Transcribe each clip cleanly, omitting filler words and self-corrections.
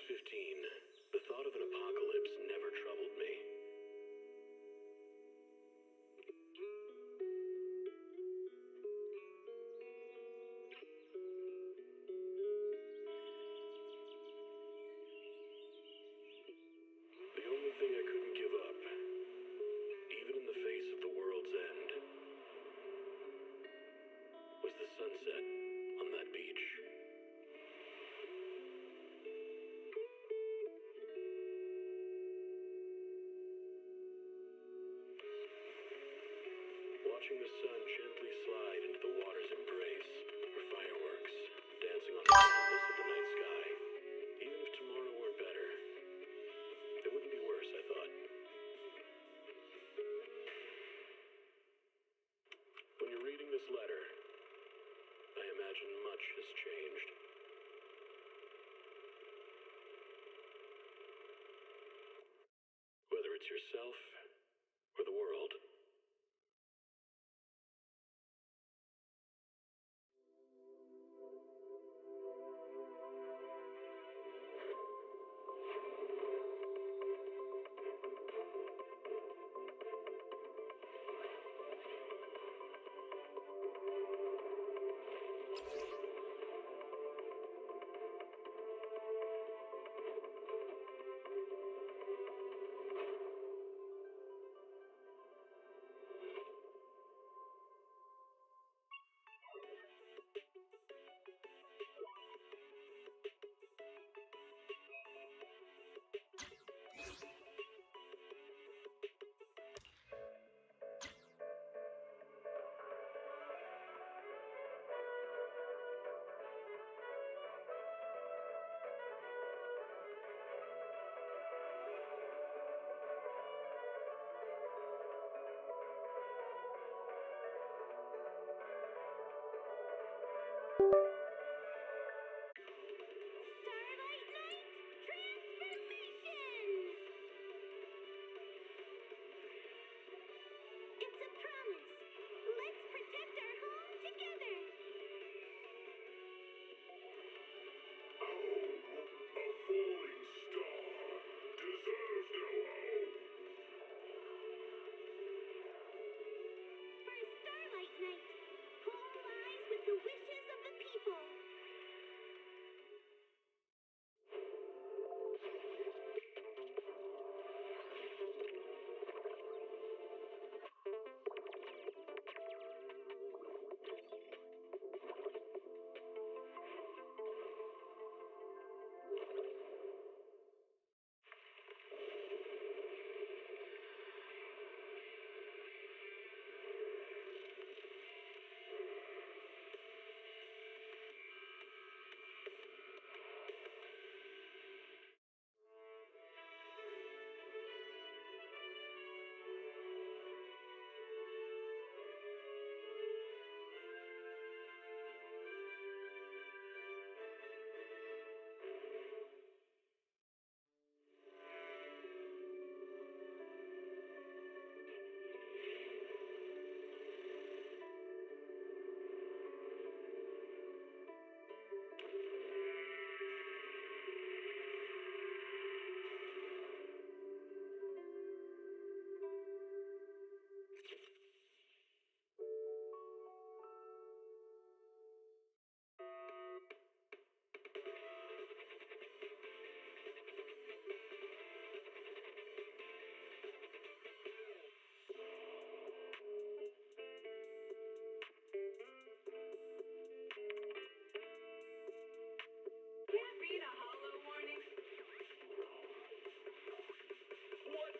15, the thought of an apocalypse never troubled me. The only thing I couldn't give up, even in the face of the world's end, was the sunset on that beach. Watching the sun gently slide into the water's embrace, or fireworks dancing on the canvas of the night sky. Even if tomorrow weren't better, it wouldn't be worse, I thought. When you're reading this letter, I imagine much has changed. Whether it's yourself or the world.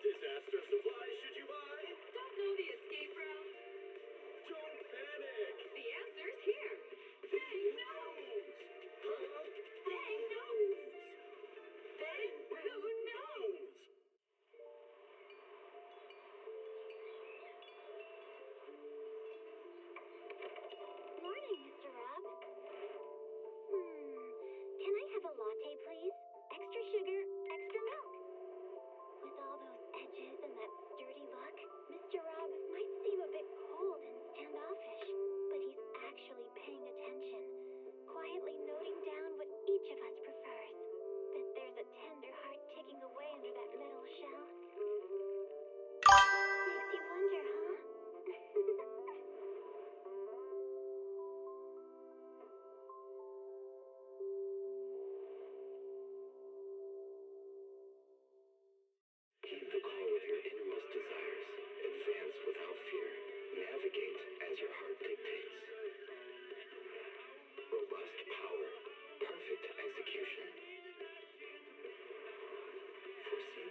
Disaster supplies should you buy? Don't know the escape route? Don't panic! The answer's here. Bang knows! Huh? Bang knows! Bang who knows? Morning, Mr. Rob. Can I have a latte, please? Extra sugar, extra milk. With all those edges and that sturdy look, Mr. Rob might seem a bit cold and standoffish, but he's actually paying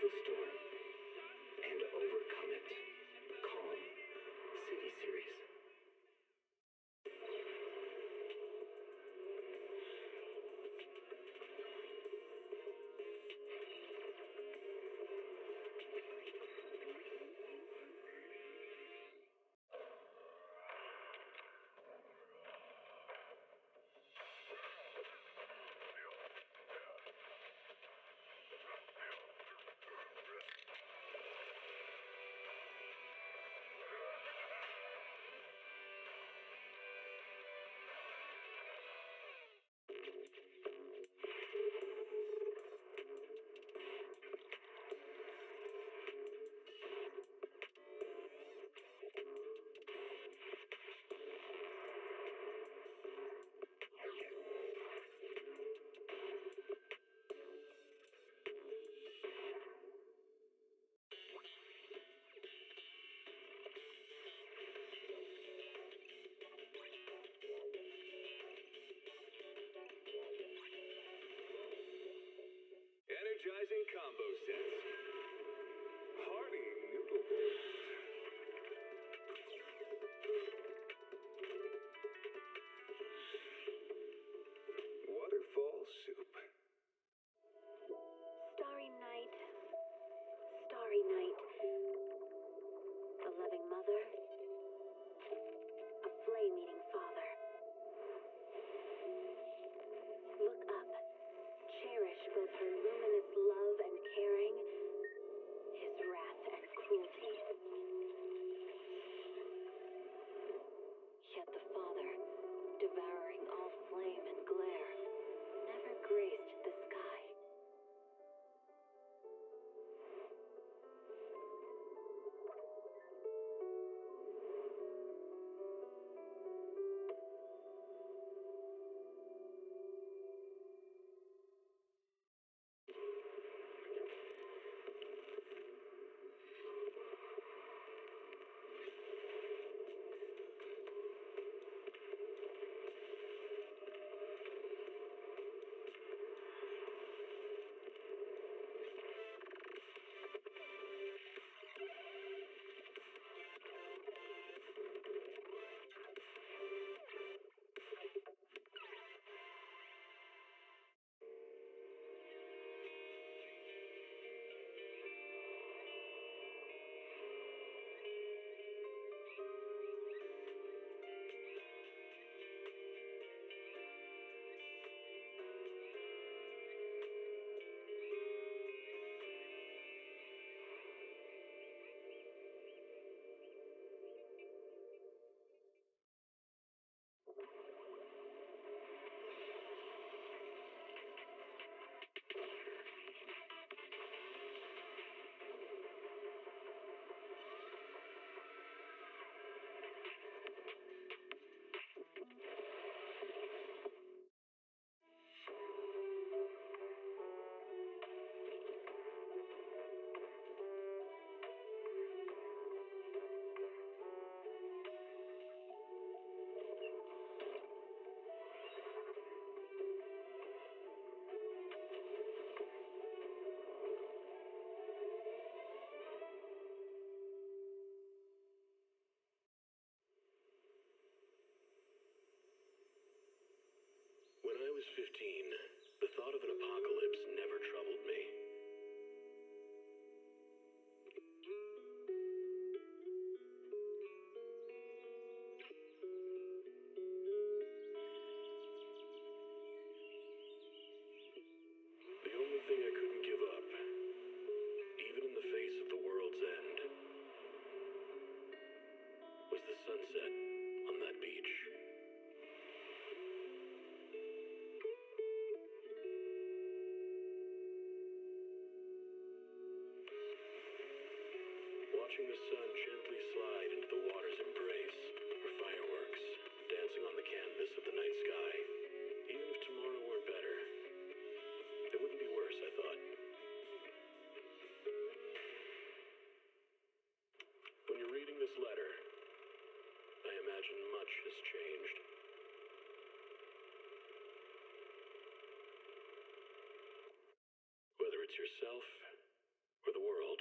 the storm and overcome it. Calm City Series. Energizing combo sets. Hearty noodle bowls. Waterfall soup. Starry night, starry night. A loving mother, a flame-eating father. Look up, cherish both her luminous love and caring, his wrath and cruelty. Yet the Father, devouring all flame and glare, never graced the sky. When I was 15, the thought of an apocalypse never troubled me. The only thing I couldn't give up, even in the face of the world's end, was the sunset on that beach. Watching the sun gently slide into the water's embrace, or fireworks dancing on the canvas of the night sky. Even if tomorrow weren't better, it wouldn't be worse, I thought. When you're reading this letter, I imagine much has changed. Whether it's yourself, or the world.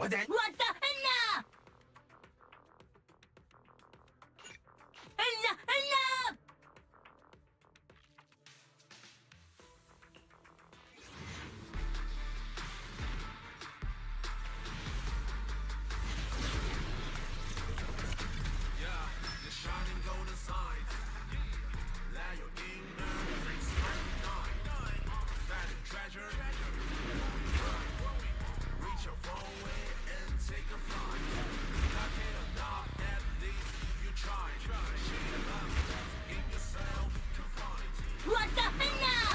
What the? Enough! Enough! What the? Enough!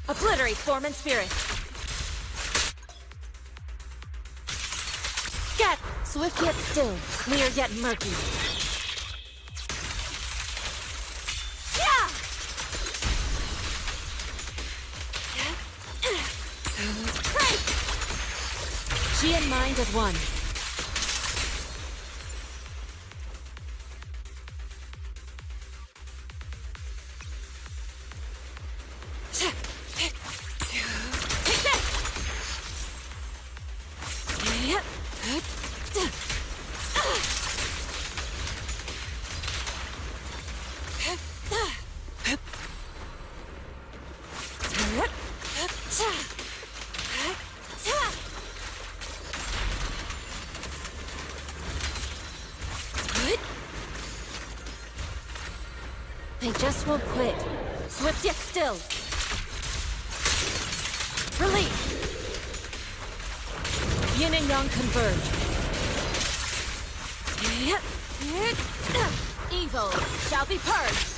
Obliterate form and spirit. Scat! Swift yet still, clear yet murky. Yeah! Break! She and mind as one. They just won't quit. Swift yet still. Release! Yin and Yang converge. Evil shall be purged.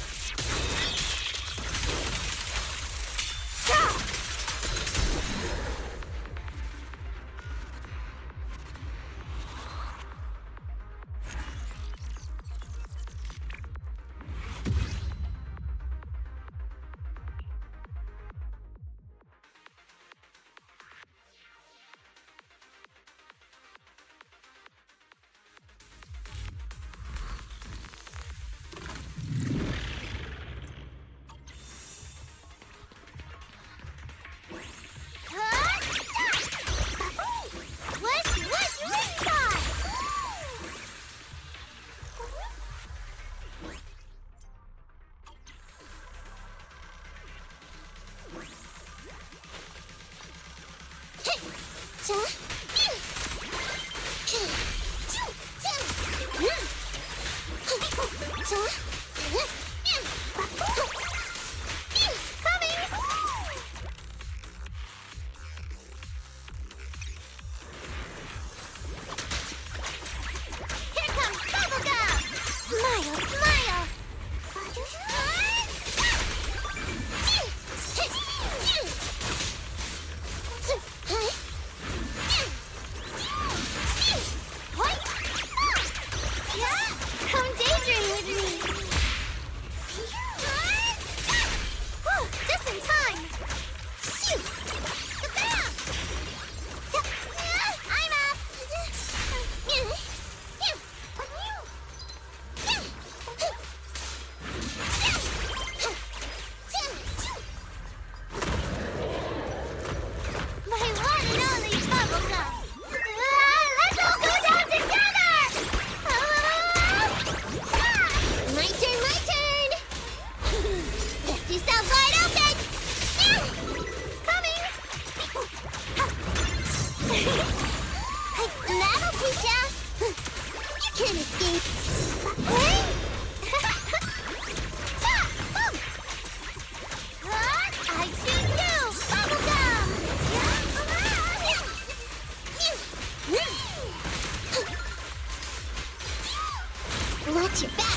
Watch your back!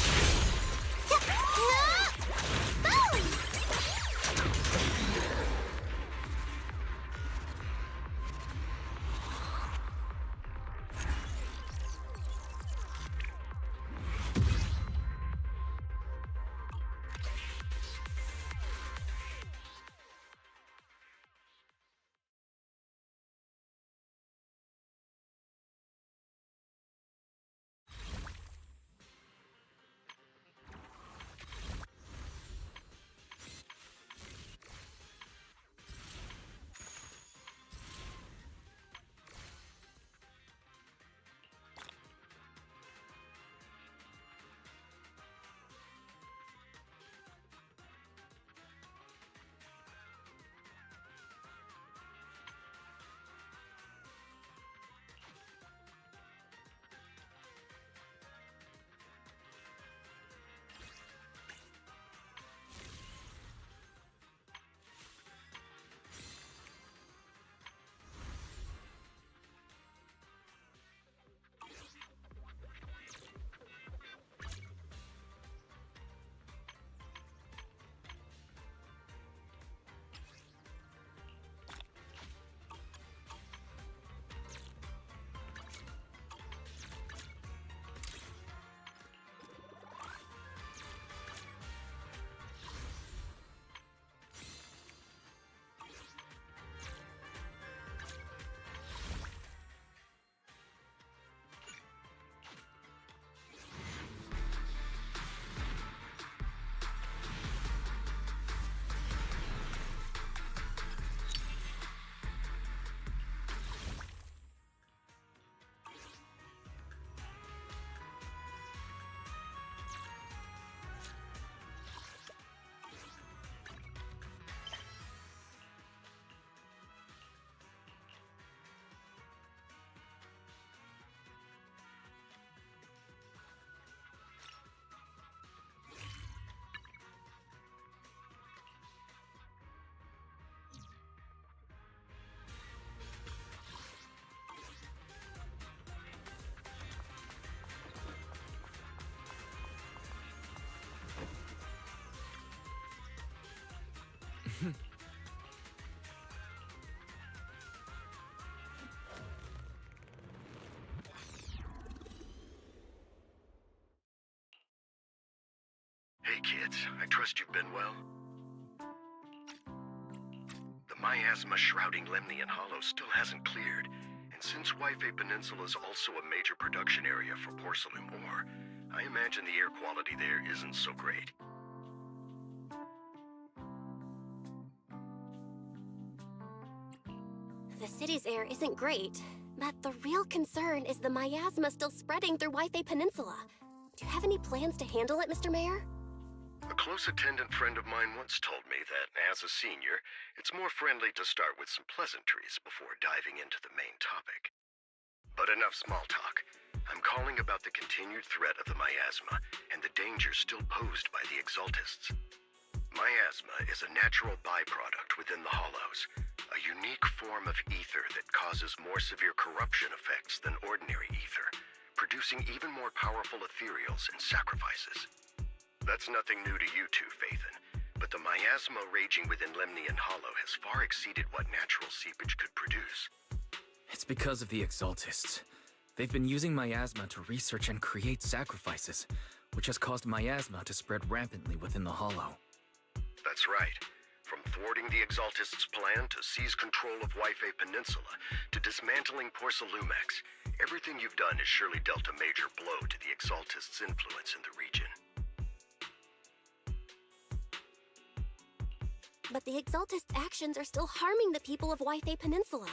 Hey kids, I trust you've been well. The miasma shrouding Lemnian Hollow still hasn't cleared, and since Wi-Fi Peninsula is also a major production area for porcelain ore, I imagine the air quality there isn't so great. The city's air isn't great, but the real concern is the miasma still spreading through Wi-Fi Peninsula. Do you have any plans to handle it, Mr. Mayor? A close attendant friend of mine once told me that, as a senior, it's more friendly to start with some pleasantries before diving into the main topic. But enough small talk. I'm calling about the continued threat of the miasma and the danger still posed by the Exaltists. Miasma is a natural byproduct within the Hollows, a unique form of ether that causes more severe corruption effects than ordinary ether, producing even more powerful ethereals and sacrifices. That's nothing new to you two, Phaethon, but the miasma raging within Lemnian Hollow has far exceeded what natural seepage could produce. It's because of the Exaltists. They've been using miasma to research and create sacrifices, which has caused miasma to spread rampantly within the Hollow. That's right. From thwarting the Exaltists' plan to seize control of Wi-Fi Peninsula to dismantling Porcelumex, everything you've done has surely dealt a major blow to the Exaltists' influence in the region. But the Exaltists' actions are still harming the people of Wi-Fi Peninsula,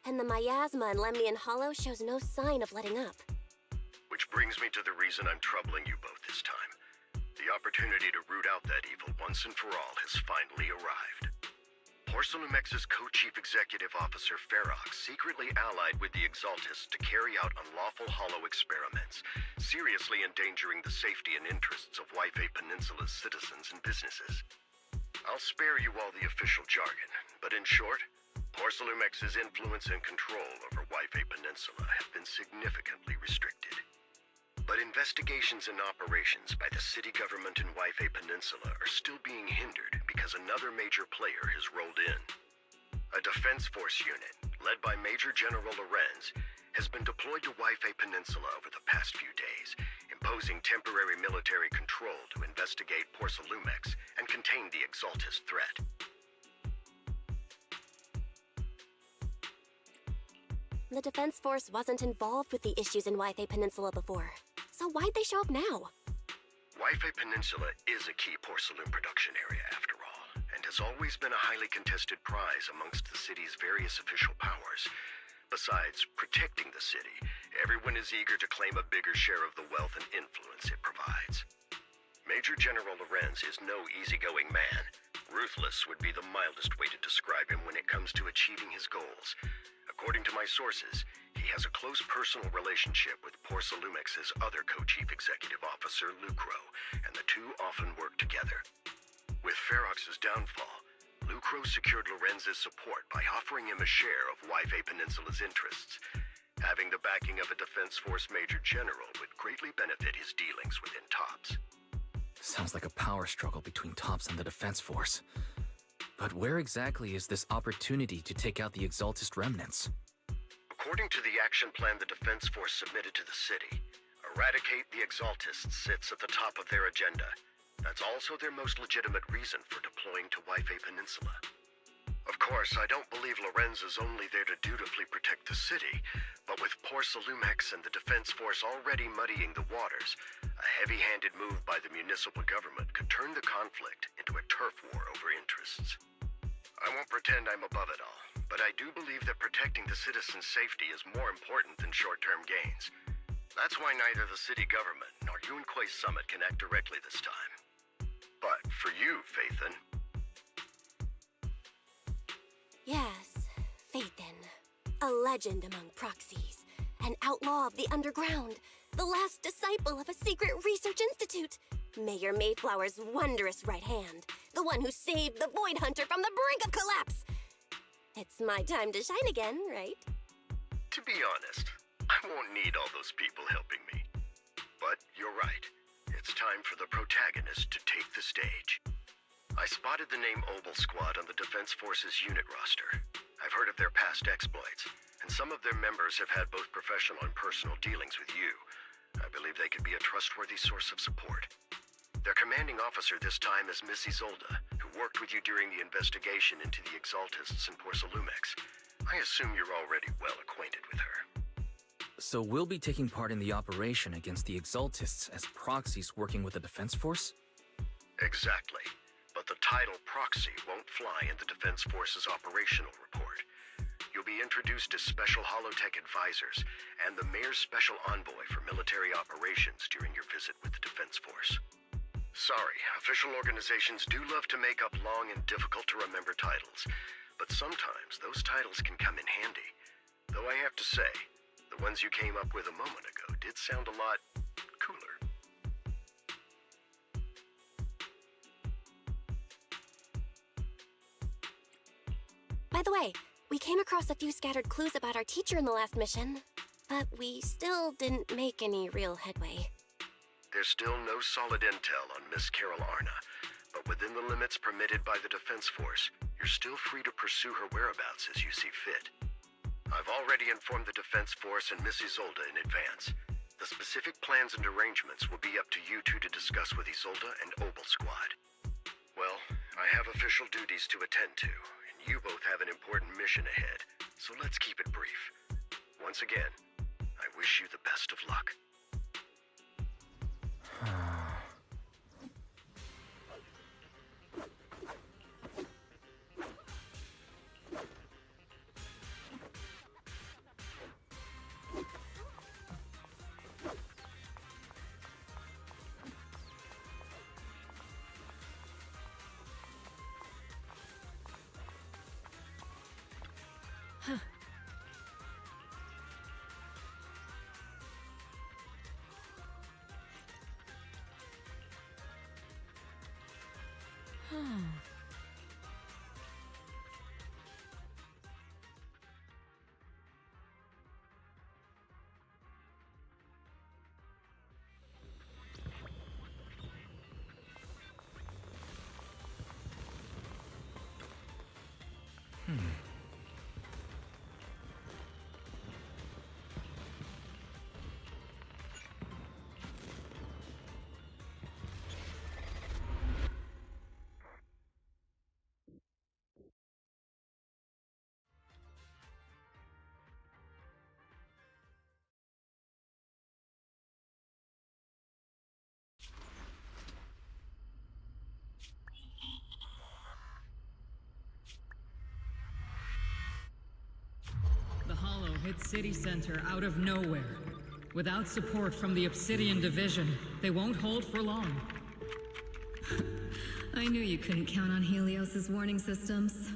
and the miasma in Lemnian Hollow shows no sign of letting up. Which brings me to the reason I'm troubling you both this time. The opportunity to root out that evil once and for all has finally arrived. Porcelumex's co-chief executive officer Ferox secretly allied with the Exaltists to carry out unlawful hollow experiments, seriously endangering the safety and interests of Wi-Fi Peninsula's citizens and businesses. I'll spare you all the official jargon, but in short, Porcelumex's influence and control over Wi-Fi Peninsula have been significantly restricted. But investigations and operations by the city government in Wi-Fi Peninsula are still being hindered because another major player has rolled in. A defense force unit, led by Major General Lorenz, has been deployed to Wi-Fi Peninsula over the past few days, imposing temporary military control to investigate Porcelumex and contain the Exaltist threat. The Defense Force wasn't involved with the issues in Wi-Fi Peninsula before, so why'd they show up now? Wi-Fi Peninsula is a key porcelain production area, after all, and has always been a highly contested prize amongst the city's various official powers. Besides protecting the city, everyone is eager to claim a bigger share of the wealth and influence it provides. Major General Lorenz is no easygoing man. Ruthless would be the mildest way to describe him when it comes to achieving his goals. According to my sources, he has a close personal relationship with Porcelumex's other co-chief executive officer, Lucro, and the two often work together. With Ferox's downfall, Lucro secured Lorenz's support by offering him a share of Wi-Fi Peninsula's interests. Having the backing of a Defense Force Major General would greatly benefit his dealings within TOPS. Sounds like a power struggle between TOPS and the Defense Force. But where exactly is this opportunity to take out the Exaltist remnants? According to the action plan the Defense Force submitted to the city, eradicate the Exaltists sits at the top of their agenda. That's also their most legitimate reason for deploying to Wi-Fi Peninsula. Of course, I don't believe Lorenz is only there to dutifully protect the city, but with Porcelumex and the Defense Force already muddying the waters, a heavy-handed move by the municipal government could turn the conflict into a turf war over interests. I won't pretend I'm above it all, but I do believe that protecting the citizens' safety is more important than short-term gains. That's why neither the city government nor Yunque's summit can act directly this time. But for you, Phaethon... Yes, Phaethon. A legend among proxies. An outlaw of the underground. The last disciple of a secret research institute. Mayor Mayflower's wondrous right hand. The one who saved the Void Hunter from the brink of collapse. It's my time to shine again, right? To be honest, I won't need all those people helping me. But you're right. It's time for the protagonist to take the stage. I spotted the name Obel Squad on the Defense Force's unit roster. I've heard of their past exploits, and some of their members have had both professional and personal dealings with you. I believe they could be a trustworthy source of support. Their commanding officer this time is Miss Isolde, who worked with you during the investigation into the Exaltists and Porcelumex. I assume you're already well acquainted with her. So we'll be taking part in the operation against the Exaltists as proxies working with the Defense Force? Exactly. But the title proxy won't fly in the Defense Force's operational report. You'll be introduced as Special Holotech Advisors and the Mayor's Special Envoy for Military Operations during your visit with the Defense Force. Sorry, official organizations do love to make up long and difficult-to-remember titles, but sometimes those titles can come in handy. Though I have to say, the ones you came up with a moment ago did sound a lot cooler. By the way, we came across a few scattered clues about our teacher in the last mission, but we still didn't make any real headway. There's still no solid intel on Miss Carol Arna, but within the limits permitted by the Defense Force, you're still free to pursue her whereabouts as you see fit. I've already informed the Defense Force and Miss Isolde in advance. The specific plans and arrangements will be up to you two to discuss with Isolde and Obel Squad. Well, I have official duties to attend to, and you both have an important mission ahead, so let's keep it brief. Once again, I wish you the best of luck. Hit city center out of nowhere. Without support from the Obsidian Division, they won't hold for long. I knew you couldn't count on Helios's warning systems.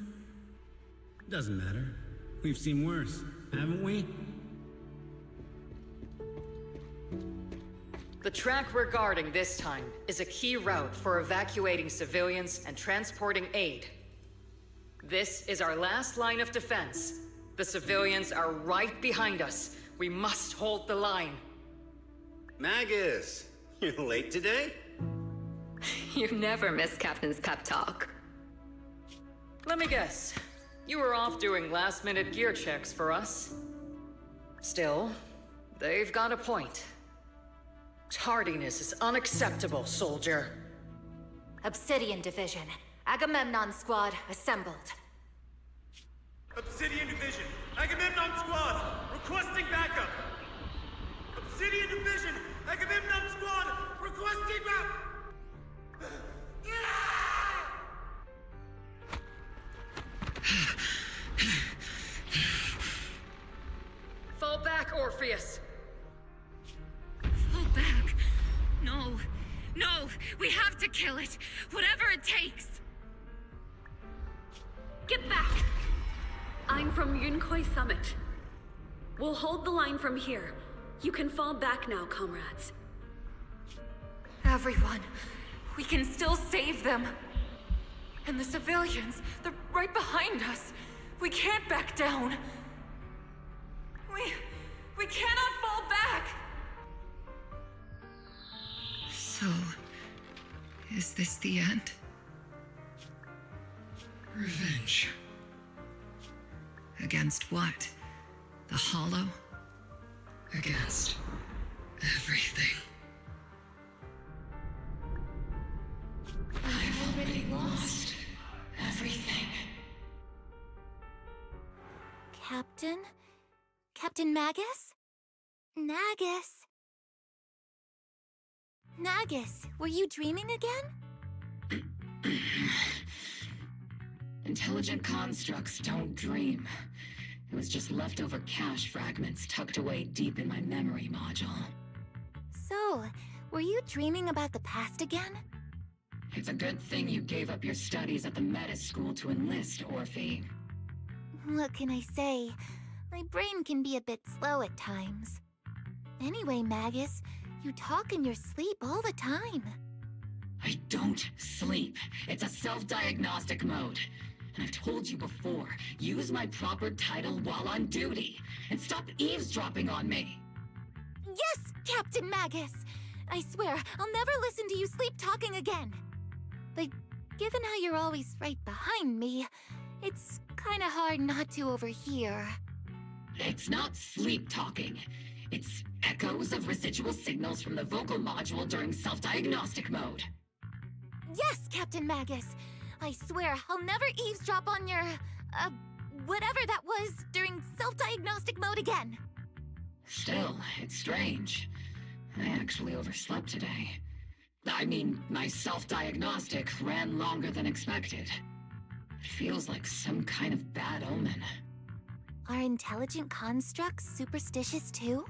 Doesn't matter. We've seen worse, haven't we? The track we're guarding this time is a key route for evacuating civilians and transporting aid. This is our last line of defense. The civilians are right behind us. We must hold the line. Magus, you're late today? You never miss Captain's pep talk. Let me guess. You were off doing last-minute gear checks for us. Still, they've got a point. Tardiness is unacceptable, soldier. Obsidian Division. Agamemnon Squad assembled. Obsidian Division, Agamemnon Squad, requesting backup. Obsidian Division, Agamemnon Squad, requesting backup. Fall back, Orpheus. Fall back? No. No, we have to kill it. Whatever it takes. Get back! I'm from Yunkoi Summit. We'll hold the line from here. You can fall back now, comrades. Everyone, we can still save them. And the civilians, they're right behind us. We can't back down. We cannot fall back! So, is this the end? Revenge. Against what? The Hollow? Against everything. Captain? Captain Magus? Nagus? Nagus, were you dreaming again? Intelligent constructs don't dream. It was just leftover cache fragments tucked away deep in my memory module. So, were you dreaming about the past again? It's a good thing you gave up your studies at the Meta School to enlist, Orphe. What can I say? My brain can be a bit slow at times. Anyway, Magus, you talk in your sleep all the time. I don't sleep. It's a self-diagnostic mode. And I've told you before, use my proper title while on duty, and stop eavesdropping on me. Yes, Captain Magus! I swear, I'll never listen to you sleep-talking again. But given how you're always right behind me, it's kinda hard not to overhear. It's not sleep-talking. It's echoes of residual signals from the vocal module during self-diagnostic mode. Yes, Captain Magus! I swear, I'll never eavesdrop on your, whatever that was during self-diagnostic mode again. Still, it's strange. I actually overslept today. I mean, my self-diagnostic ran longer than expected. It feels like some kind of bad omen. Are intelligent constructs superstitious too?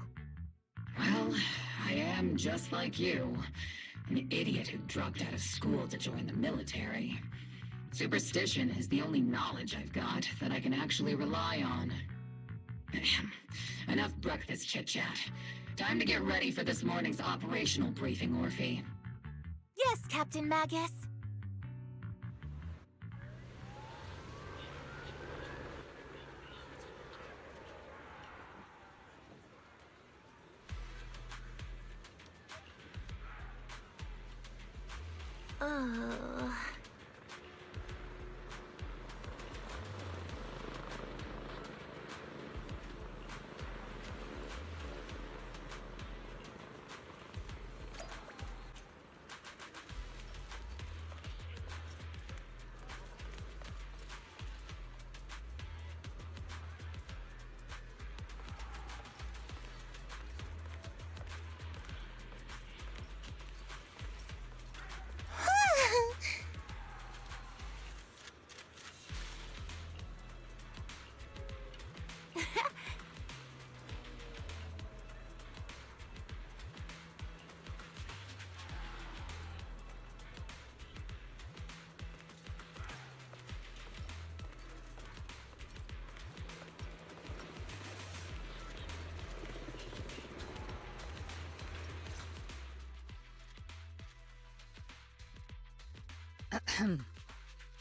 Well, I am just like you. An idiot who dropped out of school to join the military. Superstition is the only knowledge I've got that I can actually rely on. Enough breakfast chit-chat. Time to get ready for this morning's operational briefing, Orphe. Yes, Captain Magus. Oh...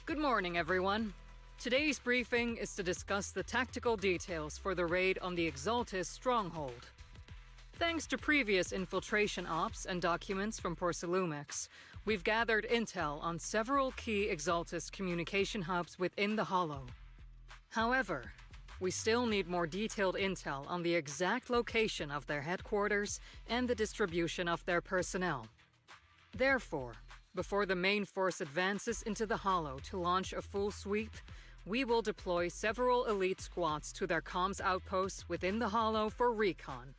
Good morning, everyone. Today's briefing is to discuss the tactical details for the raid on the Exaltis stronghold. Thanks to previous infiltration ops and documents from Porcelumex, we've gathered intel on several key Exaltis communication hubs within the Hollow. However, we still need more detailed intel on the exact location of their headquarters and the distribution of their personnel. Therefore, before the main force advances into the Hollow to launch a full sweep, we will deploy several elite squads to their comms outposts within the Hollow for recon.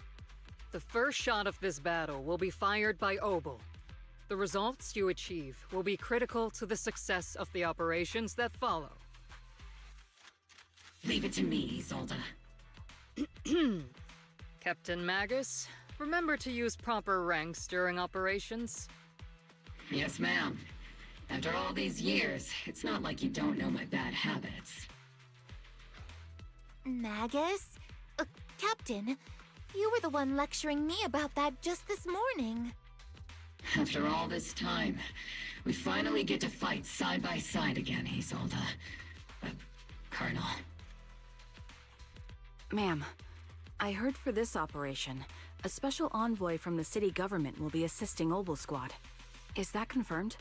The first shot of this battle will be fired by Obel. The results you achieve will be critical to the success of the operations that follow. Leave it to me, Isolde. Captain Magus, remember to use proper ranks during operations. Yes, ma'am. After all these years, it's not like you don't know my bad habits. Magus? Captain, you were the one lecturing me about that just this morning. After all this time, we finally get to fight side by side again, Isolde. Colonel. Ma'am, I heard for this operation, a special envoy from the city government will be assisting Obel Squad. Is that confirmed?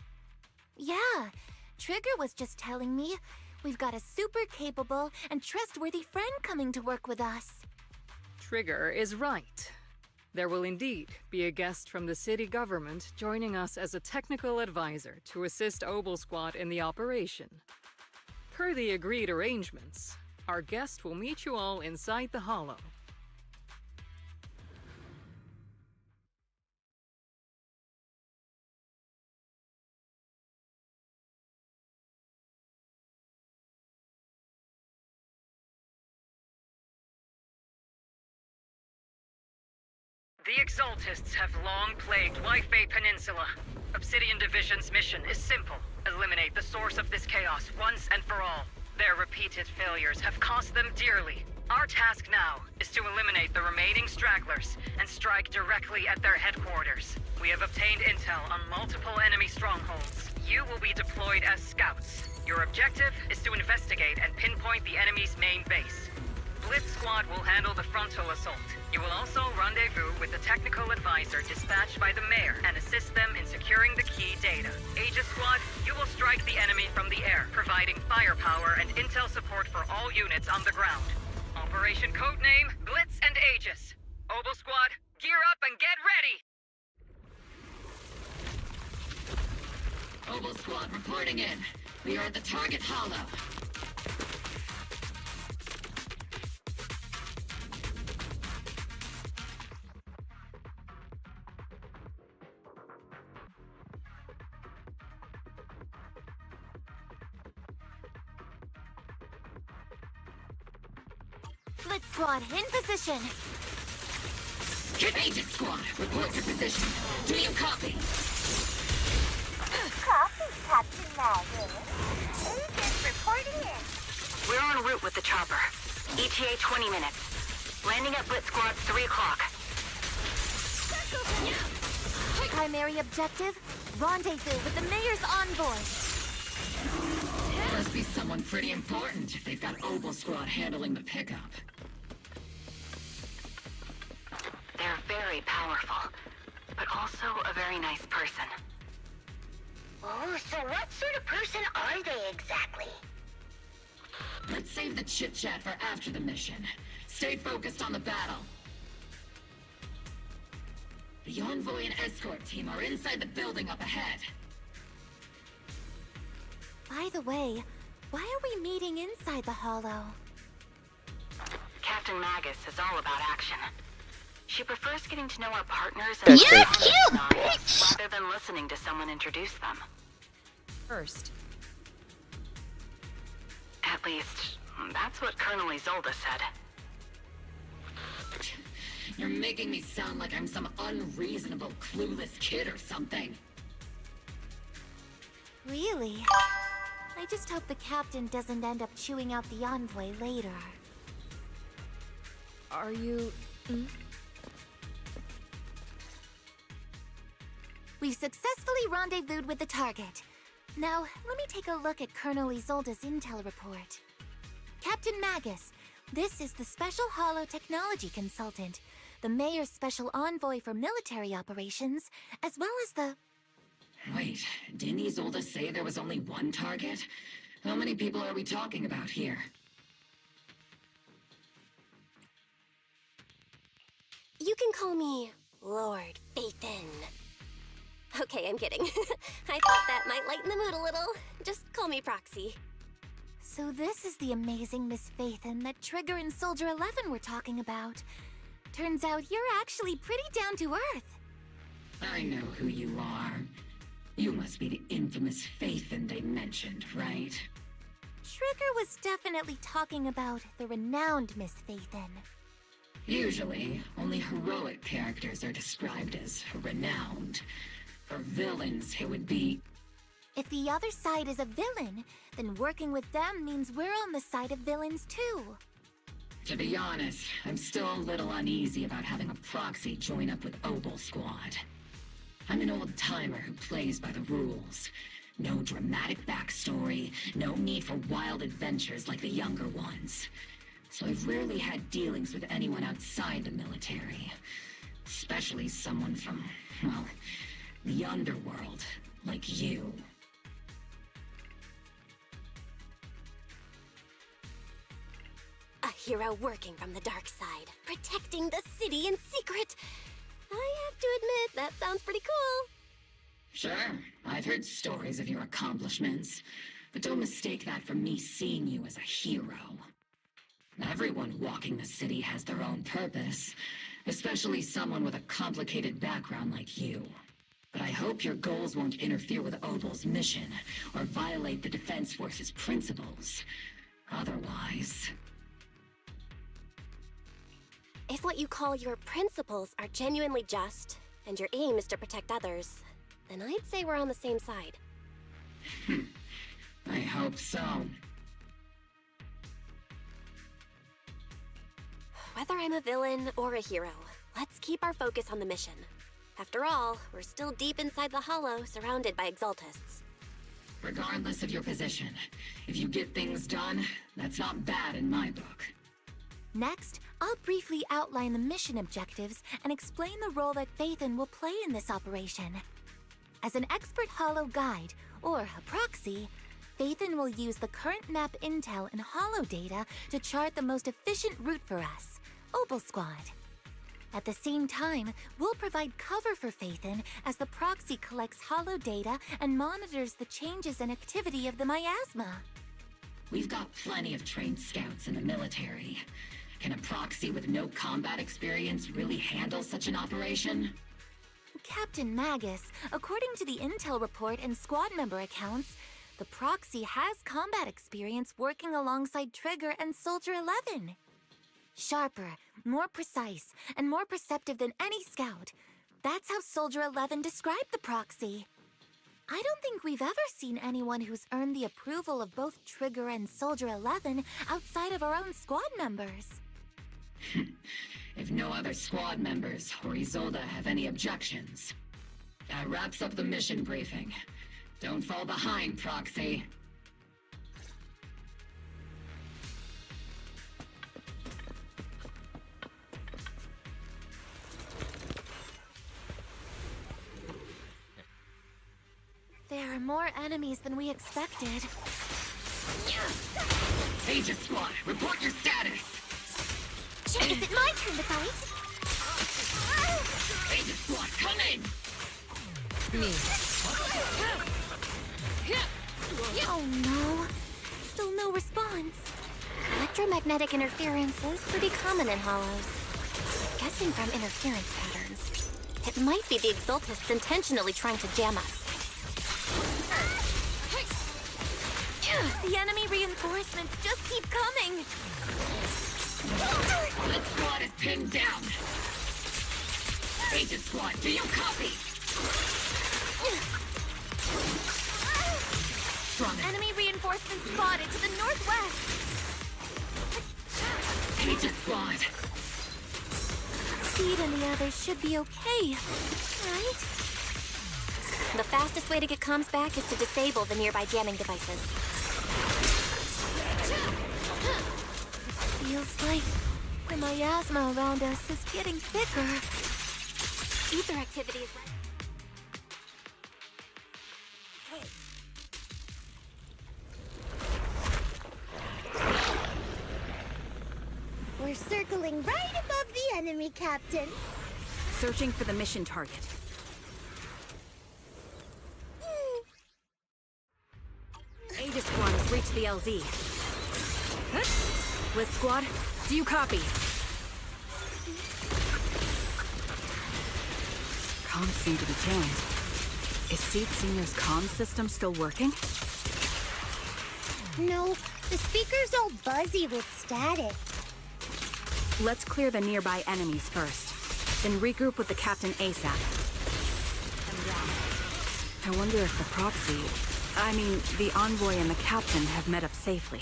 Yeah, Trigger was just telling me we've got a super capable and trustworthy friend coming to work with us. Trigger is right. There will indeed be a guest from the city government joining us as a technical advisor to assist Obel Squad in the operation. Per the agreed arrangements, Our guest will meet you all inside the hollow. The Exaltists have long plagued Waifei Peninsula. Obsidian Division's mission is simple. Eliminate the source of this chaos once and for all. Their repeated failures have cost them dearly. Our task now is to eliminate the remaining stragglers and strike directly at their headquarters. We have obtained intel on multiple enemy strongholds. You will be deployed as scouts. Your objective is to investigate and pinpoint the enemy's main base. Blitz Squad will handle the frontal assault. You will also rendezvous with the technical advisor dispatched by the mayor and assist them in securing the key data. Aegis Squad, you will strike the enemy from the air, providing firepower and intel support for all units on the ground. Operation codename Blitz and Aegis. Obel Squad, gear up and get ready! Obel Squad reporting in. We are at the target hollow. Blitz Squad, in position! Get Agent Squad, report to position. Do you copy? Copy, Captain Maggie. Agents reporting in. We're en route with the chopper. ETA 20 minutes. Landing at Blitz Squad 3 o'clock. Primary objective, rendezvous with the mayor's envoy. Must be someone pretty important if they've got Obel Squad handling the pickup. They're very powerful, but also a very nice person. Oh, so what sort of person are they exactly? Let's save the chit-chat for after the mission. Stay focused on the battle. The envoy and escort team are inside the building up ahead. By the way, why are we meeting inside the hollow? Captain Magus is all about action. She prefers getting to know our partners and rather than listening to someone introduce them. First. At least, that's what Colonel Isolde said. You're making me sound like I'm some unreasonable, clueless kid or something. Really? I just hope the captain doesn't end up chewing out the envoy later. Are you... We've successfully rendezvoused with the target. Now, let me take a look at Colonel Isolde's intel report. Captain Magus, this is the Special Hollow Technology Consultant, the Mayor's Special Envoy for Military Operations, as well as the... Wait, didn't Isolde say there was only one target? How many people are we talking about here? You can call me Lord Faithin. Okay, I'm kidding. I thought that might lighten the mood a little. Just call me Proxy. So this is the amazing Miss Faithin that Trigger and Soldier 11 were talking about. Turns out you're actually pretty down to earth. I know who you are. You must be the infamous Faithin they mentioned, right? Trigger was definitely talking about the renowned Miss Faithin. Usually, only heroic characters are described as renowned. For villains, it would be... If the other side is a villain, then working with them means we're on the side of villains too. To be honest, I'm still a little uneasy about having a proxy join up with Obel Squad. I'm an old-timer who plays by the rules. No dramatic backstory, no need for wild adventures like the younger ones. So I've rarely had dealings with anyone outside the military. Especially someone from, well, the underworld, like you. A hero working from the dark side, protecting the city in secret. I have to admit, that sounds pretty cool. Sure, I've heard stories of your accomplishments, but don't mistake that for me seeing you as a hero. Everyone walking the city has their own purpose, especially someone with a complicated background like you. But I hope your goals won't interfere with Obel's mission, or violate the Defense Force's principles. Otherwise... If what you call your principles are genuinely just, and your aim is to protect others, then I'd say we're on the same side. I hope so. Whether I'm a villain or a hero, let's keep our focus on the mission. After all, we're still deep inside the Hollow, surrounded by Exaltists. Regardless of your position, if you get things done, that's not bad in my book. Next, I'll briefly outline the mission objectives and explain the role that Phaethon will play in this operation. As an expert Hollow guide, or a proxy, Phaethon will use the current map intel and Hollow data to chart the most efficient route for us, Obel Squad. At the same time, we'll provide cover for Phaethon as the proxy collects Hollow data and monitors the changes and activity of the miasma. We've got plenty of trained scouts in the military. Can a proxy with no combat experience really handle such an operation? Captain Magus, according to the intel report and squad member accounts, the proxy has combat experience working alongside Trigger and Soldier 11. Sharper, more precise, and more perceptive than any scout. That's how Soldier 11 described the proxy. I don't think we've ever seen anyone who's earned the approval of both Trigger and Soldier 11 outside of our own squad members. If no other squad members or Isolde have any objections. That wraps up the mission briefing. Don't fall behind, Proxy. There are more enemies than we expected. Aegis Squad, report your status! Is it my turn to fight? Aegis Squad, come in! Me. Oh no. Still no response. Electromagnetic interference is pretty common in Hollows. Guessing from interference patterns, it might be the Exaltists intentionally trying to jam us. The enemy reinforcements just keep coming. That squad is pinned down. Aegis Squad, do you copy? Enemy reinforcements spotted to the northwest. Aegis Squad. Seed and the others should be okay, right? The fastest way to get comms back is to disable the nearby jamming devices. Feels like the miasma around us is getting thicker. Ether activity is... We're circling right above the enemy, Captain. Searching for the mission target. Aegis Squad has reached the LZ. Blitz Squad, do you copy? Comms seem to be jammed. Is Seed Senior's comm system still working? No, the speaker's all buzzy with static. Let's clear the nearby enemies first, then regroup with the Captain ASAP. I wonder if the proxy, the envoy and the Captain have met up safely.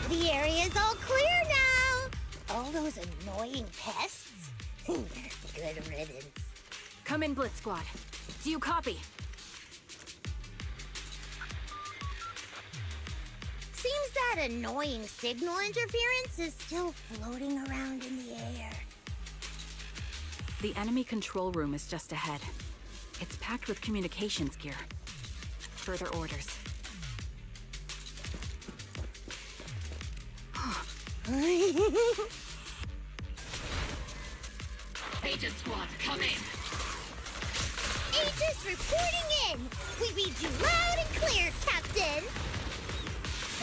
The area's all clear now! All those annoying pests? Good riddance. Come in, Blitz Squad. Do you copy? Seems that annoying signal interference is still floating around in the air. The enemy control room is just ahead. It's packed with communications gear. Further orders. Aegis Squad, come in! Aegis reporting in! We read you loud and clear, Captain!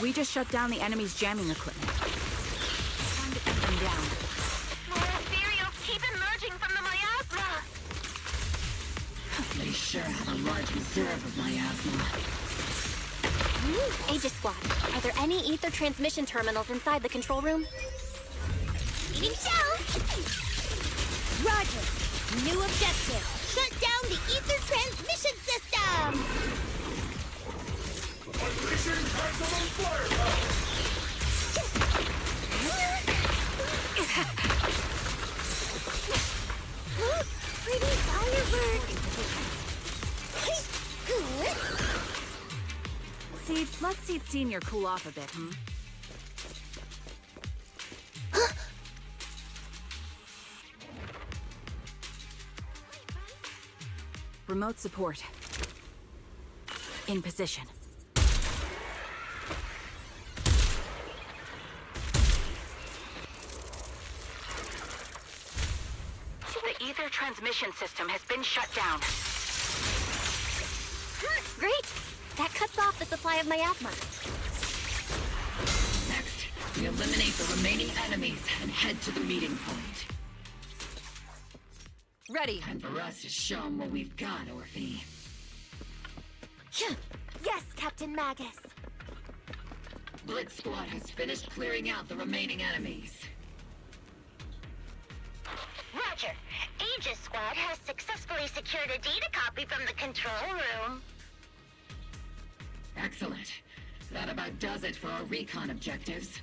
We just shut down the enemy's jamming equipment. Time to keep them down. More ethereals keep emerging from the miasma. They sure have a large reserve of miasma. Aegis Squad, are there any ether transmission terminals inside the control room? Eating shell! Roger. New objective. Shut down the ether transmission system! Unleashing maximum firepower! Pretty firework! See, let's see Senior cool off a bit, hmm? Remote support. In position. The ether transmission system has been shut down. Great! That cuts off the supply of miasma. Next, we eliminate the remaining enemies and head to the meeting point. Ready. Time for us to show them what we've got, Orphe. Yes, Captain Magus. Blitz Squad has finished clearing out the remaining enemies. Roger. Aegis Squad has successfully secured a data copy from the control room. Excellent. That about does it for our recon objectives.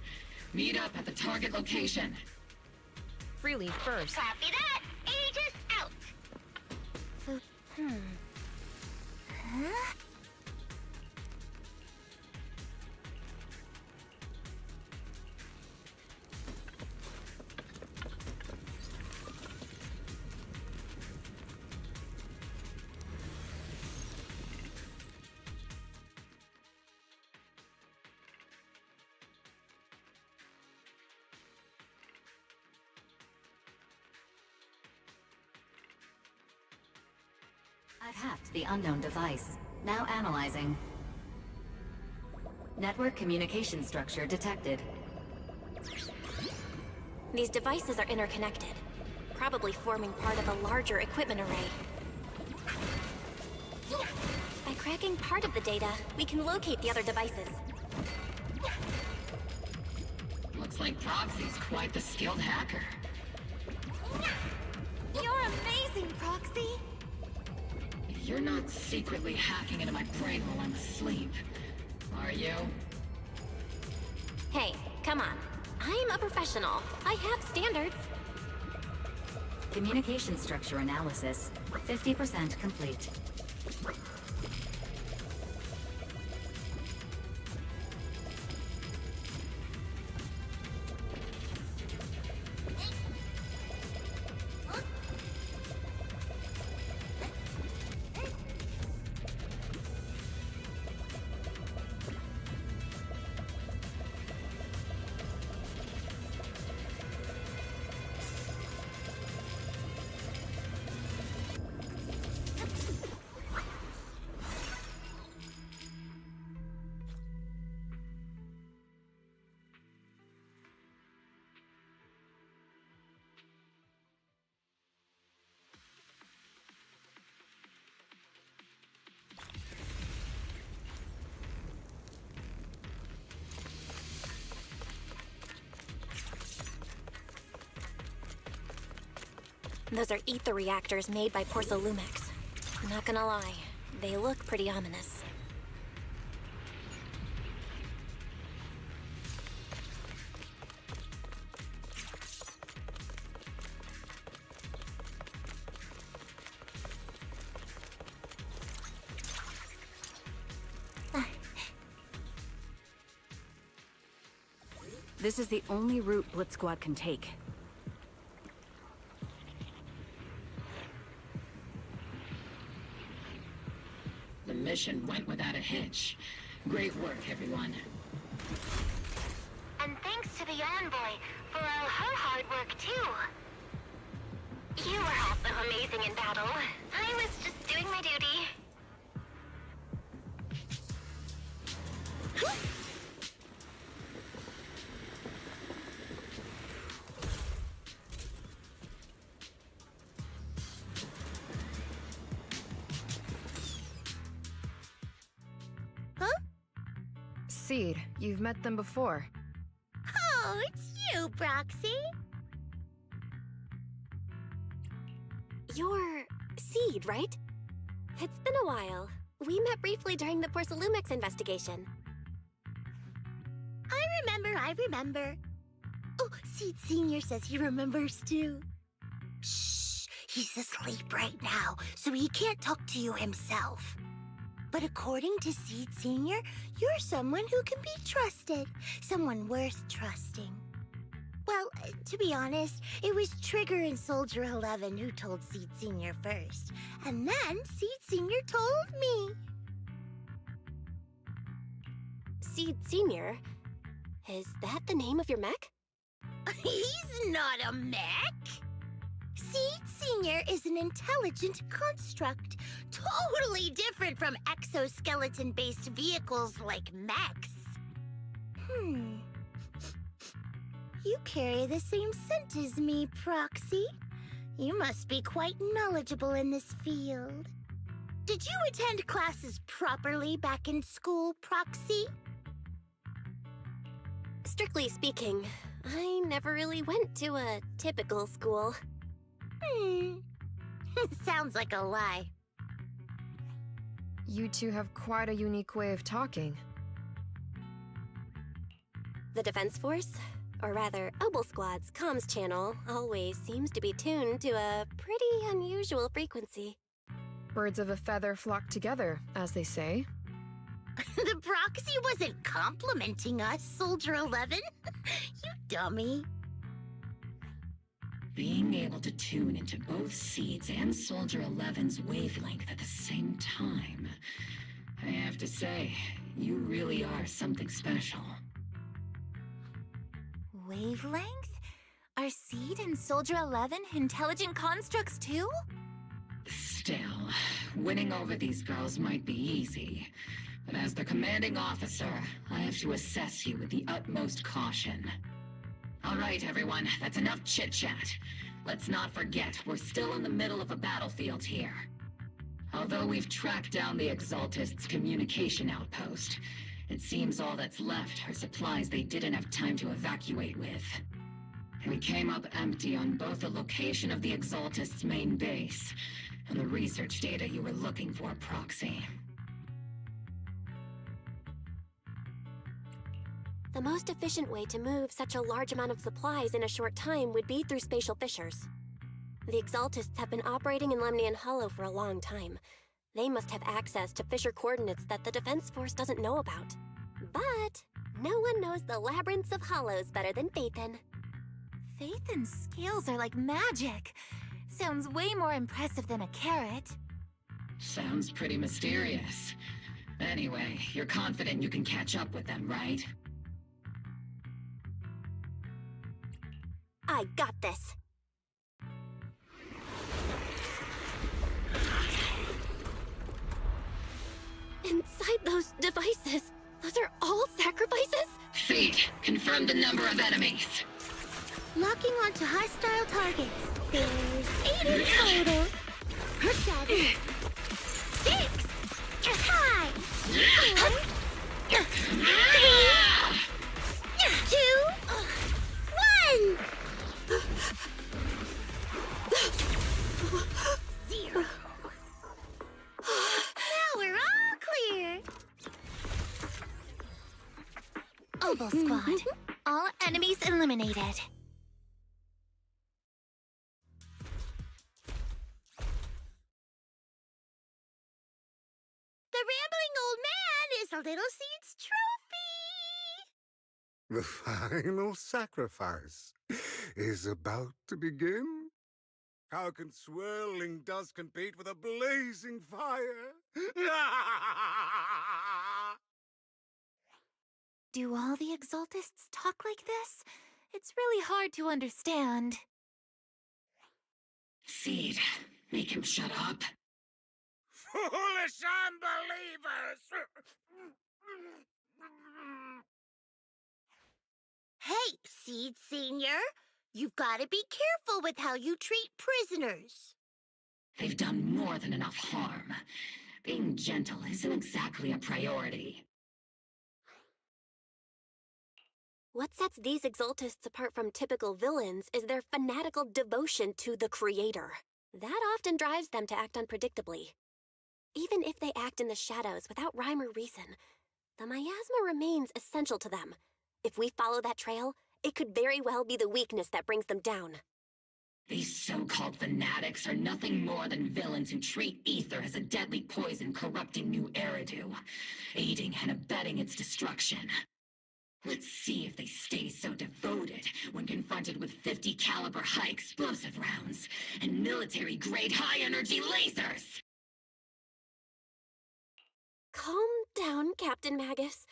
Meet up at the target location. Freely first. Copy that. Aegis out. Huh? I've hacked the unknown device. Now analyzing. Network communication structure detected. These devices are interconnected, probably forming part of a larger equipment array. By cracking part of the data, we can locate the other devices. Looks like Proxy's quite the skilled hacker. You're amazing, Proxy! You're not secretly hacking into my brain while I'm asleep, are you? Hey, come on. I'm a professional. I have standards. Communication structure analysis. 50% complete. Those are ether reactors made by Porcelumex. Not gonna lie, they look pretty ominous. This is the only route Blitz Squad can take. The mission went without a hitch. Great work, everyone. And thanks to the Envoy for all her hard work, too. You were also amazing in battle. I was just doing my duty. Seed, you've met them before. Oh, it's you, Proxy. You're Seed, right? It's been a while. We met briefly during the Porcelumex investigation. I remember. Oh, Seed Senior says he remembers too. Shh, he's asleep right now, so he can't talk to you himself. But according to Seed Senior, you're someone who can be trusted. Someone worth trusting. Well, to be honest, it was Trigger and Soldier 11 who told Seed Senior first. And then Seed Senior told me. Seed Senior? Is that the name of your mech? He's not a mech. Seed Senior is an intelligent construct, totally different from exoskeleton-based vehicles like mechs. You carry the same scent as me, Proxy. You must be quite knowledgeable in this field. Did you attend classes properly back in school, Proxy? Strictly speaking, I never really went to a typical school. Sounds like a lie. You two have quite a unique way of talking. The Defense Force, or rather, Obel Squad's comms channel always seems to be tuned to a pretty unusual frequency. Birds of a feather flock together, as they say. The Proxy wasn't complimenting us, Soldier 11. You dummy. Being able to tune into both Seed's and Soldier 11's wavelength at the same time. I have to say, you really are something special. Wavelength? Are Seed and Soldier 11 intelligent constructs too? Still, winning over these girls might be easy. But as the commanding officer, I have to assess you with the utmost caution. All right, everyone, that's enough chit-chat. Let's not forget, we're still in the middle of a battlefield here. Although we've tracked down the Exaltists' communication outpost, it seems all that's left are supplies they didn't have time to evacuate with. We came up empty on both the location of the Exaltists' main base and the research data you were looking for, Proxy. The most efficient way to move such a large amount of supplies in a short time would be through spatial fissures. The Exaltists have been operating in Lemnian Hollow for a long time. They must have access to fissure coordinates that the Defense Force doesn't know about. But no one knows the labyrinths of hollows better than Phaethon. Phaethon's scales are like magic. Sounds way more impressive than a carrot. Sounds pretty mysterious. Anyway, you're confident you can catch up with them, right? I got this. Inside those devices, those are all sacrifices? Seed, confirm the number of enemies. Locking onto hostile targets. There's 8 in total. 7, 6, 5, 4, 3, 2, 1. 0. Now we're all clear. Obel Squad. All enemies eliminated. The rambling old man is a little Seed's trophy. The final sacrifice is about to begin. How can swirling dust compete with a blazing fire? Do all the Exaltists talk like this? It's really hard to understand. Seed, make him shut up. Foolish unbelievers! Hey, Seed Senior, you've got to be careful with how you treat prisoners. They've done more than enough harm. Being gentle isn't exactly a priority. What sets these Exaltists apart from typical villains is their fanatical devotion to the Creator. That often drives them to act unpredictably. Even if they act in the shadows without rhyme or reason, the miasma remains essential to them. If we follow that trail, it could very well be the weakness that brings them down. These so-called fanatics are nothing more than villains who treat ether as a deadly poison corrupting New Eridu, aiding and abetting its destruction. Let's see if they stay so devoted when confronted with 50 caliber high explosive rounds and military-grade high-energy lasers! Calm down, Captain Magus.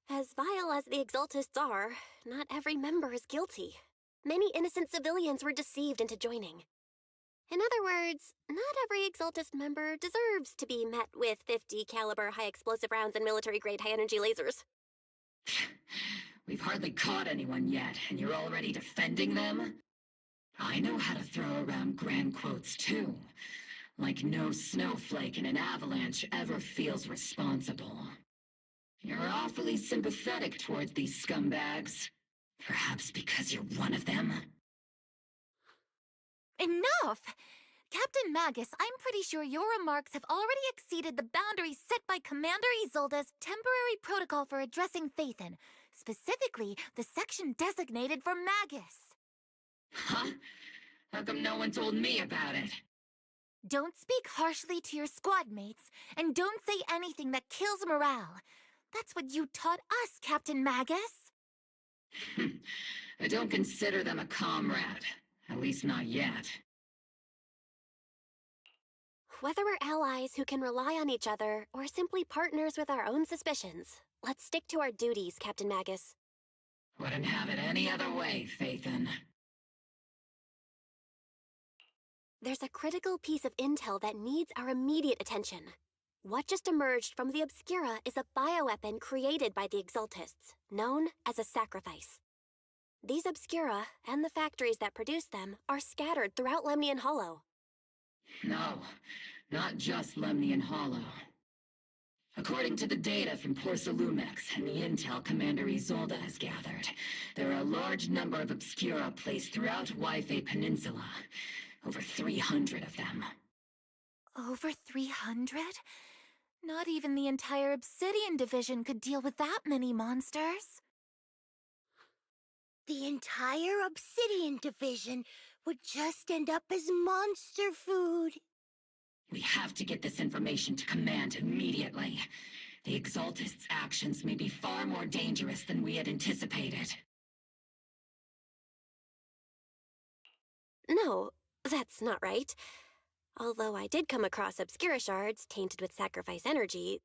As vile as the Exaltists are, not every member is guilty. Many innocent civilians were deceived into joining. In other words, not every Exaltist member deserves to be met with 50 caliber high explosive rounds and military-grade high-energy lasers. We've hardly caught anyone yet, and you're already defending them? I know how to throw around grand quotes too. Like no snowflake in an avalanche ever feels responsible. You're awfully sympathetic towards these scumbags. Perhaps because you're one of them? Enough! Captain Magus, I'm pretty sure your remarks have already exceeded the boundaries set by Commander Isolde's temporary protocol for addressing Phaethon, specifically the section designated for Magus. Huh? How come no one told me about it? Don't speak harshly to your squad mates, and don't say anything that kills morale. That's what you taught us, Captain Magus. I don't consider them a comrade. At least not yet. Whether we're allies who can rely on each other, or simply partners with our own suspicions, let's stick to our duties, Captain Magus. Wouldn't have it any other way, Phaethon. There's a critical piece of intel that needs our immediate attention. What just emerged from the Obscura is a bioweapon created by the Exaltists, known as a sacrifice. These Obscura, and the factories that produce them, are scattered throughout Lemnian Hollow. No, not just Lemnian Hollow. According to the data from Porsalumex and the intel Commander Isolde has gathered, there are a large number of Obscura placed throughout Yphae Peninsula. Over 300 of them. Over 300? Not even the entire Obsidian Division could deal with that many monsters. The entire Obsidian Division would just end up as monster food. We have to get this information to Command immediately. The Exaltists' actions may be far more dangerous than we had anticipated. No, that's not right. Although I did come across Obscura shards tainted with sacrifice energy,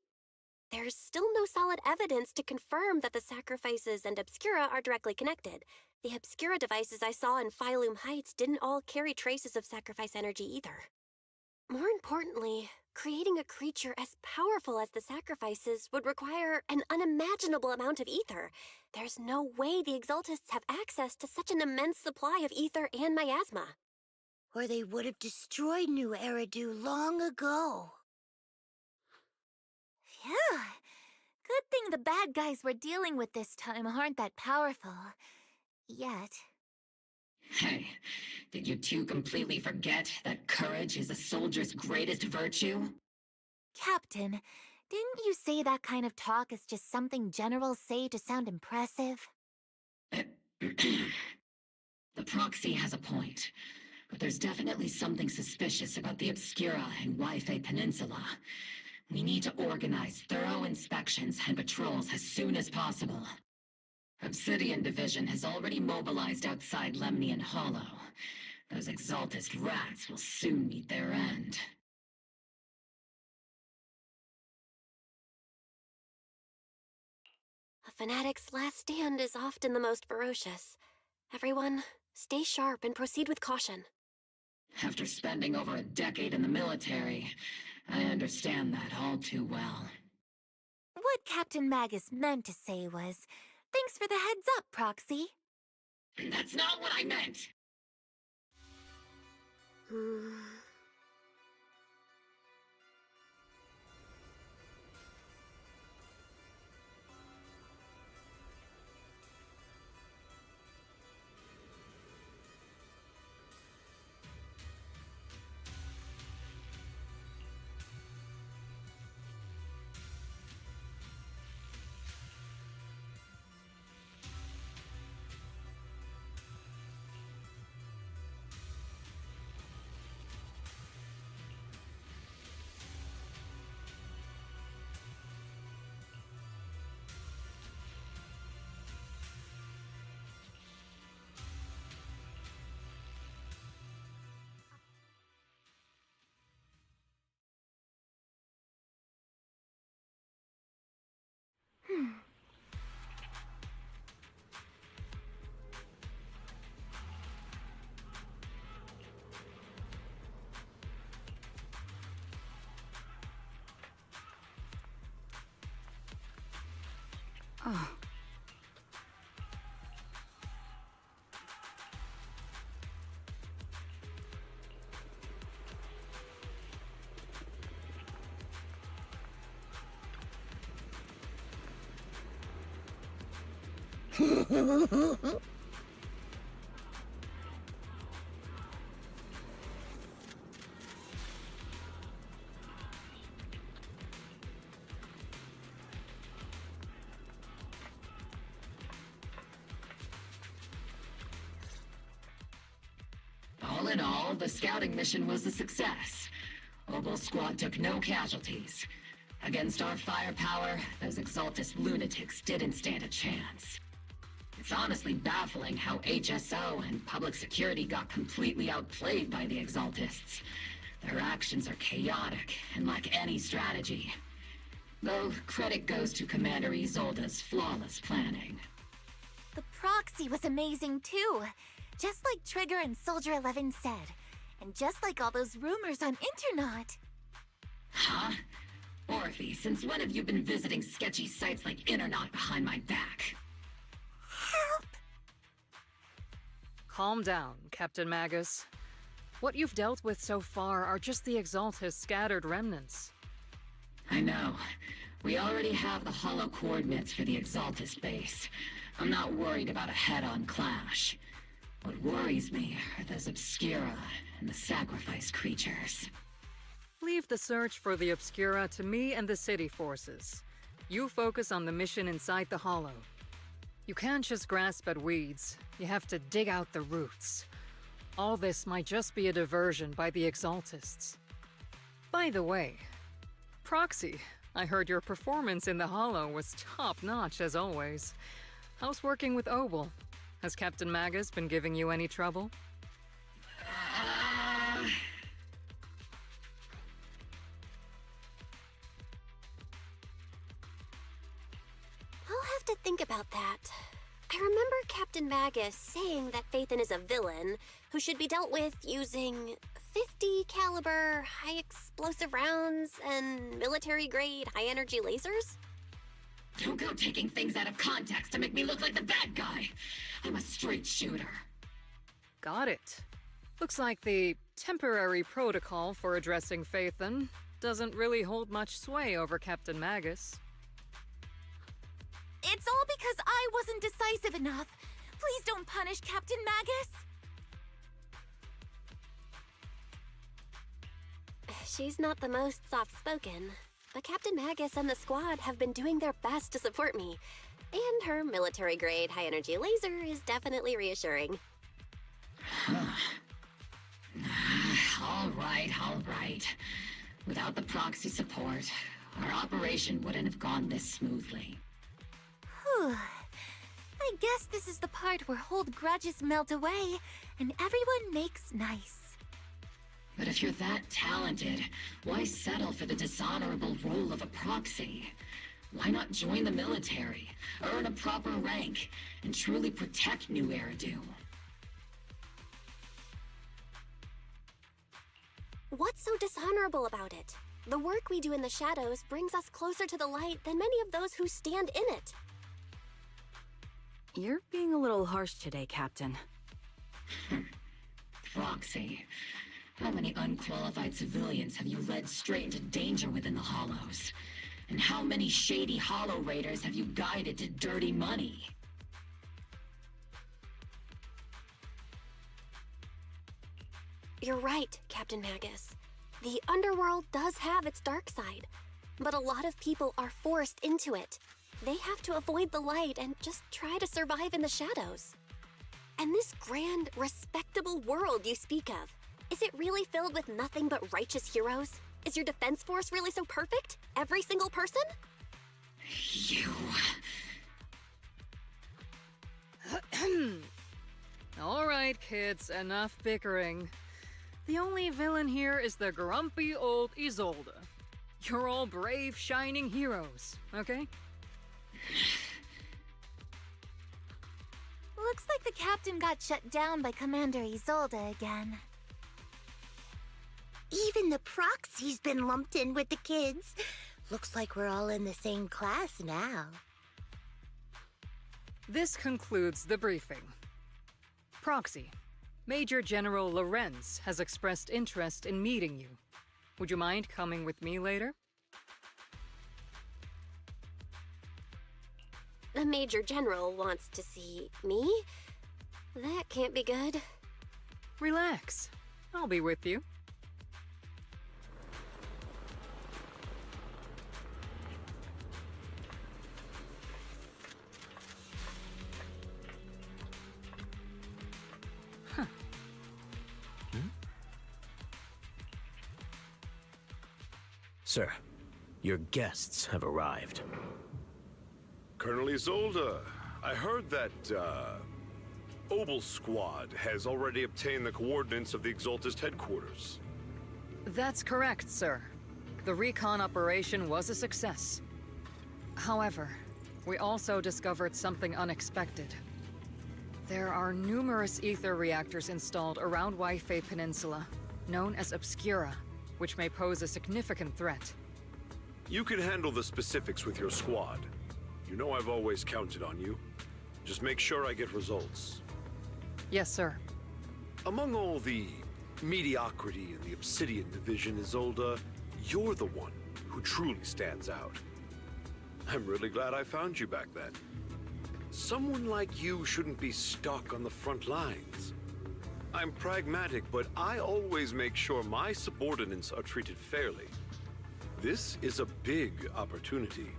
there's still no solid evidence to confirm that the sacrifices and Obscura are directly connected. The Obscura devices I saw in Phylum Heights didn't all carry traces of sacrifice energy either. More importantly, creating a creature as powerful as the sacrifices would require an unimaginable amount of ether. There's no way the Exaltists have access to such an immense supply of ether and miasma. Or they would have destroyed New Eridu long ago. Phew. Good thing the bad guys we're dealing with this time aren't that powerful. Yet. Hey, did you two completely forget that courage is a soldier's greatest virtue? Captain, didn't you say that kind of talk is just something generals say to sound impressive? The proxy has a point, but there's definitely something suspicious about the Obscura and Yphae Peninsula. We need to organize thorough inspections and patrols as soon as possible. Obsidian Division has already mobilized outside Lemnian Hollow. Those Exaltist rats will soon meet their end. A fanatic's last stand is often the most ferocious. Everyone, stay sharp and proceed with caution. After spending over a decade in the military, I understand that all too well. What Captain Magus meant to say was, thanks for the heads up, Proxy. That's not what I meant! Oh. All in all, the scouting mission was a success. Obel's squad took no casualties. Against our firepower, those Exaltus lunatics didn't stand a chance. It's honestly baffling how HSO and public security got completely outplayed by the Exaltists. Their actions are chaotic and lack any strategy. Though credit goes to Commander Isolde's flawless planning. The proxy was amazing too. Just like Trigger and Soldier 11 said. And just like all those rumors on Internet. Huh? Orphe, since when have you been visiting sketchy sites like Internet behind my back? Help! Calm down, Captain Magus. What you've dealt with so far are just the Exaltus scattered remnants. I know. We already have the hollow coordinates for the Exaltus base. I'm not worried about a head-on clash. What worries me are those Obscura and the Sacrifice creatures. Leave the search for the Obscura to me and the city forces. You focus on the mission inside the Hollow. You can't just grasp at weeds. You have to dig out the roots. All this might just be a diversion by the Exaltists. By the way, Proxy, I heard your performance in the Hollow was top-notch as always. How's working with Obel? Has Captain Magus been giving you any trouble? I'll have to think about that. I remember Captain Magus saying that Phaethon is a villain who should be dealt with using 50 caliber high explosive rounds and military-grade high-energy lasers? Don't go taking things out of context to make me look like the bad guy. I'm a straight shooter. Got it. Looks like the temporary protocol for addressing Phaethon doesn't really hold much sway over Captain Magus. It's all because I wasn't decisive enough. Please don't punish Captain Magus. She's not the most soft-spoken, but Captain Magus and the squad have been doing their best to support me. And her military-grade high-energy laser is definitely reassuring. All right. Without the proxy support, our operation wouldn't have gone this smoothly. Whew. I guess this is the part where old grudges melt away and everyone makes nice. But if you're that talented, why settle for the dishonorable role of a proxy? Why not join the military, earn a proper rank, and truly protect New Eridu? What's so dishonorable about it? The work we do in the shadows brings us closer to the light than many of those who stand in it. You're being a little harsh today, Captain. Proxy. How many unqualified civilians have you led straight into danger within the Hollows? And how many shady Hollow Raiders have you guided to dirty money? You're right, Captain Magus. The underworld does have its dark side, but a lot of people are forced into it. They have to avoid the light and just try to survive in the shadows. And this grand, respectable world you speak of, is it really filled with nothing but righteous heroes? Is your defense force really so perfect? Every single person? You... All right, kids, enough bickering. The only villain here is the grumpy old Isolde. You're all brave, shining heroes, okay? Looks like the captain got shut down by Commander Isolde again. Even the proxy's been lumped in with the kids. Looks like we're all in the same class now. This concludes the briefing. Proxy, Major General Lorenz has expressed interest in meeting you. Would you mind coming with me later? The Major General wants to see me? That can't be good. Relax. I'll be with you. Sir, your guests have arrived. Colonel Isolde, I heard that, Obel Squad has already obtained the coordinates of the Exaltist headquarters. That's correct, sir. The recon operation was a success. However, we also discovered something unexpected. There are numerous ether reactors installed around Waifei Peninsula, known as Obscura, which may pose a significant threat. You can handle the specifics with your squad. You know I've always counted on you. Just make sure I get results. Yes, sir. Among all the mediocrity in the Obsidian Division, Isolde, you're the one who truly stands out. I'm really glad I found you back then. Someone like you shouldn't be stuck on the front lines. I'm pragmatic, but I always make sure my subordinates are treated fairly. This is a big opportunity,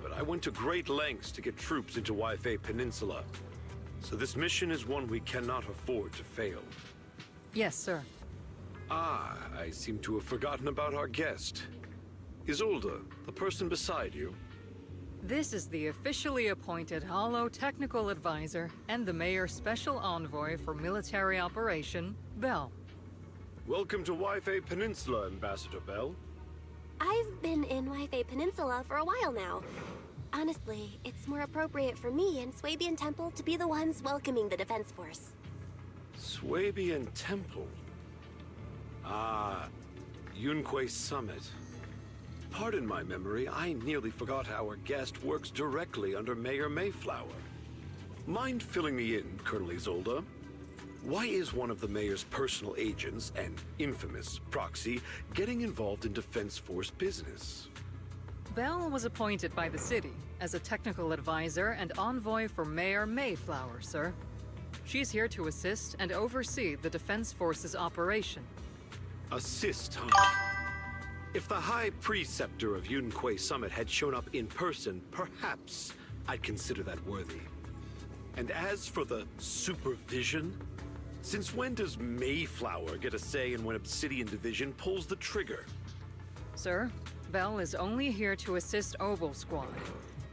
but I went to great lengths to get troops into Waifei Peninsula. So this mission is one we cannot afford to fail. Yes, sir. Ah, I seem to have forgotten about our guest. Isolde, the person beside you. This is the officially appointed Hollow Technical Advisor and the Mayor's Special Envoy for Military Operation, Bell. Welcome to Waifei Peninsula, Ambassador Bell. I've been in Waifei Peninsula for a while now. Honestly, it's more appropriate for me and Swabian Temple to be the ones welcoming the Defense Force. Swabian Temple? Ah, Yunquei Summit. Pardon my memory, I nearly forgot our guest works directly under Mayor Mayflower. Mind filling me in, Colonel Isolde? Why is one of the Mayor's personal agents, an infamous proxy, getting involved in Defense Force business? Bell was appointed by the city as a technical advisor and envoy for Mayor Mayflower, sir. She's here to assist and oversee the Defense Force's operation. Assist, huh? If the High Preceptor of Yunquei Summit had shown up in person, perhaps I'd consider that worthy. And as for the supervision, since when does Mayflower get a say in when Obsidian Division pulls the trigger? Sir, Bell is only here to assist Obel Squad.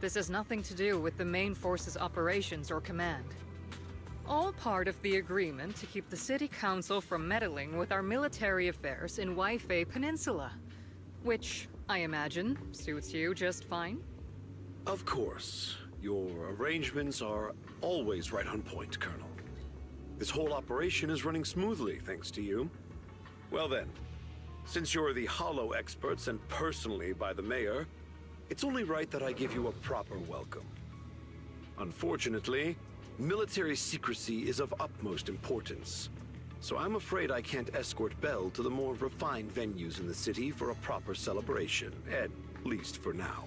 This has nothing to do with the main force's operations or command. All part of the agreement to keep the City Council from meddling with our military affairs in Waifei Peninsula. Which, I imagine, suits you just fine? Of course. Your arrangements are always right on point, Colonel. This whole operation is running smoothly, thanks to you. Well then, since you're the Hollow experts and personally by the Mayor, it's only right that I give you a proper welcome. Unfortunately, military secrecy is of utmost importance. So I'm afraid I can't escort Bell to the more refined venues in the city for a proper celebration, at least for now.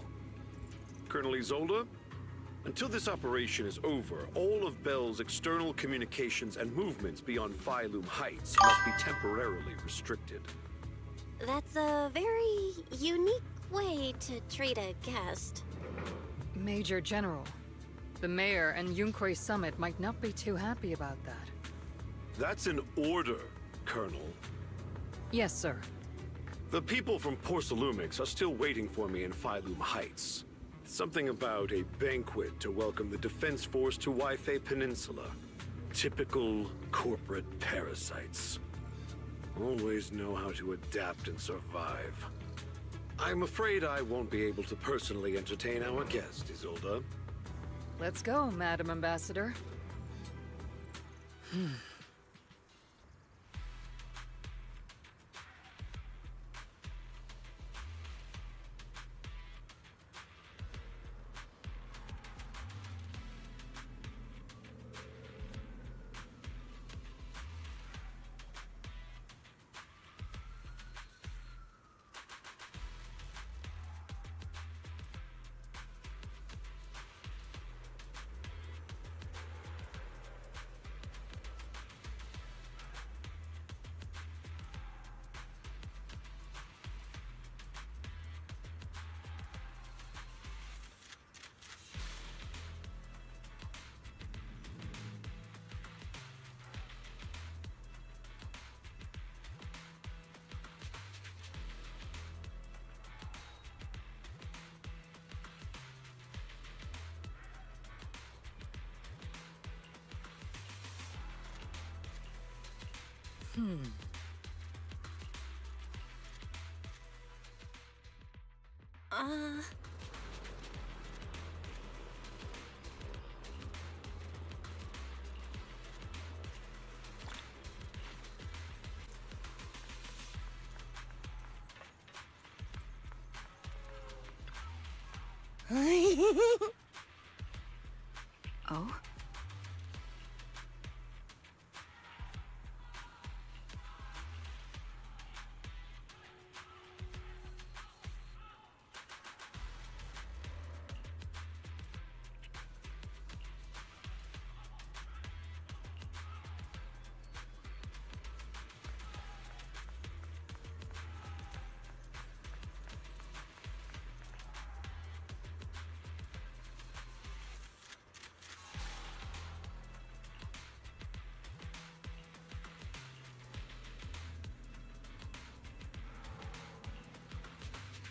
Colonel Isolde, until this operation is over, all of Bell's external communications and movements beyond Phylum Heights must be temporarily restricted. That's a very unique way to treat a guest. Major General, the Mayor and Yunquei Summit might not be too happy about that. That's an order, Colonel. Yes, sir. The people from Porcelumix are still waiting for me in Phylum Heights. Something about a banquet to welcome the Defense Force to Waifei Peninsula. Typical corporate parasites. Always know how to adapt and survive. I'm afraid I won't be able to personally entertain our guest, Isolde. Let's go, Madam Ambassador. Oh?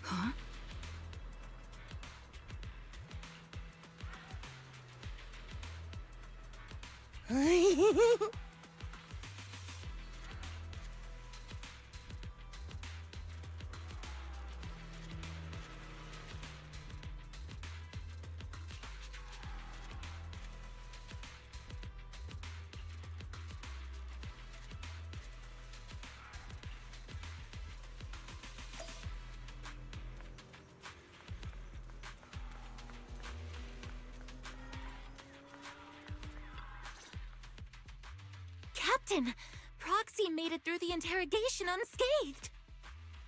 Huh? Captain! Proxy made it through the interrogation unscathed!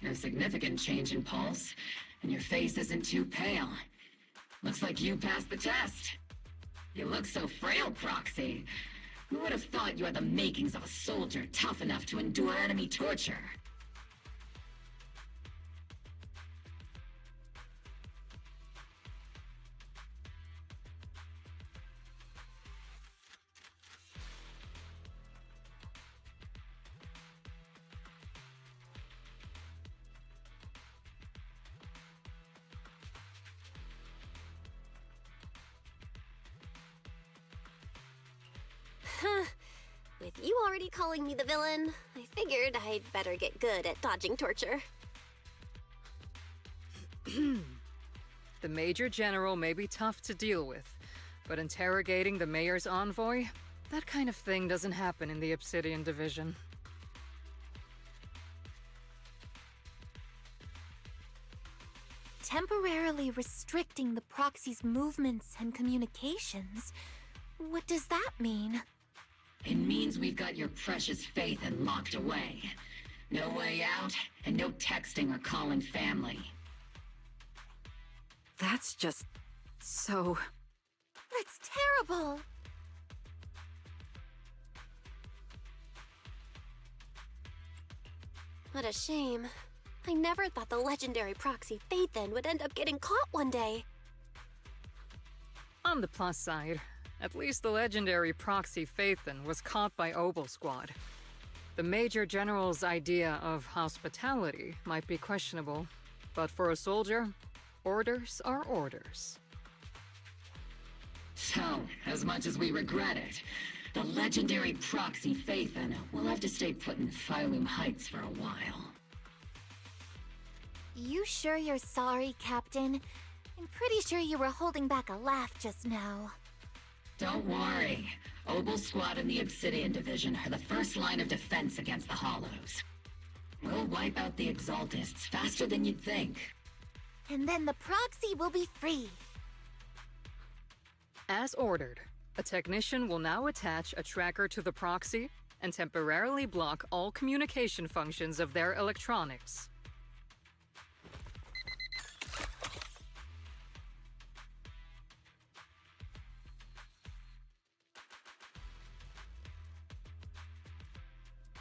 No significant change in pulse, and your face isn't too pale. Looks like you passed the test. You look so frail, Proxy. Who would have thought you had the makings of a soldier tough enough to endure enemy torture? With you already calling me the villain, I figured I'd better get good at dodging torture. The Major General may be tough to deal with, but interrogating the Mayor's envoy? That kind of thing doesn't happen in the Obsidian Division. Temporarily restricting the proxy's movements and communications? What does that mean? It means we've got your precious faith and locked away. No way out, and no texting or calling family. That's just... so... That's terrible! What a shame. I never thought the legendary proxy Phaethon would end up getting caught one day. On the plus side, at least the legendary proxy Phaethon was caught by Obel Squad. The Major General's idea of hospitality might be questionable, but for a soldier, orders are orders. So, as much as we regret it, the legendary proxy Phaethon will have to stay put in Phylum Heights for a while. You sure you're sorry, Captain? I'm pretty sure you were holding back a laugh just now. Don't worry. Obel Squad and the Obsidian Division are the first line of defense against the Hollows. We'll wipe out the Exaltists faster than you'd think. And then the proxy will be free. As ordered, a technician will now attach a tracker to the proxy and temporarily block all communication functions of their electronics.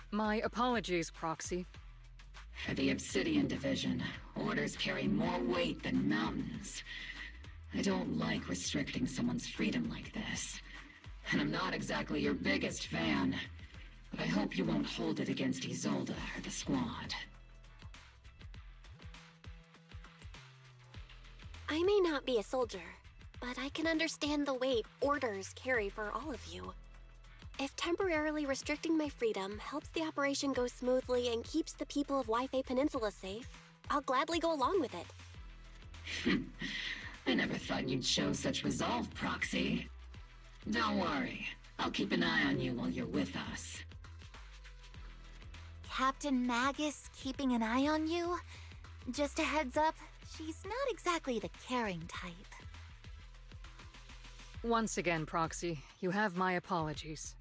My apologies, Proxy. For the Obsidian Division, orders carry more weight than mountains. I don't like restricting someone's freedom like this. And I'm not exactly your biggest fan. But I hope you won't hold it against Isolde or the Squad. I may not be a soldier, but I can understand the weight orders carry for all of you. If temporarily restricting my freedom helps the operation go smoothly and keeps the people of Wi-Fi Peninsula safe, I'll gladly go along with it. I never thought you'd show such resolve, Proxy. Don't worry. I'll keep an eye on you while you're with us. Captain Magus keeping an eye on you? Just a heads up, she's not exactly the caring type. Once again, Proxy, you have my apologies.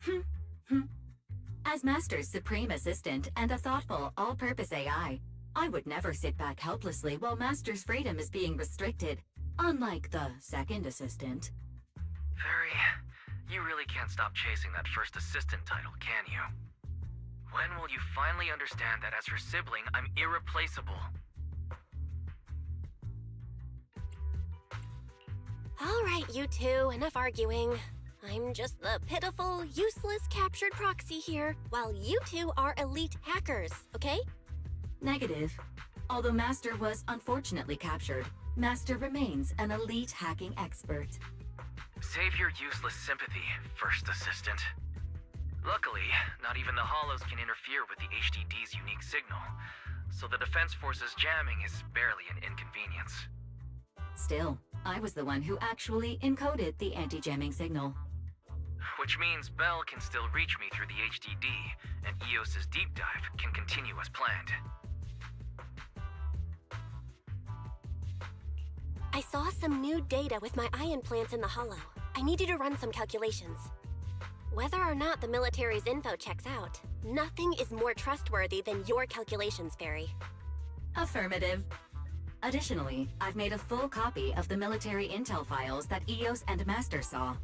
Huh? Huh. As Master's supreme assistant and a thoughtful, all-purpose AI, I would never sit back helplessly while Master's freedom is being restricted, unlike the second assistant. Fairy, you really can't stop chasing that first assistant title, can you? When will you finally understand that as her sibling, I'm irreplaceable? All right, you two, enough arguing. I'm just the pitiful, useless captured proxy here, while you two are elite hackers, okay? Negative. Although Master was unfortunately captured, Master remains an elite hacking expert. Save your useless sympathy, first assistant. Luckily, not even the Hollows can interfere with the HDD's unique signal, so the Defense Force's jamming is barely an inconvenience. Still, I was the one who actually encoded the anti-jamming signal. Which means Bell can still reach me through the HDD, and EOS's deep dive can continue as planned. I saw some new data with my ion plants in the Hollow. I need you to run some calculations. Whether or not the military's info checks out, nothing is more trustworthy than your calculations, Fairy. Affirmative. Additionally, I've made a full copy of the military intel files that EOS and Master saw.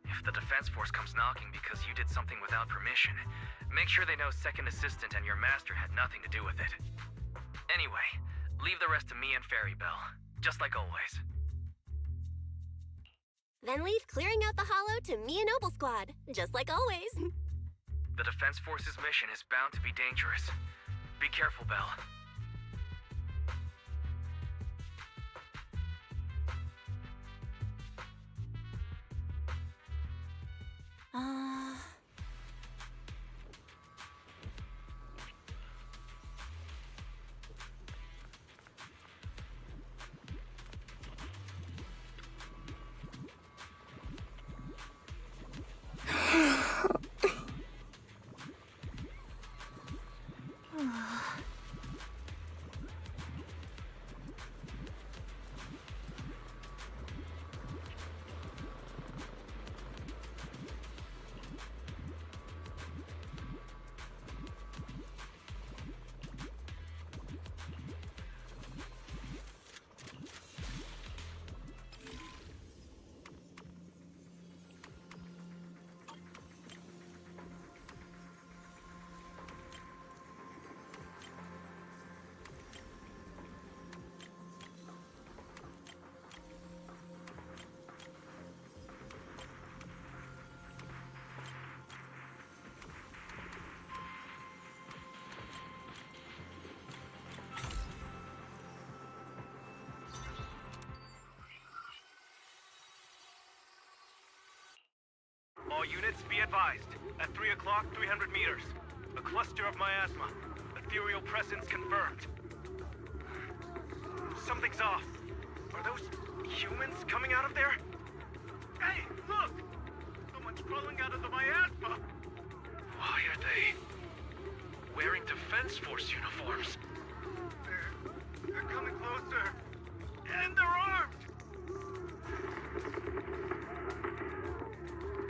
If the Defense Force comes knocking because you did something without permission, make sure they know Second Assistant and your Master had nothing to do with it. Anyway, leave the rest to me and Fairy Bell, just like always. Then leave clearing out the Hollow to me and Noble Squad, just like always. The Defense Force's mission is bound to be dangerous. Be careful, Bell. advised. At 3 o'clock, 300 meters. A cluster of miasma. Ethereal presence confirmed. Something's off. Are those humans coming out of there? Hey, look! Someone's crawling out of the miasma! Why are they wearing Defense Force uniforms? They're coming closer. And they're armed!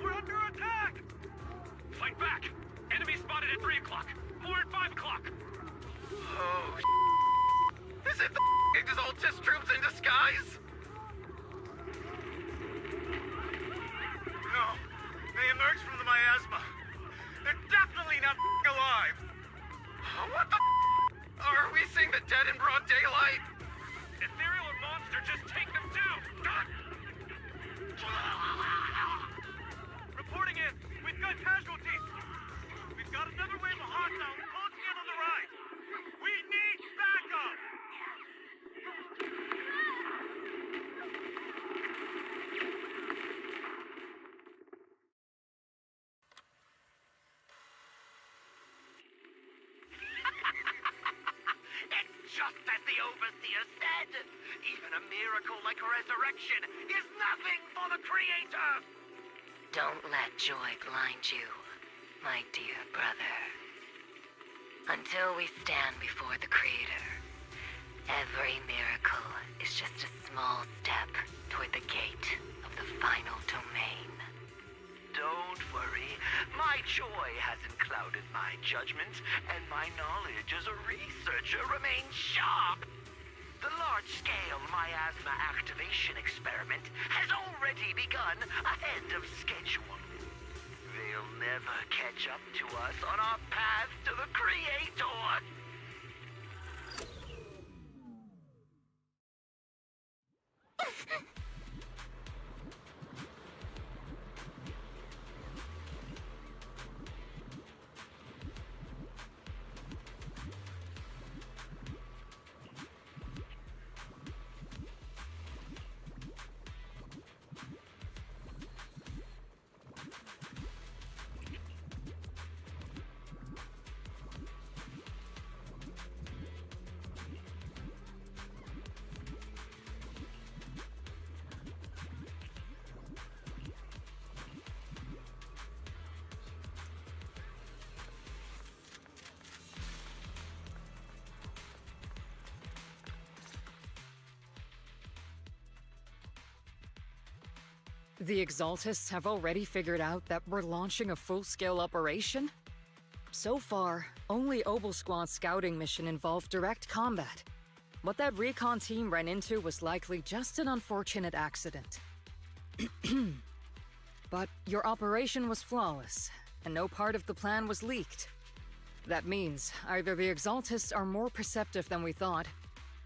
We're under attack! Fight back! Enemy spotted at 3 o'clock. More at 5 o'clock. Oh, is it the Exaltus troops in disguise? No. They emerged from the miasma. They're definitely not alive. What the are we seeing the dead in broad daylight? Ethereal or monster, just take them too! Reporting in. We've got casualties. We've got another wave of hostiles closing in on the right. We need backup! It's just as the Overseer said. Even a miracle like resurrection is nothing for the Creator. Don't let joy blind you, my dear brother. Until we stand before the Creator, every miracle is just a small step toward the gate of the final domain. Don't worry. My joy hasn't clouded my judgment, and my knowledge as a researcher remains sharp. The large-scale miasma activation experiment has already begun ahead of schedule. They'll never catch up to us on our path to the Creator. The Exaltists have already figured out that we're launching a full-scale operation? So far, only Obel Squad's scouting mission involved direct combat. What that recon team ran into was likely just an unfortunate accident. But your operation was flawless, and no part of the plan was leaked. That means either the Exaltists are more perceptive than we thought,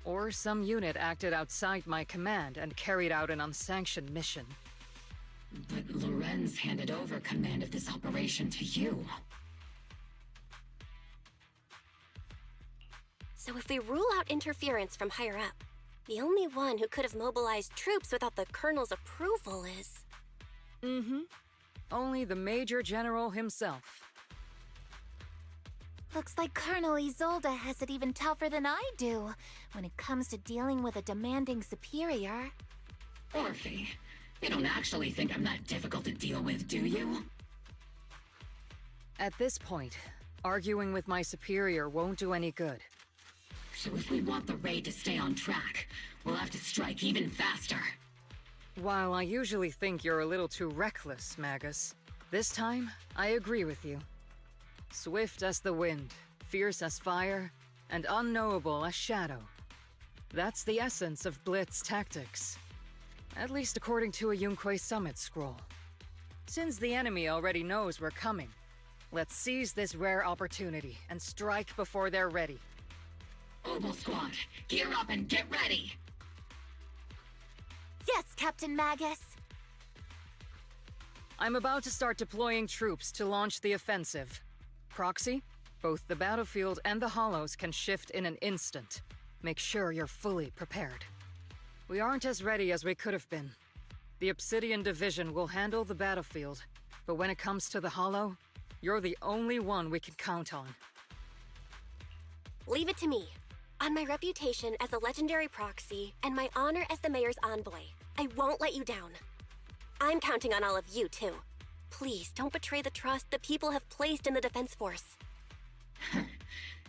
or some unit acted outside my command and carried out an unsanctioned mission. But Lorenz handed over command of this operation to you. So if we rule out interference from higher up, the only one who could have mobilized troops without the Colonel's approval is... Mm-hmm. Only the Major General himself. Looks like Colonel Isolde has it even tougher than I do when it comes to dealing with a demanding superior. Orphe, you don't actually think I'm that difficult to deal with, do you? At this point, arguing with my superior won't do any good. So if we want the raid to stay on track, we'll have to strike even faster. While I usually think you're a little too reckless, Magus, this time, I agree with you. Swift as the wind, fierce as fire, and unknowable as shadow. That's the essence of Blitz tactics. At least according to a Yunque Summit scroll. Since the enemy already knows we're coming, let's seize this rare opportunity and strike before they're ready. Obel Squad, gear up and get ready! Yes, Captain Magus! I'm about to start deploying troops to launch the offensive. Proxy, both the battlefield and the hollows can shift in an instant. Make sure you're fully prepared. We aren't as ready as we could have been. The Obsidian Division will handle the battlefield, But when it comes to the Hollow, you're the only one we can count on. Leave it to me. On my reputation as a legendary proxy and my honor as the mayor's envoy, I won't let you down. I'm counting on all of you, too. Please don't betray the trust the people have placed in the Defense Force.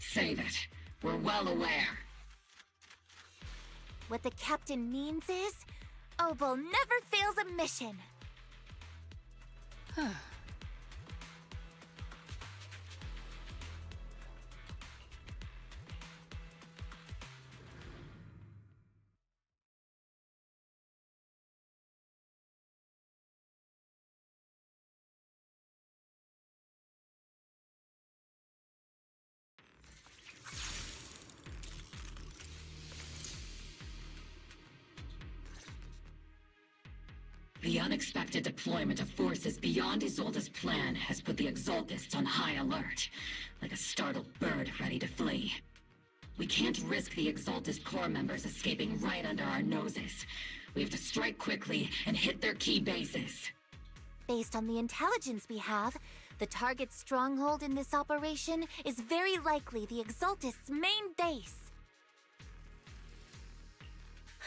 Save it. We're well aware. What the captain means is, Obel never fails a mission. The unexpected deployment of forces beyond Isolde's plan has put the Exaltists on high alert, like a startled bird ready to flee. We can't risk the Exaltist core members escaping right under our noses. We have to strike quickly and hit their key bases. Based on the intelligence we have, the target's stronghold in this operation is very likely the Exaltists' main base.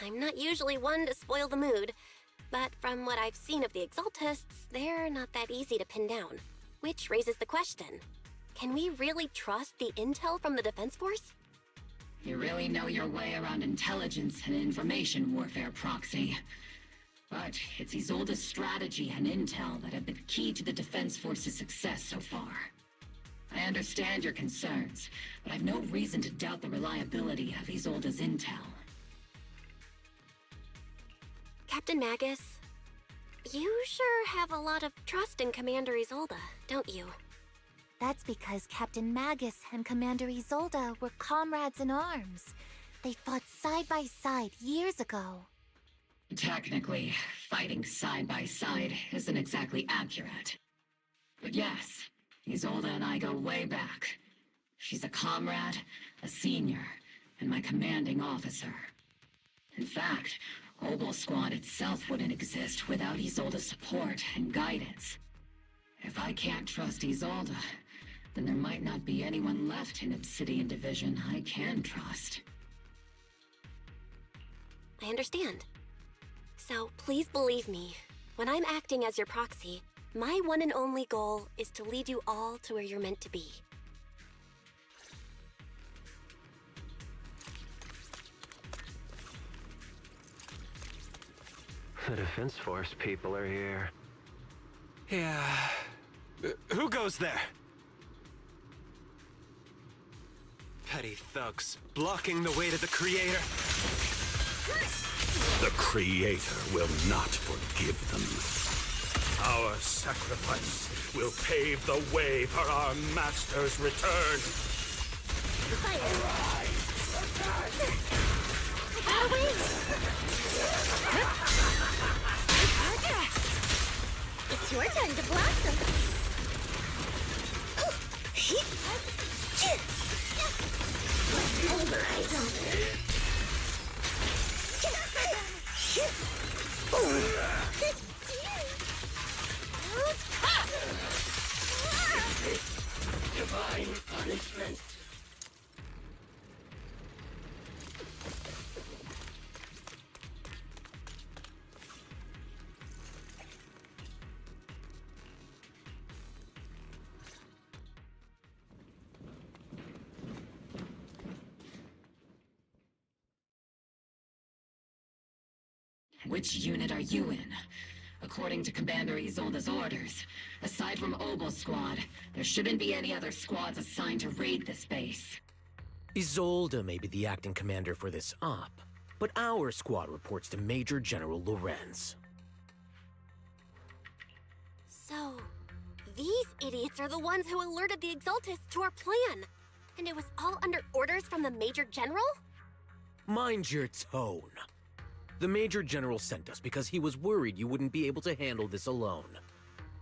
I'm not usually one to spoil the mood, but from what I've seen of the Exaltists, they're not that easy to pin down. Which raises the question, can we really trust the intel from the Defense Force? You really know your way around intelligence and information warfare, Proxy. But it's Isolde's strategy and intel that have been key to the Defense Force's success so far. I understand your concerns, but I've no reason to doubt the reliability of Isolde's intel. Captain Magus, you sure have a lot of trust in Commander Isolde, don't you? That's because Captain Magus and Commander Isolde were comrades in arms. They fought side by side years ago. Technically, fighting side by side isn't exactly accurate. But yes, Isolde and I go way back. She's a comrade, a senior, and my commanding officer. In fact, Obel Squad itself wouldn't exist without Isolde's support and guidance. If I can't trust Isolde, then there might not be anyone left in Obsidian Division I can trust. I understand. So please believe me, when I'm acting as your proxy, my one and only goal is to lead you all to where you're meant to be. The Defense Force people are here. Yeah. Who goes there? Petty thugs, blocking the way to the Creator. The Creator will not forgive them. Our sacrifice will pave the way for our Master's return. It's your turn to blossom. Divine punishment. Which unit are you in? According to Commander Isolde's orders, aside from Obel Squad, there shouldn't be any other squads assigned to raid this base. Isolde may be the acting commander for this op, but our squad reports to Major General Lorenz. So, these idiots are the ones who alerted the Exaltists to our plan. And it was all under orders from the Major General? Mind your tone. The Major General sent us because he was worried you wouldn't be able to handle this alone.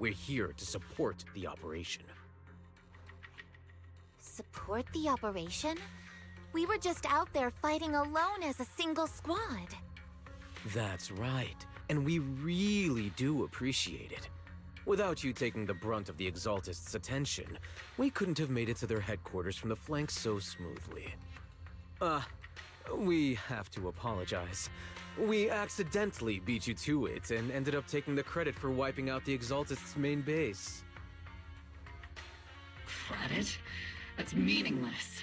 We're here to support the operation. Support the operation? We were just out there fighting alone as a single squad. That's right, and we really do appreciate it. Without you taking the brunt of the Exaltists' attention, we couldn't have made it to their headquarters from the flanks so smoothly. We have to apologize. We accidentally beat you to it and ended up taking the credit for wiping out the Exaltists' main base. Credit? That's meaningless.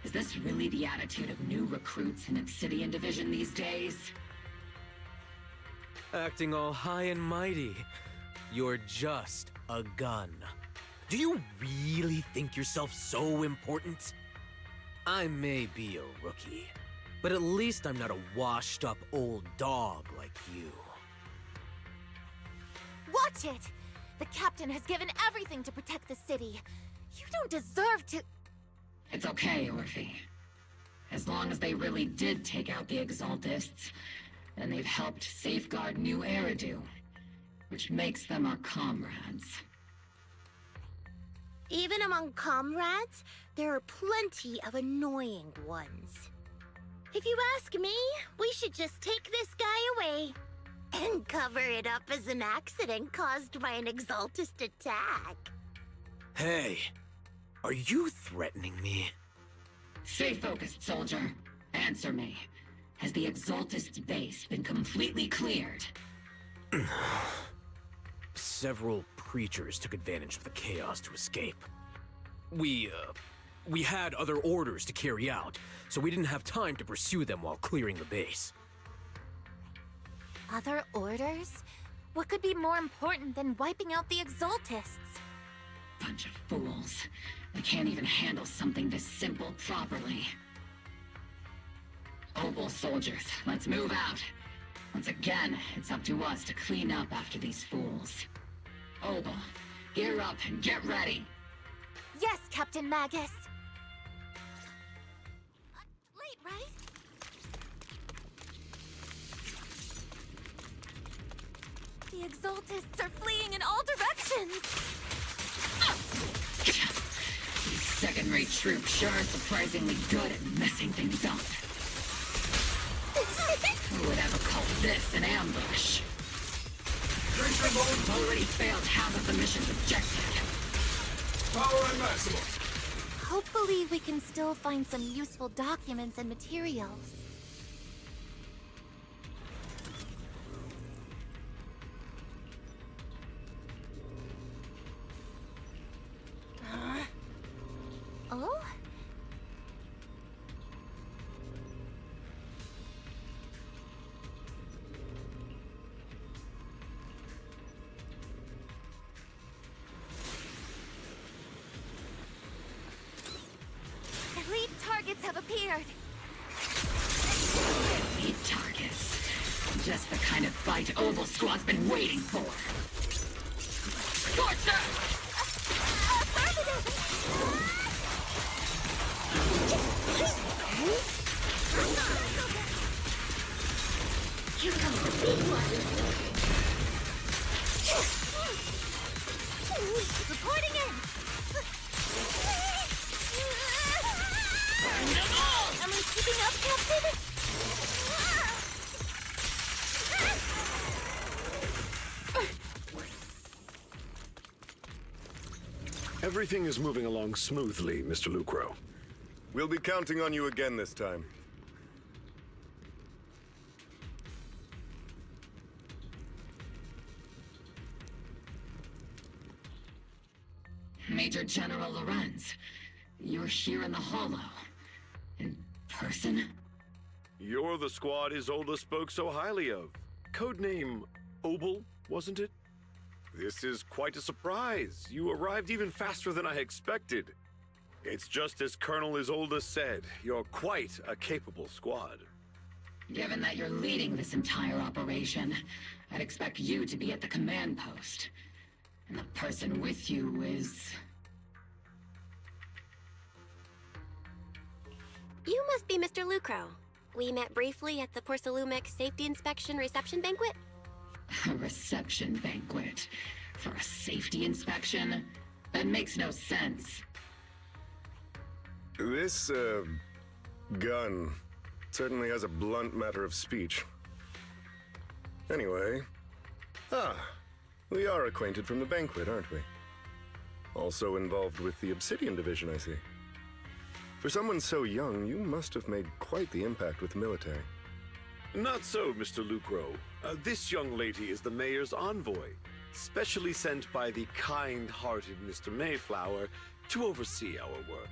Is this really the attitude of new recruits in Obsidian Division these days? Acting all high and mighty. You're just a gun. Do you really think yourself so important? I may be a rookie, but at least I'm not a washed-up old dog like you. Watch it! The captain has given everything to protect the city. You don't deserve to... It's okay, Orphe. As long as they really did take out the Exaltists, then they've helped safeguard New Eridu, which makes them our comrades. Even among comrades, there are plenty of annoying ones. If you ask me, we should just take this guy away and cover it up as an accident caused by an Exaltist attack. Hey, are you threatening me? Stay focused, soldier. Answer me. Has the Exaltist's base been completely cleared? Several preachers took advantage of the chaos to escape. We had other orders to carry out, so we didn't have time to pursue them while clearing the base. Other orders? What could be more important than wiping out the Exaltists? Bunch of fools. They can't even handle something this simple properly. Opal soldiers, let's move out. Once again, it's up to us to clean up after these fools. Opal, gear up and get ready. Yes, Captain Magus. Late, right? The Exaltists are fleeing in all directions. These second-rate troops sure are surprisingly good at messing things up. Who would ever call this an ambush? We've already failed half of the mission's objective. Power and maximum. Hopefully we can still find some useful documents and materials. Oh? Elite targets have appeared. Elite targets. Just the kind of fight Oval Squad's been waiting for. Scorcher! Here comes the big one. Reporting in. Am I keeping up, Captain? Everything is moving along smoothly, Mr. Lucro. We'll be counting on you again this time. Major General Lorenz, you're here in the Hollow. In person? You're the squad Isolde spoke so highly of. Codename Obel, wasn't it? This is quite a surprise. You arrived even faster than I expected. It's just as Colonel Isolde said, you're quite a capable squad. Given that you're leading this entire operation, I'd expect you to be at the command post. And the person with you is... You must be Mr. Lucro. We met briefly at the Porcelumic Safety Inspection Reception Banquet? A reception banquet? For a safety inspection? That makes no sense. This, gun certainly has a blunt matter of speech. Anyway... We are acquainted from the banquet, aren't we? Also involved with the Obsidian Division, I see. For someone so young, you must have made quite the impact with the military. Not so, Mr. Lucro. This young lady is the mayor's envoy, specially sent by the kind-hearted Mr. Mayflower to oversee our work.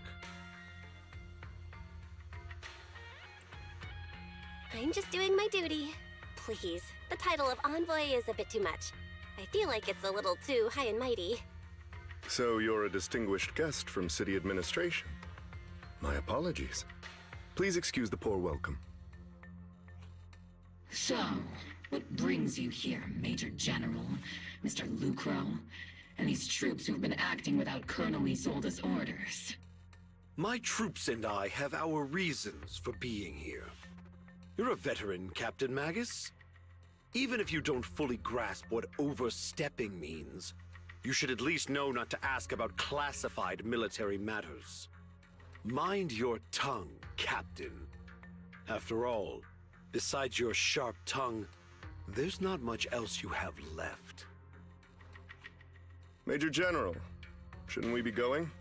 I'm just doing my duty. Please, the title of envoy is a bit too much. I feel like it's a little too high and mighty. So you're a distinguished guest from city administration. My apologies. Please excuse the poor welcome. So, what brings you here, Major General, Mr. Lucro, and these troops who've been acting without Colonel Isolde's orders? My troops and I have our reasons for being here. You're a veteran, Captain Magus. Even if you don't fully grasp what overstepping means, you should at least know not to ask about classified military matters. Mind your tongue, Captain. After all, besides your sharp tongue, there's not much else you have left. Major General, shouldn't we be going?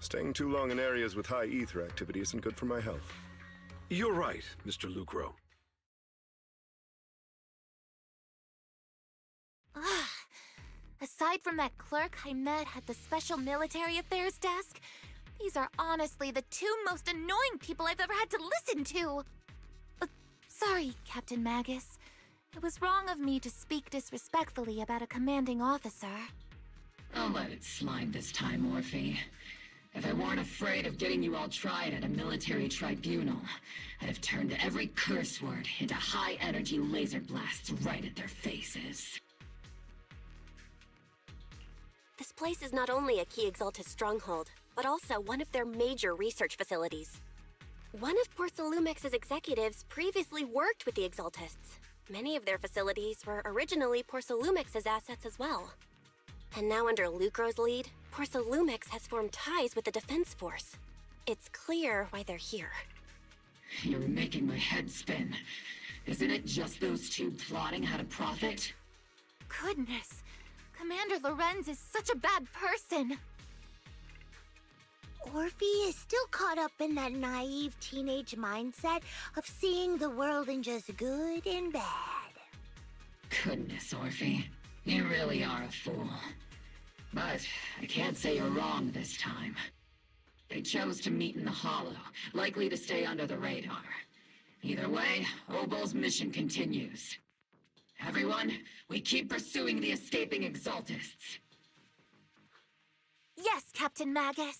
Staying too long in areas with high ether activity isn't good for my health. You're right, Mr. Lucro. Aside from that clerk I met at the Special Military Affairs desk, these are honestly the two most annoying people I've ever had to listen to. Sorry, Captain Magus. It was wrong of me to speak disrespectfully about a commanding officer. I'll let it slide this time, Orphe. If I weren't afraid of getting you all tried at a military tribunal, I'd have turned every curse word into high-energy laser blasts right at their faces. This place is not only a key Exaltus stronghold, but also one of their major research facilities. One of Porcelumex's executives previously worked with the Exaltists. Many of their facilities were originally Porcelumex's assets as well. And now under Lucro's lead, Porcelumex has formed ties with the Defense Force. It's clear why they're here. You're making my head spin. Isn't it just those two plotting how to profit? Goodness, Commander Lorenz is such a bad person. Orphe is still caught up in that naive teenage mindset of seeing the world in just good and bad. Goodness, Orphe. You really are a fool. But I can't say you're wrong this time. They chose to meet in the Hollow, likely to stay under the radar. Either way, Obol's mission continues. Everyone, we keep pursuing the escaping Exaltists. Yes, Captain Magus.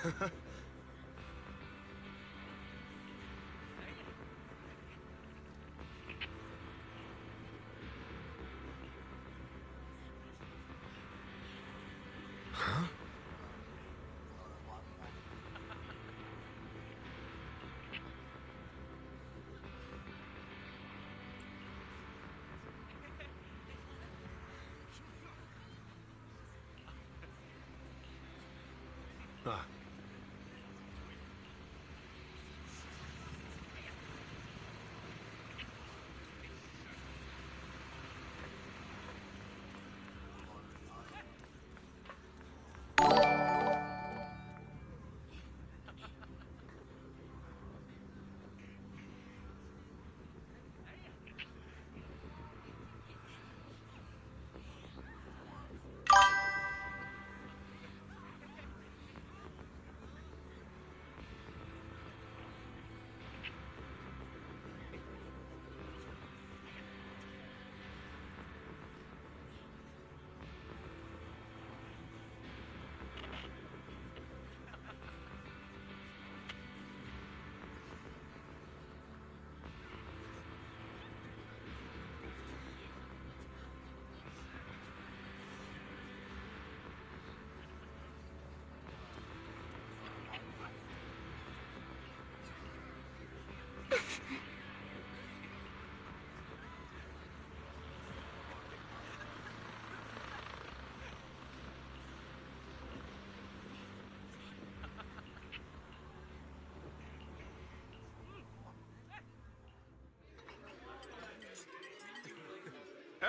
Huh? Ah.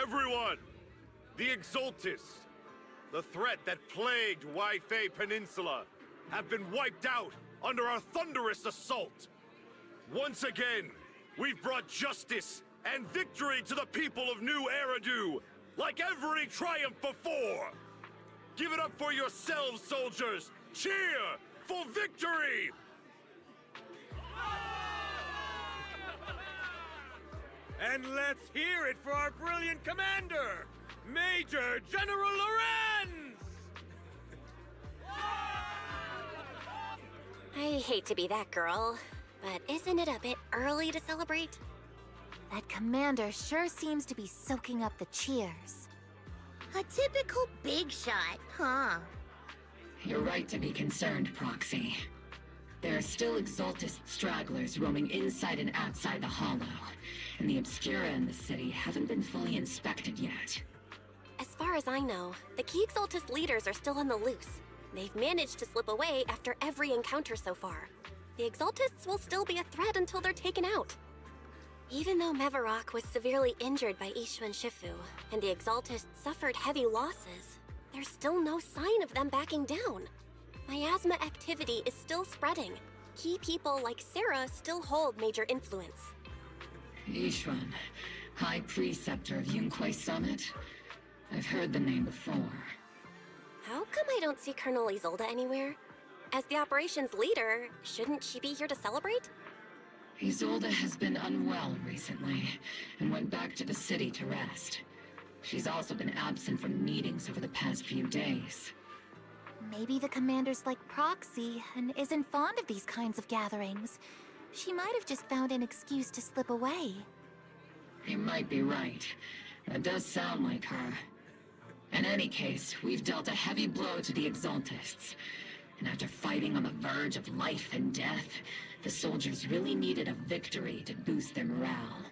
Everyone! The Exaltists, the threat that plagued Waifei Peninsula, have been wiped out under our thunderous assault. Once again, we've brought justice and victory to the people of New Eridu, like every triumph before. Give it up for yourselves, soldiers! Cheer for victory! And let's hear it for our brilliant commander, Major General Lorenz! I hate to be that girl, but isn't it a bit early to celebrate? That commander sure seems to be soaking up the cheers. A typical big shot, huh? You're right to be concerned, Proxy. There are still Exaltist stragglers roaming inside and outside the Hollow, and the Obscura in the city haven't been fully inspected yet. As far as I know, the key Exaltist leaders are still on the loose. They've managed to slip away after every encounter so far. The Exaltists will still be a threat until they're taken out. Even though Mevarok was severely injured by Ishu and Shifu, and the Exaltists suffered heavy losses, there's still no sign of them backing down. Miasma activity is still spreading. Key people like Sarah still hold major influence. Ishwan, High Preceptor of Yunquai Summit? I've heard the name before. How come I don't see Colonel Isolde anywhere? As the operations leader, shouldn't she be here to celebrate? Isolde has been unwell recently, and went back to the city to rest. She's also been absent from meetings over the past few days. Maybe the commander's like Proxy and isn't fond of these kinds of gatherings. She might have just found an excuse to slip away. You might be right. That does sound like her. In any case, we've dealt a heavy blow to the Exaltists. And after fighting on the verge of life and death, the soldiers really needed a victory to boost their morale.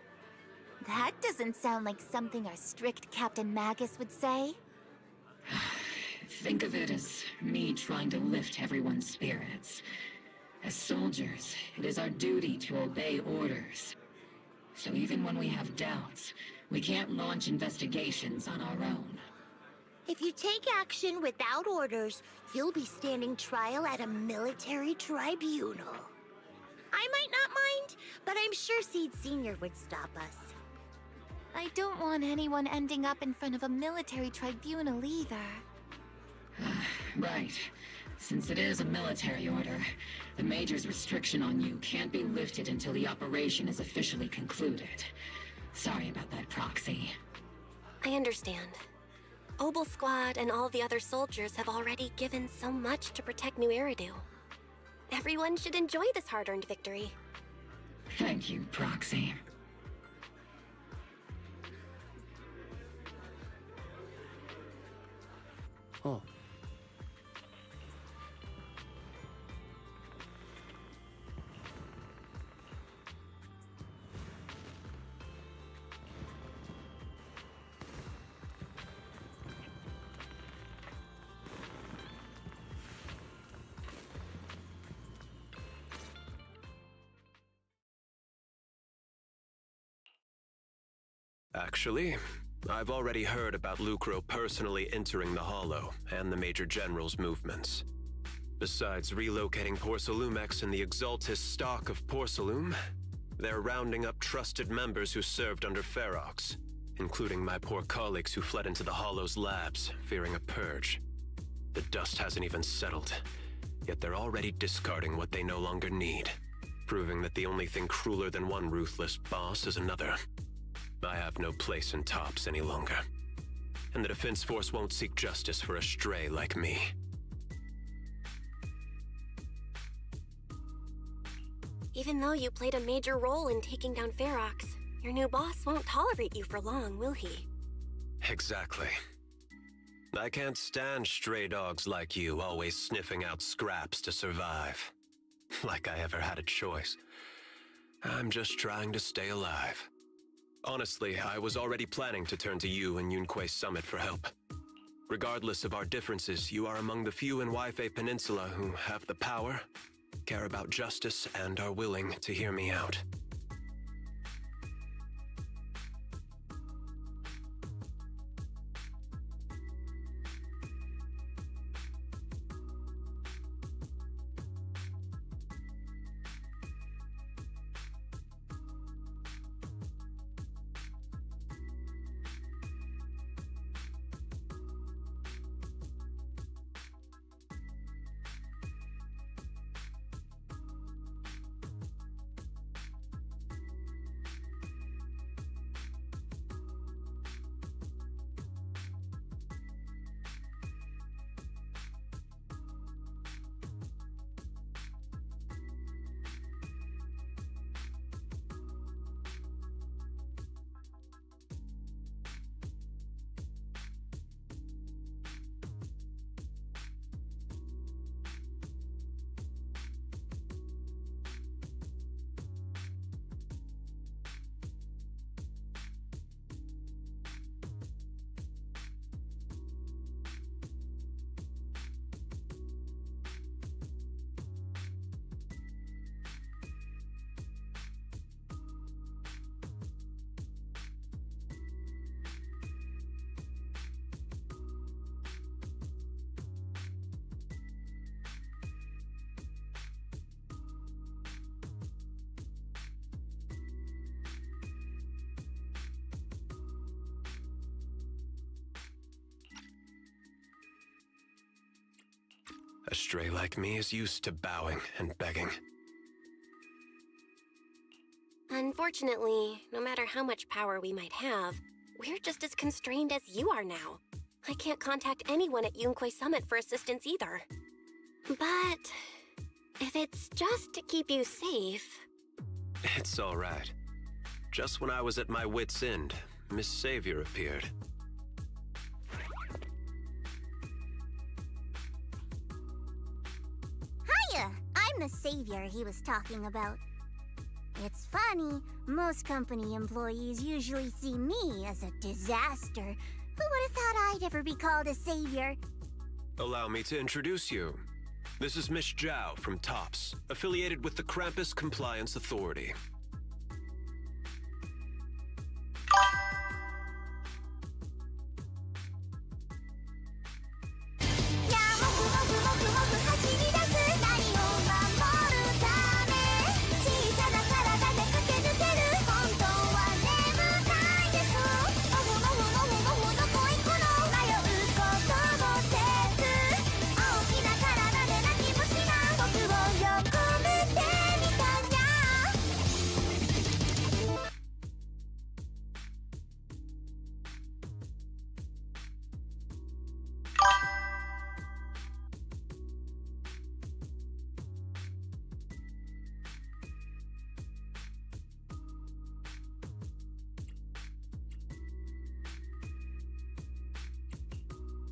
That doesn't sound like something our strict Captain Magus would say. Think of it as me trying to lift everyone's spirits. As soldiers, it is our duty to obey orders. So even when we have doubts, we can't launch investigations on our own. If you take action without orders, you'll be standing trial at a military tribunal. I might not mind, but I'm sure Seed Sr. would stop us. I don't want anyone ending up in front of a military tribunal either. Right. Since it is a military order, the Major's restriction on you can't be lifted until the operation is officially concluded. Sorry about that, Proxy. I understand. Obel Squad and all the other soldiers have already given so much to protect New Eridu. Everyone should enjoy this hard-earned victory. Thank you, Proxy. Oh. Actually, I've already heard about Lucro personally entering the Hollow and the Major General's movements. Besides relocating Porcelumex and the Exaltis stock of Porcelume, they're rounding up trusted members who served under Ferox, including my poor colleagues who fled into the Hollow's labs, fearing a purge. The dust hasn't even settled, yet they're already discarding what they no longer need, proving that the only thing crueler than one ruthless boss is another. I have no place in Tops any longer, and the Defense Force won't seek justice for a stray like me. Even though you played a major role in taking down Ferox, your new boss won't tolerate you for long, will he? Exactly. I can't stand stray dogs like you always sniffing out scraps to survive. Like I ever had a choice. I'm just trying to stay alive. Honestly, I was already planning to turn to you and Yunque Summit for help. Regardless of our differences, you are among the few in Waifei Peninsula who have the power, care about justice, and are willing to hear me out. A stray like me is used to bowing and begging. Unfortunately, no matter how much power we might have, we're just as constrained as you are now. I can't contact anyone at Yunque Summit for assistance either. But if it's just to keep you safe... It's all right. Just when I was at my wit's end, Miss Savior appeared. Hiya! I'm the savior he was talking about. It's funny, most company employees usually see me as a disaster. Who would have thought I'd ever be called a savior? Allow me to introduce you. This is Miss Zhao from TOPS, affiliated with the Krampus Compliance Authority.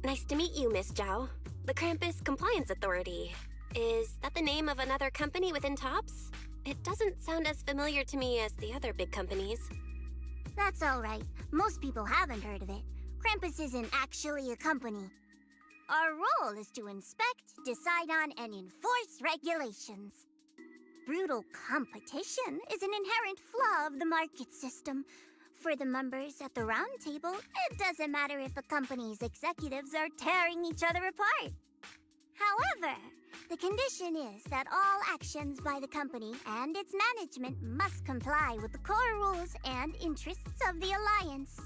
Nice to meet you, Miss Zhao. The Krampus Compliance Authority. Is that the name of another company within TOPS? It doesn't sound as familiar to me as the other big companies. That's all right. Most people haven't heard of it. Krampus isn't actually a company. Our role is to inspect, decide on, and enforce regulations. Brutal competition is an inherent flaw of the market system. For the members at the round table, it doesn't matter if the company's executives are tearing each other apart. However, the condition is that all actions by the company and its management must comply with the core rules and interests of the Alliance.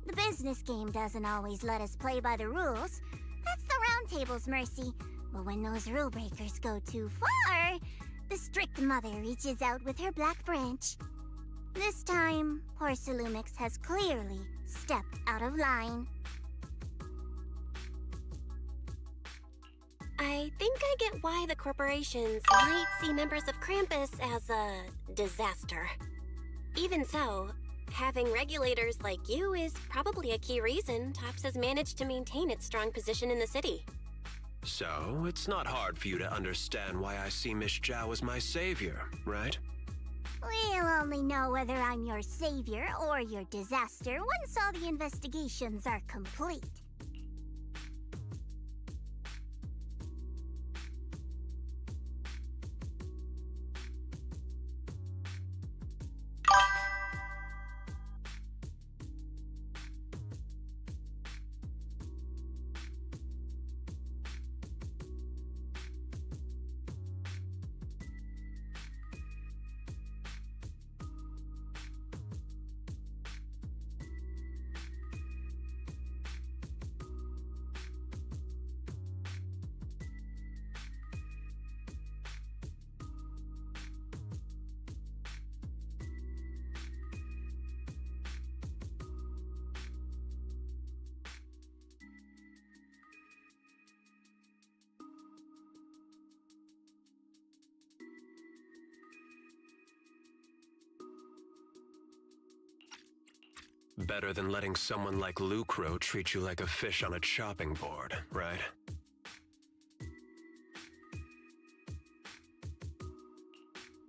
The business game doesn't always let us play by the rules. That's the round table's mercy. But when those rule breakers go too far, the strict mother reaches out with her black branch. This time, poor Salumix has clearly stepped out of line. I think I get why the corporations might see members of Krampus as a disaster. Even so, having regulators like you is probably a key reason TOPS has managed to maintain its strong position in the city. So, it's not hard for you to understand why I see Miss Zhao as my savior, right? We'll only know whether I'm your savior or your disaster once all the investigations are complete. Better than letting someone like Lucro treat you like a fish on a chopping board, right?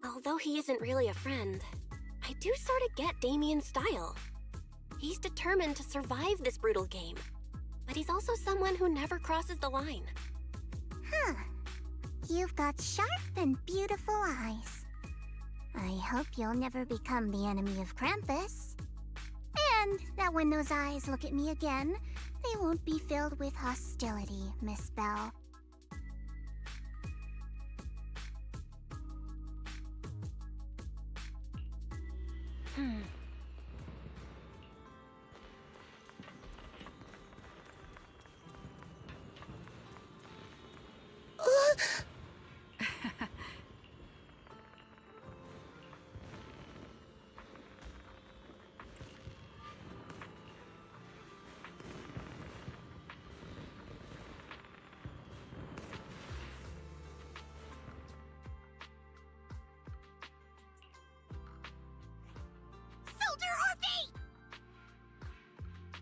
Although he isn't really a friend, I do sort of get Damien's style. He's determined to survive this brutal game, but he's also someone who never crosses the line. Huh. You've got sharp and beautiful eyes. I hope you'll never become the enemy of Krampus. And that when those eyes look at me again, they won't be filled with hostility, Miss Bell.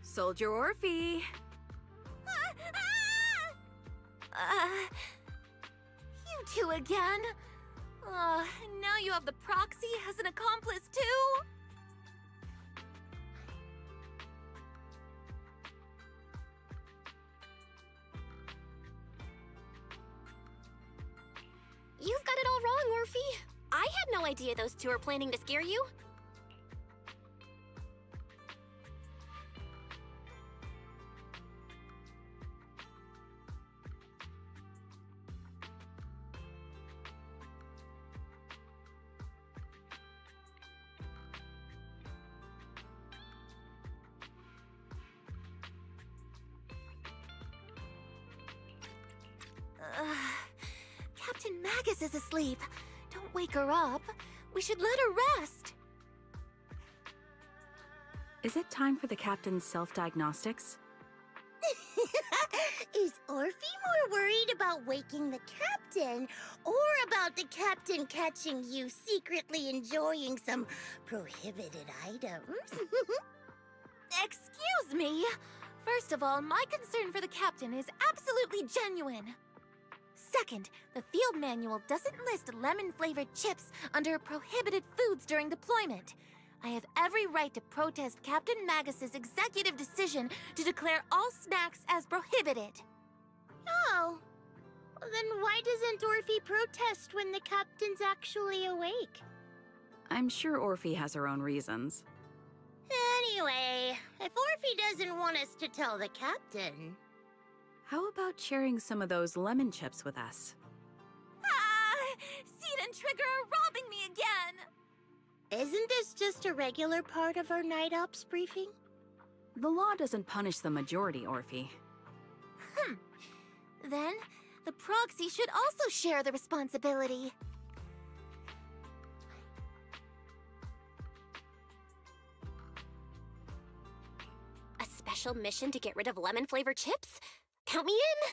Soldier Orphe! You two again? Now you have the proxy as an accomplice too? You've got it all wrong, Orphe. I had no idea those two were planning to scare you. Captain Magus is asleep. Don't wake her up. We should let her rest. Is it time for the captain's self-diagnostics? Is Orphe more worried about waking the captain, or about the captain catching you secretly enjoying some prohibited items? Excuse me. First of all, my concern for the captain is absolutely genuine. Second, the field manual doesn't list lemon-flavored chips under prohibited foods during deployment. I have every right to protest Captain Magus's executive decision to declare all snacks as prohibited. Oh. Then why doesn't Orphe protest when the captain's actually awake? I'm sure Orphe has her own reasons. Anyway, if Orphe doesn't want us to tell the captain... How about sharing some of those lemon chips with us? Ah! Seed and Trigger are robbing me again! Isn't this just a regular part of our night ops briefing? The law doesn't punish the majority, Orphe. Then, the proxy should also share the responsibility. A special mission to get rid of lemon-flavored chips? Count me in!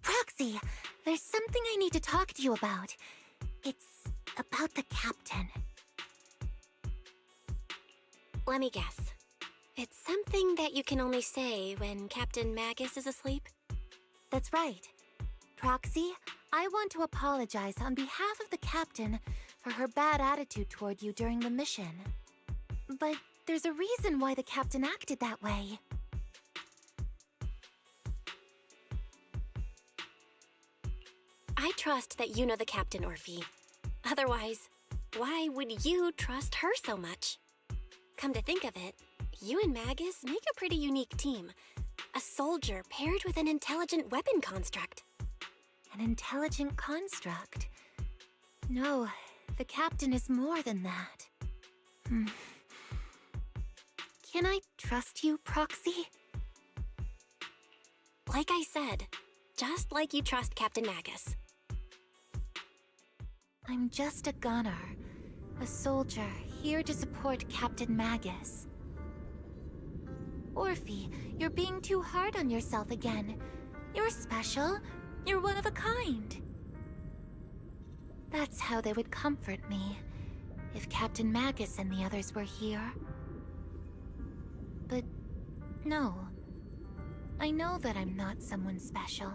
Proxy, there's something I need to talk to you about. It's about the captain. Let me guess. It's something that you can only say when Captain Magus is asleep? That's right. Proxy, I want to apologize on behalf of the captain for her bad attitude toward you during the mission. But there's a reason why the captain acted that way. I trust that you know the captain, Orphe. Otherwise, why would you trust her so much? Come to think of it, you and Magus make a pretty unique team. A soldier paired with an intelligent weapon construct. An intelligent construct? No, the captain is more than that. Can I trust you, Proxy? Like I said, just like you trust Captain Magus. I'm just a gunner. A soldier, here to support Captain Magus. Orphe, you're being too hard on yourself again. You're special. You're one of a kind. That's how they would comfort me, if Captain Magus and the others were here. But no. I know that I'm not someone special.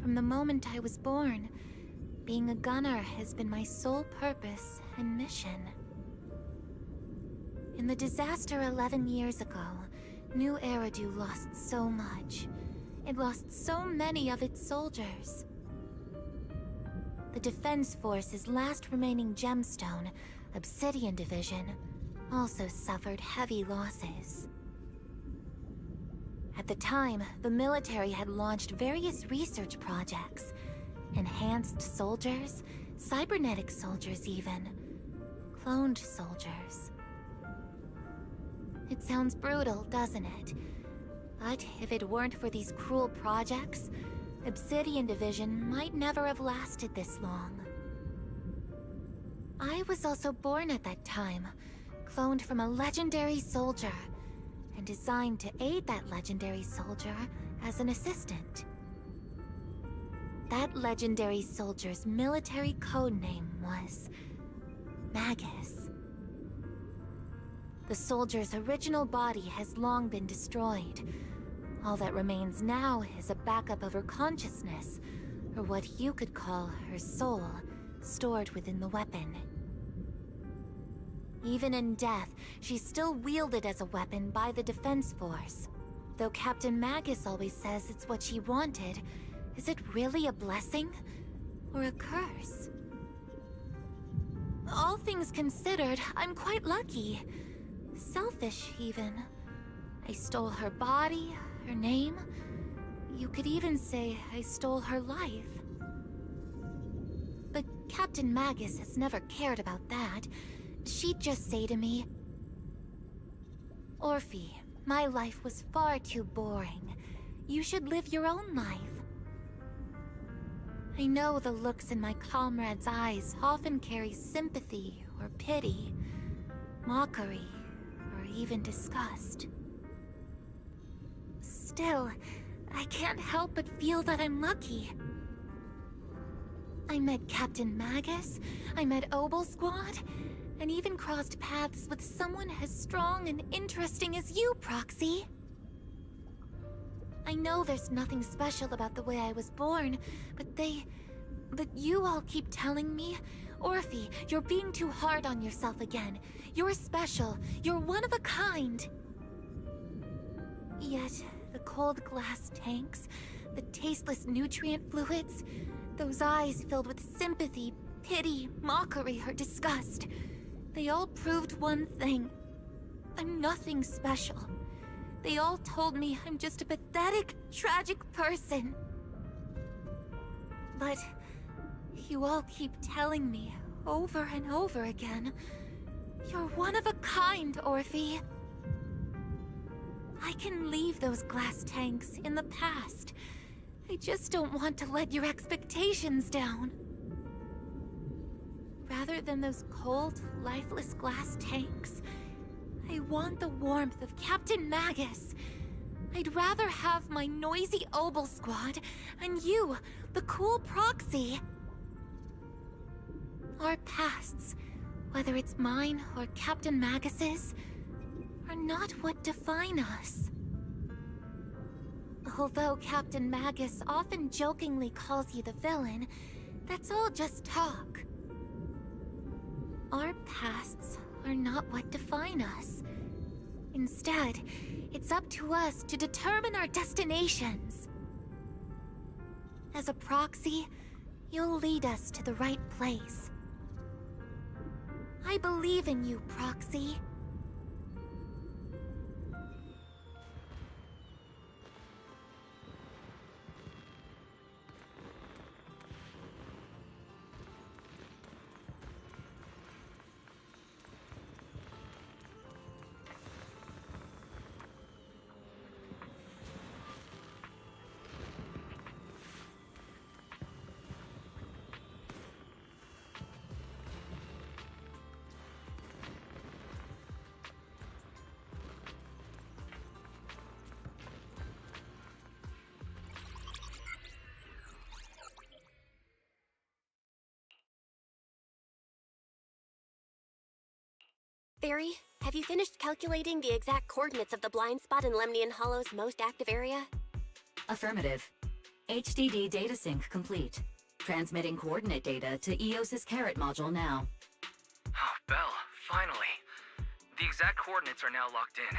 From the moment I was born, being a gunner has been my sole purpose and mission. In the disaster 11 years ago, New Eridu lost so much. It lost so many of its soldiers. The Defense Force's last remaining gemstone, Obsidian Division, also suffered heavy losses. At the time, the military had launched various research projects. Enhanced soldiers, cybernetic soldiers even. Cloned soldiers. It sounds brutal, doesn't it? But if it weren't for these cruel projects, Obsidian Division might never have lasted this long. I was also born at that time, cloned from a legendary soldier, and designed to aid that legendary soldier as an assistant. That legendary soldier's military codename was Magus. The soldier's original body has long been destroyed. All that remains now is a backup of her consciousness, or what you could call her soul, stored within the weapon. Even in death, she's still wielded as a weapon by the Defense Force. Though Captain Magus always says it's what she wanted, is it really a blessing or a curse? All things considered, I'm quite lucky. Selfish, even. I stole her body, her name. You could even say I stole her life. But Captain Magus has never cared about that. She'd just say to me, Orphe, my life was far too boring. You should live your own life. I know the looks in my comrades' eyes often carry sympathy or pity, mockery, or even disgust. Still, I I can't help but feel that I'm lucky. I met Captain Magus, I met Obel Squad, and even crossed paths with someone as strong and interesting as you, Proxy. I know there's nothing special about the way I was born, but you all keep telling me, Orphe, you're being too hard on yourself again. You're special, you're one of a kind. Yet, the cold glass tanks, the tasteless nutrient fluids, those eyes filled with sympathy, pity, mockery, or disgust, they all proved one thing. I'm nothing special. They all told me I'm just a pathetic, tragic person. But you all keep telling me, over and over again, you're one of a kind, Orphe. I can leave those glass tanks in the past. I just don't want to let your expectations down. Rather than those cold, lifeless glass tanks, I want the warmth of Captain Magus. I'd rather have my noisy Obel Squad and you, the cool Proxy. Our pasts, whether it's mine or Captain Magus's, are not what define us. Although Captain Magus often jokingly calls you the villain, that's all just talk. Our pasts are not what define us. Instead, it's up to us to determine our destinations. As a Proxy, you'll lead us to the right place. I believe in you, Proxy. Fairy, have you finished calculating the exact coordinates of the blind spot in Lemnian Hollow's most active area? Affirmative. HDD data sync complete. Transmitting coordinate data to EOS's Carrot module now. Oh, Belle, finally. The exact coordinates are now locked in.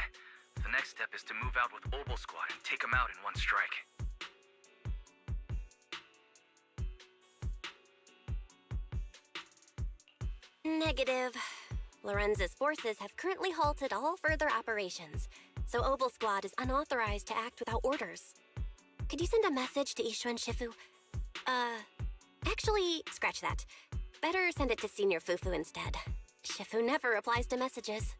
The next step is to move out with Obel Squad and take them out in one strike. Negative. Lorenz's forces have currently halted all further operations, so Obel Squad is unauthorized to act without orders. Could you send a message to Ishuen Shifu? Actually, scratch that. Better send it to Senior Fufu instead. Shifu never replies to messages.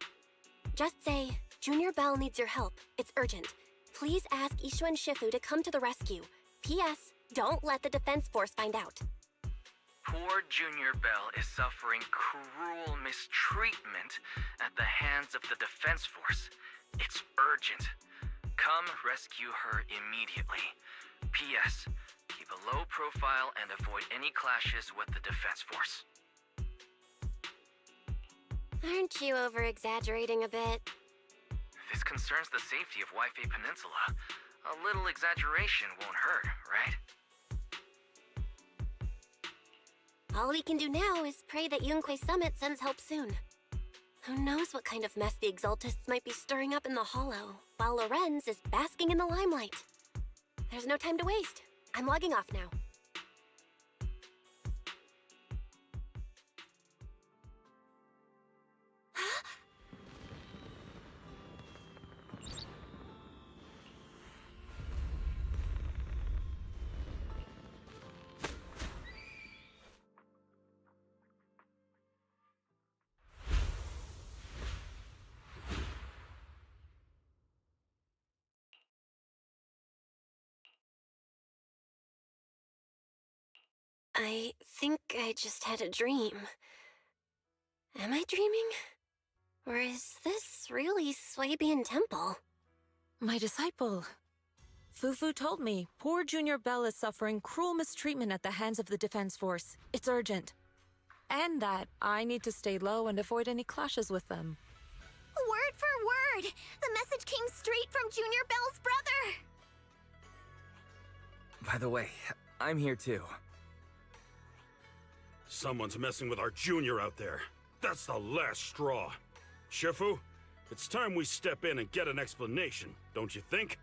Just say, Junior Bell needs your help. It's urgent. Please ask Ishuen Shifu to come to the rescue. P.S. Don't let the defense force find out. Poor Junior Bell is suffering cruel mistreatment at the hands of the defense force. It's urgent. Come rescue her immediately. P.S. Keep a low profile and avoid any clashes with the defense force. Aren't you over-exaggerating a bit? This concerns the safety of Waifei Peninsula. A little exaggeration won't hurt, right? All we can do now is pray that Yunque Summit sends help soon. Who knows what kind of mess the Exaltists might be stirring up in the Hollow, while Lorenz is basking in the limelight. There's no time to waste. I'm logging off now. I think I just had a dream. Am I dreaming? Or is this really Swabian Temple? My disciple. Fufu told me poor Junior Bell is suffering cruel mistreatment at the hands of the Defense Force. It's urgent. And that I need to stay low and avoid any clashes with them. Word for word! The message came straight from Junior Bell's brother! By the way, I'm here too. Someone's messing with our junior out there. That's the last straw. Shifu, it's time we step in and get an explanation, don't you think?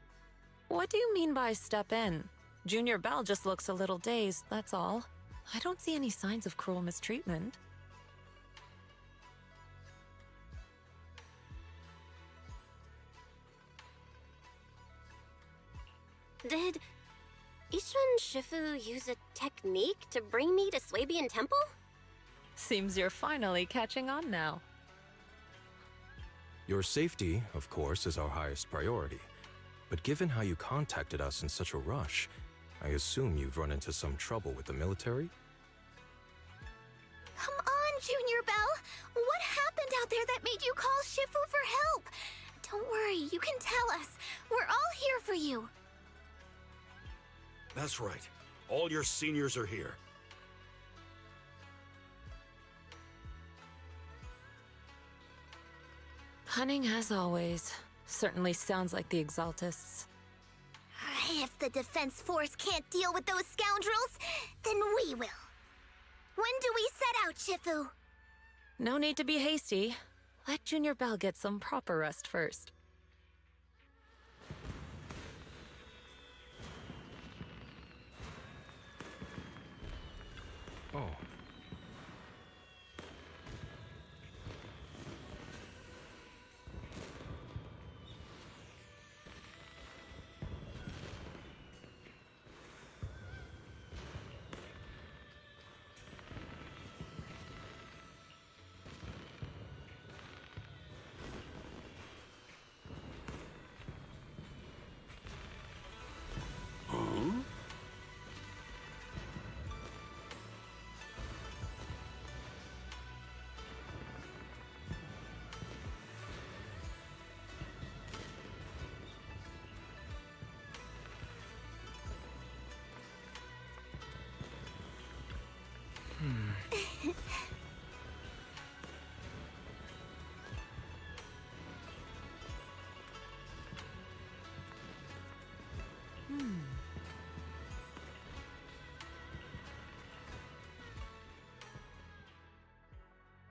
What do you mean by step in? Junior Bell just looks a little dazed, that's all. I don't see any signs of cruel mistreatment. Did Ishun Shifu use a technique to bring me to Swabian Temple? Seems you're finally catching on now. Your safety, of course, is our highest priority. But given how you contacted us in such a rush, I assume you've run into some trouble with the military? Come on, Junior Bell! What happened out there that made you call Shifu for help? Don't worry, you can tell us. We're all here for you. That's right. All your seniors are here. Cunning as always. Certainly sounds like the Exaltists. If the Defense Force can't deal with those scoundrels, then we will. When do we set out, Shifu? No need to be hasty. Let Junior Bell get some proper rest first. Oh.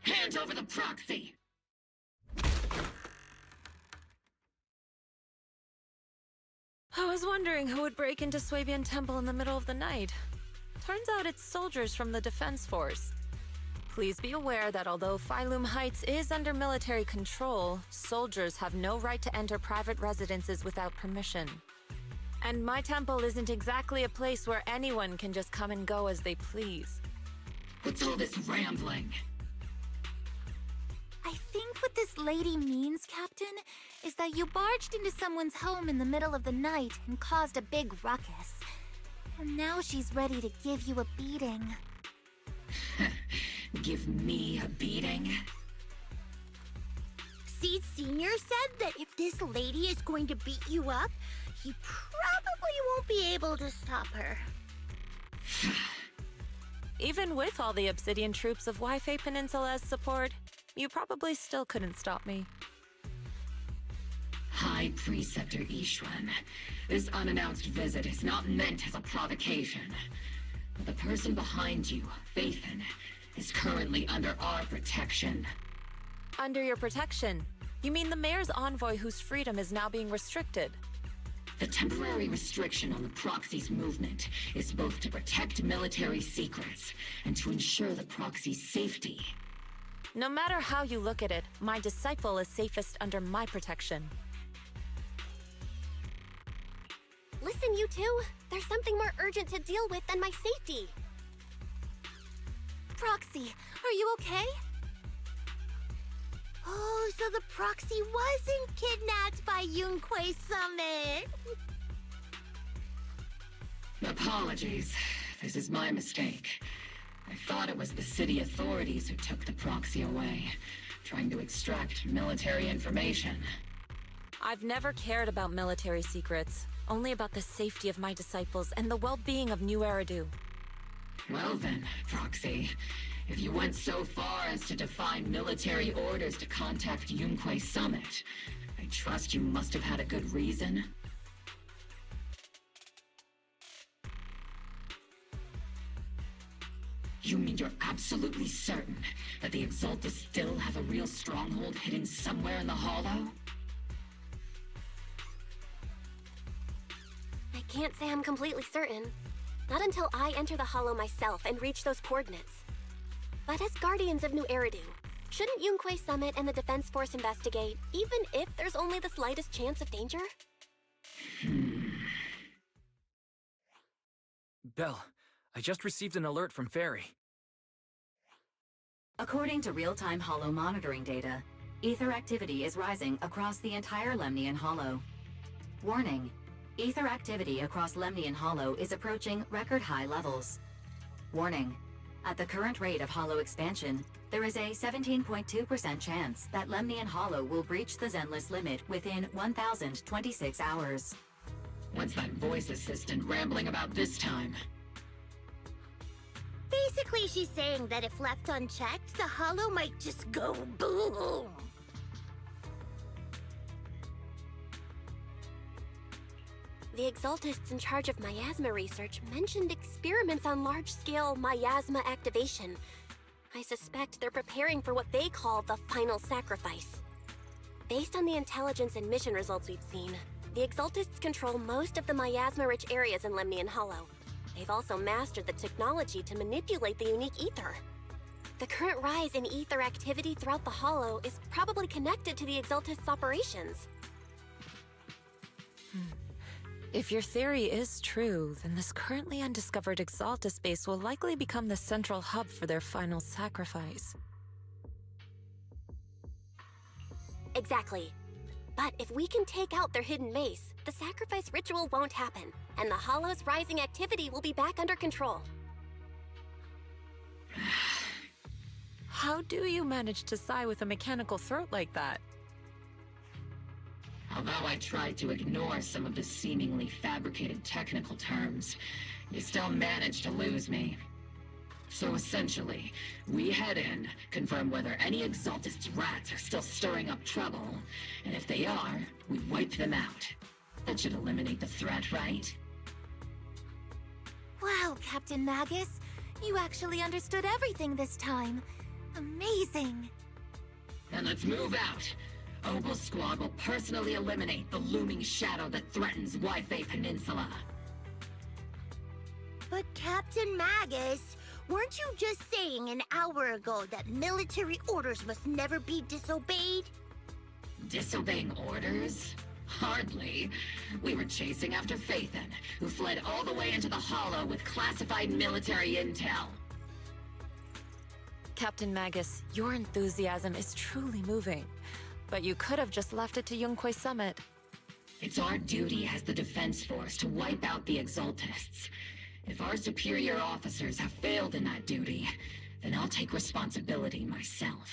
Hand over the proxy! I was wondering who would break into Swabian Temple in the middle of the night. Turns out it's soldiers from the Defense Force. Please be aware that although Phylum Heights is under military control, soldiers have no right to enter private residences without permission. And my temple isn't exactly a place where anyone can just come and go as they please. What's all this rambling? I think what this lady means, Captain, is that you barged into someone's home in the middle of the night and caused a big ruckus. And now she's ready to give you a beating. Give me a beating? Seed Sr. said that if this lady is going to beat you up, he probably won't be able to stop her. Even with all the Obsidian troops of Wi-Fi Peninsula's support, you probably still couldn't stop me. High Preceptor Ishwan, this unannounced visit is not meant as a provocation. But the person behind you, Faithin, is currently under our protection. Under your protection? You mean the mayor's envoy whose freedom is now being restricted? The temporary restriction on the proxy's movement is both to protect military secrets and to ensure the proxy's safety. No matter how you look at it, my disciple is safest under my protection. Listen, you two. There's something more urgent to deal with than my safety. Proxy, are you okay? Oh, so the proxy wasn't kidnapped by Yunquei Summit. Apologies. This is my mistake. I thought it was the city authorities who took the proxy away, trying to extract military information. I've never cared about military secrets. only about the safety of my disciples and the well-being of New Eridu. Well then, Proxy, if you went so far as to defy military orders to contact Yunque Summit, I trust you must have had a good reason. You mean you're absolutely certain that the Exaltus still have a real stronghold hidden somewhere in the Hollow? I can't say I'm completely certain. Not until I enter the Hollow myself and reach those coordinates. But as Guardians of New Eridu, shouldn't Yunque Summit and the Defense Force investigate, even if there's only the slightest chance of danger? Belle, I just received an alert from Fairy. According to real-time Hollow monitoring data, ether activity is rising across the entire Lemnian Hollow. Warning: ether activity across Lemnian Hollow is approaching record-high levels. Warning: at the current rate of Hollow expansion, there is a 17.2% chance that Lemnian Hollow will breach the Zenless limit within 1,026 hours. What's that voice assistant rambling about this time? Basically, she's saying that if left unchecked, the Hollow might just go boom. The Exaltists in charge of miasma research mentioned experiments on large-scale miasma activation. I suspect they're preparing for what they call the final sacrifice. Based on the intelligence and mission results we've seen, the Exaltists control most of the miasma-rich areas in Lemnian Hollow. They've also mastered the technology to manipulate the unique ether. The current rise in ether activity throughout the Hollow is probably connected to the Exaltists' operations. If your theory is true, then this currently undiscovered Exaltus base will likely become the central hub for their final sacrifice. Exactly. But if we can take out their hidden base, the sacrifice ritual won't happen, and the Hollow's rising activity will be back under control. How do you manage to sigh with a mechanical throat like that? Although I tried to ignore some of the seemingly fabricated technical terms, you still managed to lose me. So essentially, we head in, confirm whether any Exaltist rats are still stirring up trouble, and if they are, we wipe them out. That should eliminate the threat, right? Wow, Captain Magus. You actually understood everything this time. Amazing. Then let's move out. Obel Squad will personally eliminate the looming shadow that threatens Wi-Fi Peninsula. But Captain Magus, weren't you just saying an hour ago that military orders must never be disobeyed? Disobeying orders? Hardly. We were chasing after Phaethon, who fled all the way into the Hollow with classified military intel. Captain Magus, your enthusiasm is truly moving. But you could have just left it to Yunque Summit. It's our duty as the Defense Force to wipe out the Exaltists. If our superior officers have failed in that duty, then I'll take responsibility myself.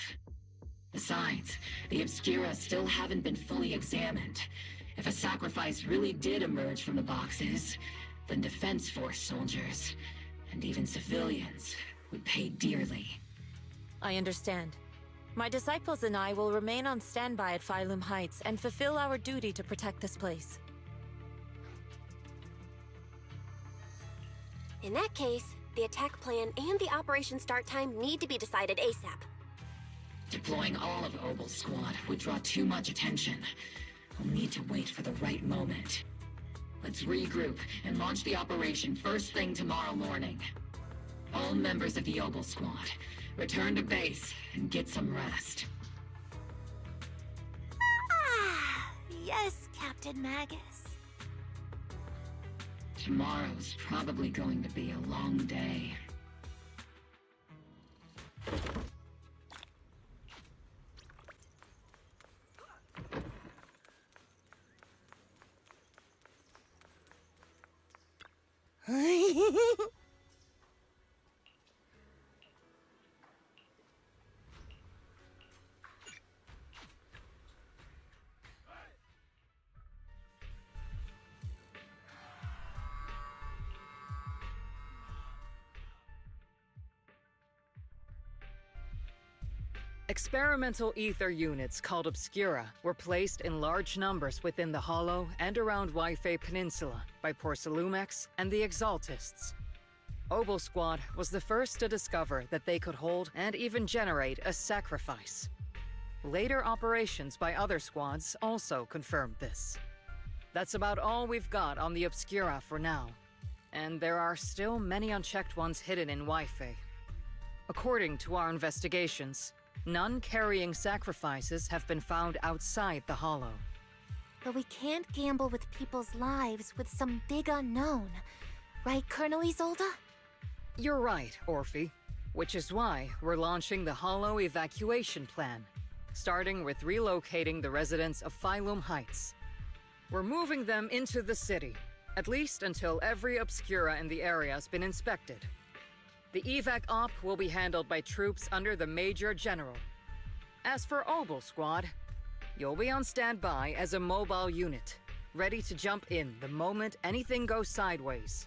Besides, the Obscura still haven't been fully examined. If a sacrifice really did emerge from the boxes, then Defense Force soldiers, and even civilians, would pay dearly. I understand. My disciples and I will remain on standby at Phylum Heights and fulfill our duty to protect this place. In that case, the attack plan and the operation start time need to be decided ASAP. Deploying all of Obel's squad would draw too much attention. We'll need to wait for the right moment. Let's regroup and launch the operation first thing tomorrow morning. All members of the Obel squad, return to base and get some rest. Ah, yes, Captain Magus. Tomorrow's probably going to be a long day. Experimental ether units called Obscura were placed in large numbers within the Hollow and around Wi-Fi Peninsula by Porcelumex and the Exaltists. Obel Squad was the first to discover that they could hold and even generate a sacrifice. Later operations by other squads also confirmed this. That's about all we've got on the Obscura for now, and there are still many unchecked ones hidden in Wi-Fi. According to our investigations, none carrying sacrifices have been found outside the Hollow. But we can't gamble with people's lives with some big unknown. Right, Colonel Isolde? You're right, Orphe. Which is why we're launching the Hollow evacuation plan, starting with relocating the residents of Phylum Heights. We're moving them into the city, at least until every Obscura in the area has been inspected. The evac op will be handled by troops under the Major General. As for Obel Squad, you'll be on standby as a mobile unit, ready to jump in the moment anything goes sideways.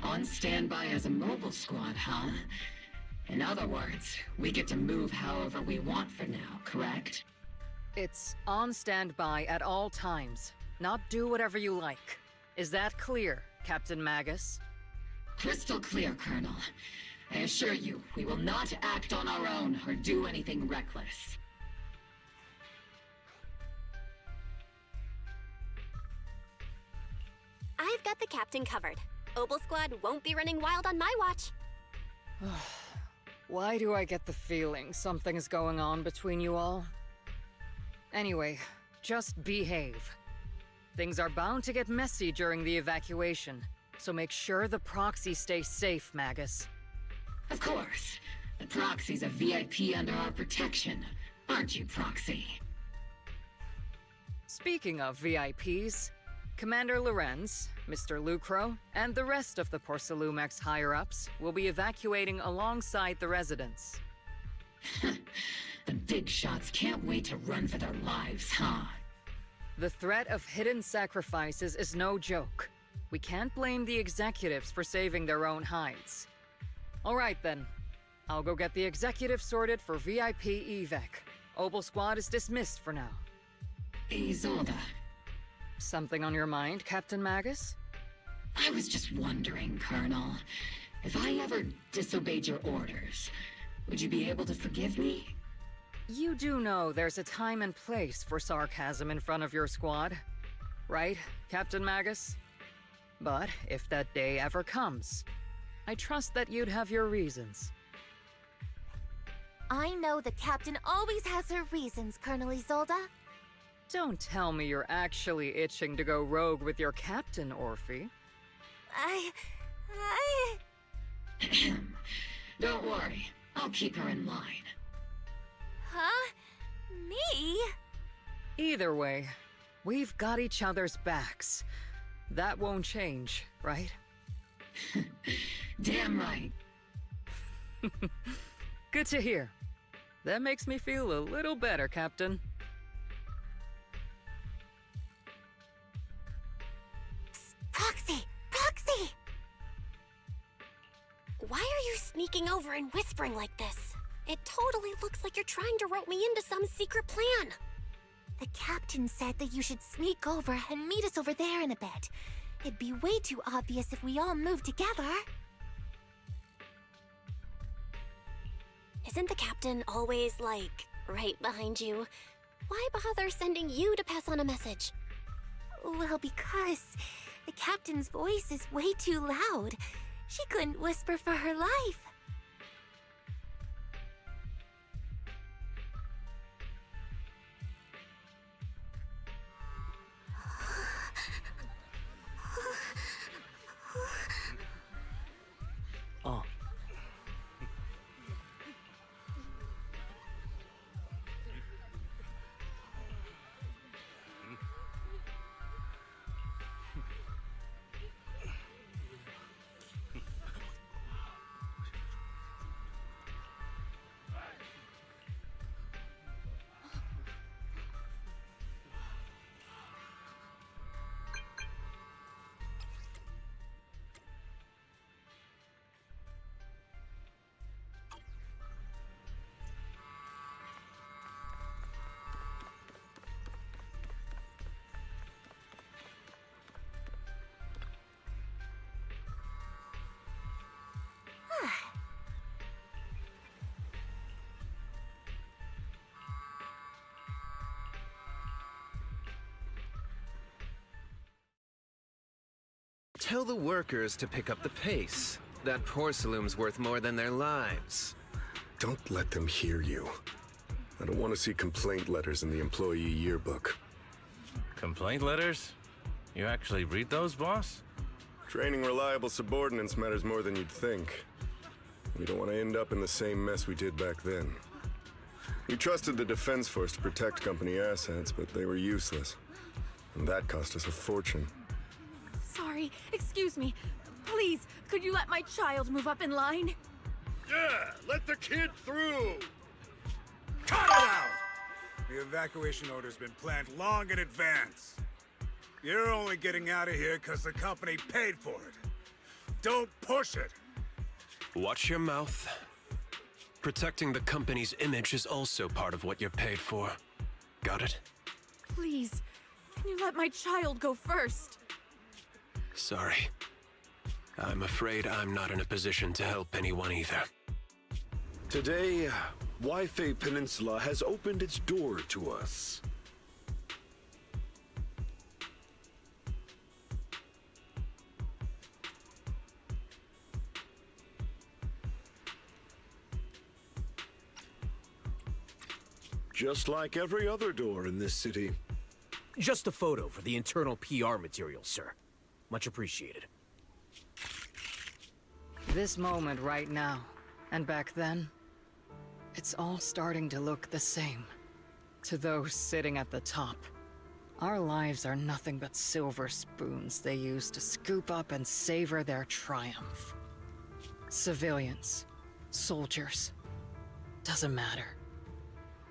On standby as a mobile squad, huh? In other words, we get to move however we want for now, correct? It's on standby at all times, not do whatever you like. Is that clear, Captain Magus? Crystal clear, Colonel. I assure you, we will not act on our own or do anything reckless. I've got the captain covered. Obel Squad won't be running wild on my watch. Why do I get the feeling something's going on between you all? Anyway, just behave. Things are bound to get messy during the evacuation, so make sure the proxy stays safe, Magus. Of course. The Proxy's a VIP under our protection, aren't you, Proxy? Speaking of VIPs, Commander Lorenz, Mr. Lucro, and the rest of the Porcelumex higher-ups will be evacuating alongside the residents. The big shots can't wait to run for their lives, huh? The threat of hidden sacrifices is no joke. We can't blame the executives for saving their own hides. All right then. I'll go get the executive sorted for VIP evac. Obel Squad is dismissed for now. Isolde. Something on your mind, Captain Magus? I was just wondering, Colonel. If I ever disobeyed your orders, would you be able to forgive me? You do know there's a time and place for sarcasm in front of your squad, right, Captain Magus? But if that day ever comes, I trust that you'd have your reasons. I know the captain always has her reasons, Colonel Isolde. Don't tell me you're actually itching to go rogue with your captain, Orphe. Don't worry. I'll keep her in line. Huh? Me? Either way, we've got each other's backs. That won't change, right? Damn right. Good to hear. That makes me feel a little better, Captain. Psst, Proxy! Proxy! Why are you sneaking over and whispering like this? It totally looks like you're trying to rope me into some secret plan. The captain said that you should sneak over and meet us over there in a bit. It'd be way too obvious if we all moved together. Isn't the captain always, like, right behind you? Why bother sending you to pass on a message? Well, because the captain's voice is way too loud. She couldn't whisper for her life. Oh. Tell the workers to pick up the pace. That porcelain's worth more than their lives. Don't let them hear you. I don't want to see complaint letters in the employee yearbook. Complaint letters? You actually read those, boss? Training reliable subordinates matters more than you'd think. We don't want to end up in the same mess we did back then. We trusted the Defense Force to protect company assets, but they were useless. And that cost us a fortune. Sorry, excuse me. Please, could you let my child move up in line? Yeah, let the kid through! Cut it out! The evacuation order's been planned long in advance. You're only getting out of here because the company paid for it. Don't push it! Watch your mouth. Protecting the company's image is also part of what you're paid for. Got it? Please, can you let my child go first? Sorry. I'm afraid I'm not in a position to help anyone either. Today, Wi-Fi Peninsula has opened its door to us. Just like every other door in this city. Just a photo for the internal PR material, sir. Much appreciated. This moment right now, and back then, it's all starting to look the same. To those sitting at the top, our lives are nothing but silver spoons they use to scoop up and savor their triumph. Civilians, soldiers, doesn't matter.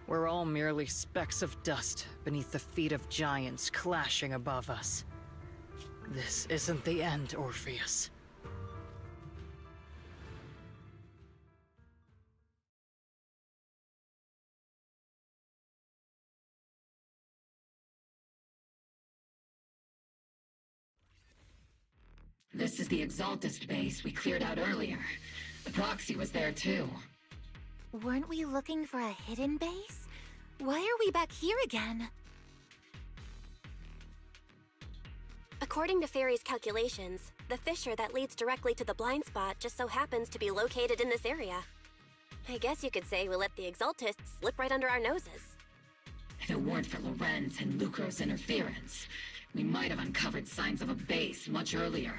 We're all merely specks of dust beneath the feet of giants clashing above us. This isn't the end, Orpheus. This is the Exaltist base we cleared out earlier. The proxy was there too. Weren't we looking for a hidden base? Why are we back here again? According to Fairy's calculations, the fissure that leads directly to the blind spot just so happens to be located in this area. I guess you could say we let the Exaltists slip right under our noses. If it weren't for Lorenz and Lucro's interference, we might have uncovered signs of a base much earlier.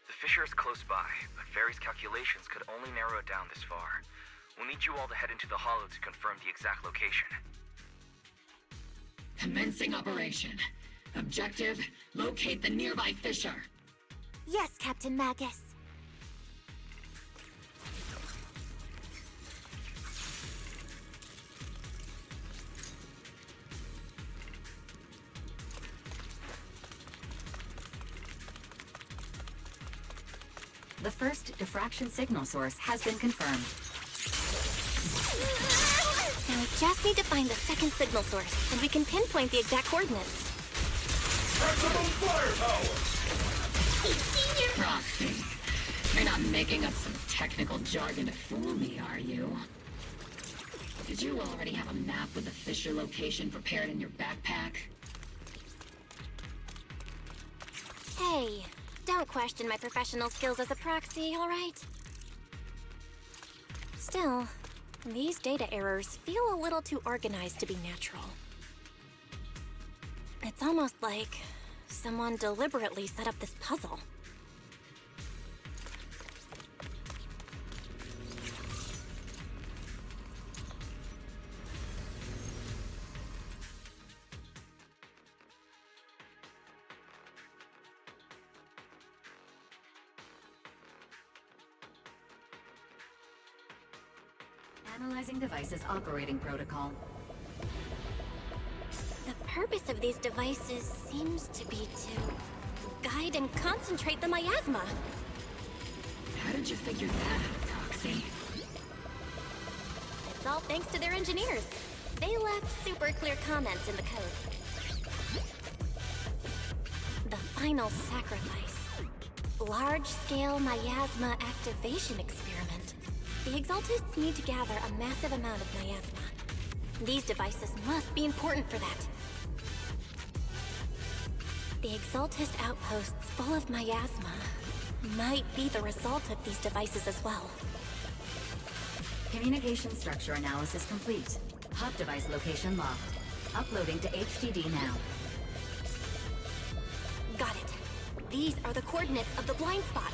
The fissure is close by, but Fairy's calculations could only narrow it down this far. We'll need you all to head into the hollow to confirm the exact location. Commencing operation. Objective, locate the nearby fissure. Yes, Captain Magus. The first diffraction signal source has been confirmed. Now we just need to find the second signal source, and we can pinpoint the exact coordinates. Maximum firepower! Proxy, you're not making up some technical jargon to fool me, are you? Did you already have a map with the fissure location prepared in your backpack? Hey, don't question my professional skills as a proxy, all right? Still, these data errors feel a little too organized to be natural. It's almost like someone deliberately set up this puzzle. Analyzing device's operating protocol. The purpose of these devices seems to be to guide and concentrate the miasma. How did you figure that out, Proxy? It's all thanks to their engineers. They left super clear comments in the code. The final sacrifice. Large-scale miasma activation experiment. The Exaltists need to gather a massive amount of miasma. These devices must be important for that. The Exaltist outposts full of miasma might be the result of these devices as well. Communication structure analysis complete. Hub device location locked. Uploading to HDD now. Got it. These are the coordinates of the blind spot.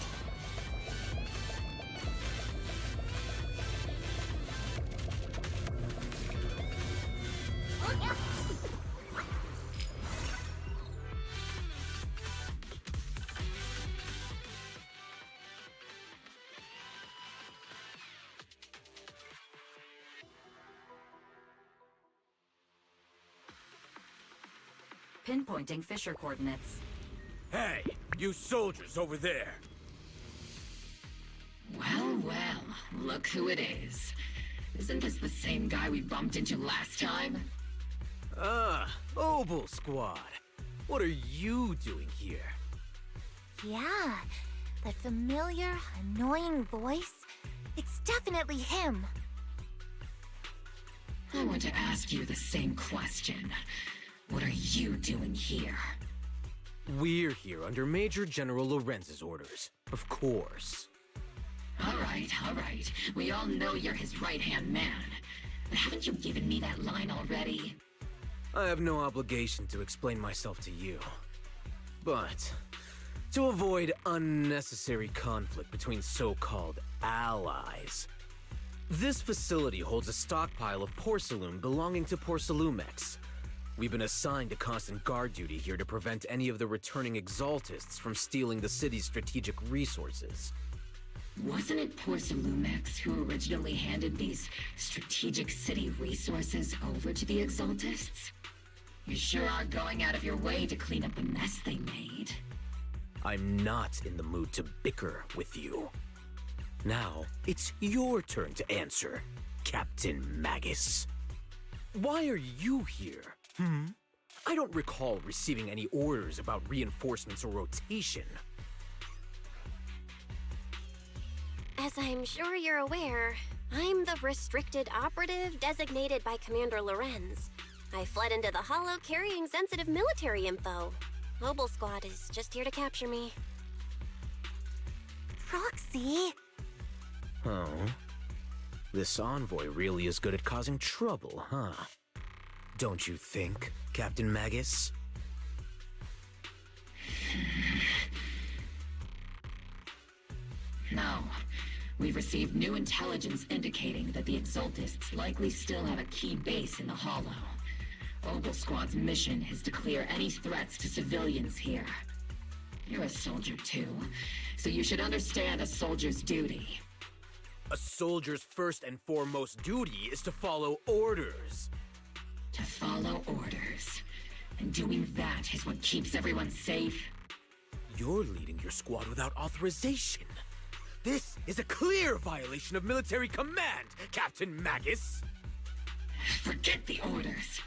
Pinpointing fissure coordinates. Hey, you soldiers over there! Well, well, look who it is. Isn't this the same guy we bumped into last time? Obel Squad. What are you doing here? Yeah, that familiar, annoying voice. It's definitely him. I want to ask you the same question. What are you doing here? We're here under Major General Lorenz's orders, of course. All right. We all know you're his right-hand man. But haven't you given me that line already? I have no obligation to explain myself to you. But, to avoid unnecessary conflict between so-called allies, this facility holds a stockpile of porcelain belonging to Porcelumex. We've been assigned to constant guard duty here to prevent any of the returning Exaltists from stealing the city's strategic resources. Wasn't it Porcelumex who originally handed these strategic city resources over to the Exaltists? You sure are going out of your way to clean up the mess they made. I'm not in the mood to bicker with you. Now, it's your turn to answer, Captain Magus. Why are you here? I don't recall receiving any orders about reinforcements or rotation. As I'm sure you're aware, I'm the restricted operative designated by Commander Lorenz. I fled into the Hollow carrying sensitive military info. Mobile Squad is just here to capture me. Proxy? Oh. This envoy really is good at causing trouble, huh? Don't you think, Captain Magus? No. We've received new intelligence indicating that the Exaltists likely still have a key base in the Hollow. Obel Squad's mission is to clear any threats to civilians here. You're a soldier too, so you should understand a soldier's duty. A soldier's first and foremost duty is to follow orders. To follow orders. And doing that is what keeps everyone safe. You're leading your squad without authorization. This is a clear violation of military command, Captain Magus! Forget the orders.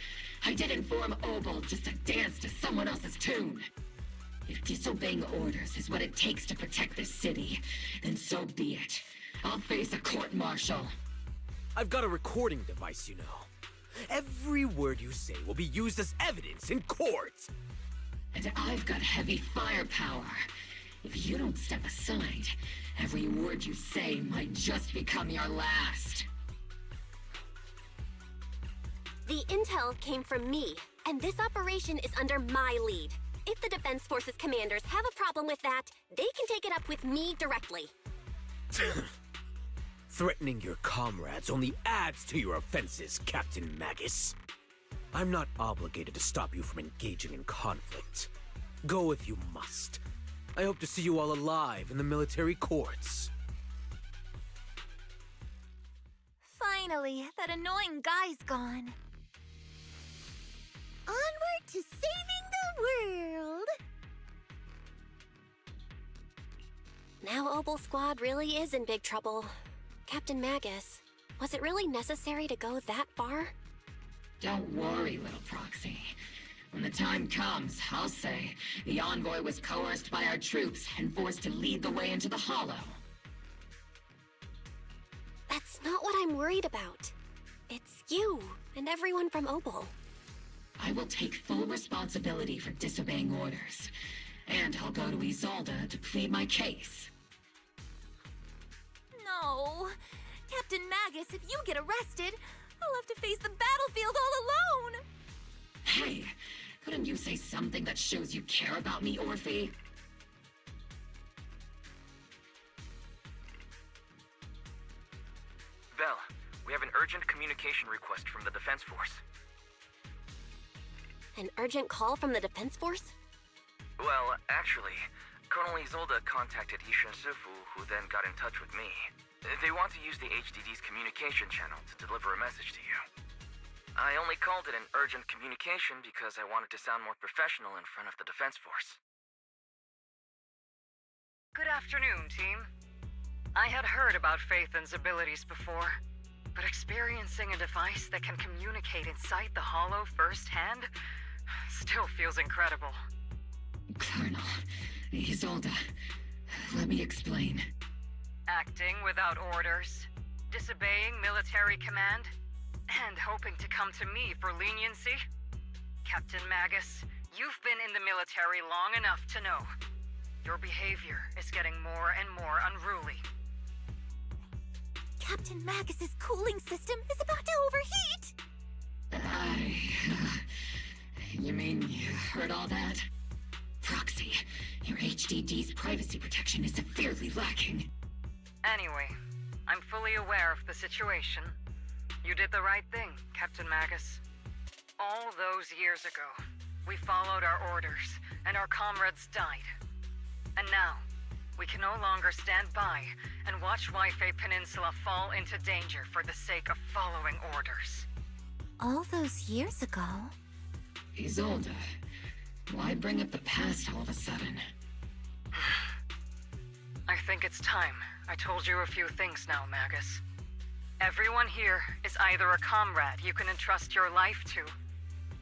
I did inform Obel just to dance to someone else's tune. If disobeying orders is what it takes to protect this city, then so be it. I'll face a court-martial. I've got a recording device, you know. Every word you say will be used as evidence in court. And I've got heavy firepower. If you don't step aside, every word you say might just become your last. The intel came from me, and this operation is under my lead. If the Defense Forces commanders have a problem with that, they can take it up with me directly. Threatening your comrades only adds to your offenses, Captain Magus. I'm not obligated to stop you from engaging in conflict. Go if you must. I hope to see you all alive in the military courts. Finally, that annoying guy's gone. Onward to saving the world! Now Obel Squad really is in big trouble. Captain Magus, was it really necessary to go that far? Don't worry, little proxy. When the time comes, I'll say the envoy was coerced by our troops and forced to lead the way into the Hollow. That's not what I'm worried about. It's you and everyone from Obel. I will take full responsibility for disobeying orders. And I'll go to Isolde to plead my case. No. Captain Magus, if you get arrested, I'll have to face the battlefield all alone! Hey, couldn't you say something that shows you care about me, Orphe? Bell, we have an urgent communication request from the Defense Force. An urgent call from the Defense Force? Well, actually, Colonel Isolde contacted Ishan Sifu, who then got in touch with me. They want to use the HDD's communication channel to deliver a message to you. I only called it an urgent communication because I wanted to sound more professional in front of the Defense Force. Good afternoon, team. I had heard about Phaethon's abilities before, but experiencing a device that can communicate inside the Hollow firsthand still feels incredible. Colonel, Isolde, let me explain. Acting without orders, disobeying military command, and hoping to come to me for leniency? Captain Magus, you've been in the military long enough to know. Your behavior is getting more and more unruly. Captain Magus's cooling system is about to overheat! You mean you heard all that? Proxy, your HDD's privacy protection is severely lacking. Anyway, I'm fully aware of the situation. You did the right thing, Captain Magus. All those years ago, we followed our orders, and our comrades died. And now, we can no longer stand by and watch Waifei Peninsula fall into danger for the sake of following orders. All those years ago? Isolde, why bring up the past all of a sudden? I think it's time I told you a few things now, Magus. Everyone here is either a comrade you can entrust your life to,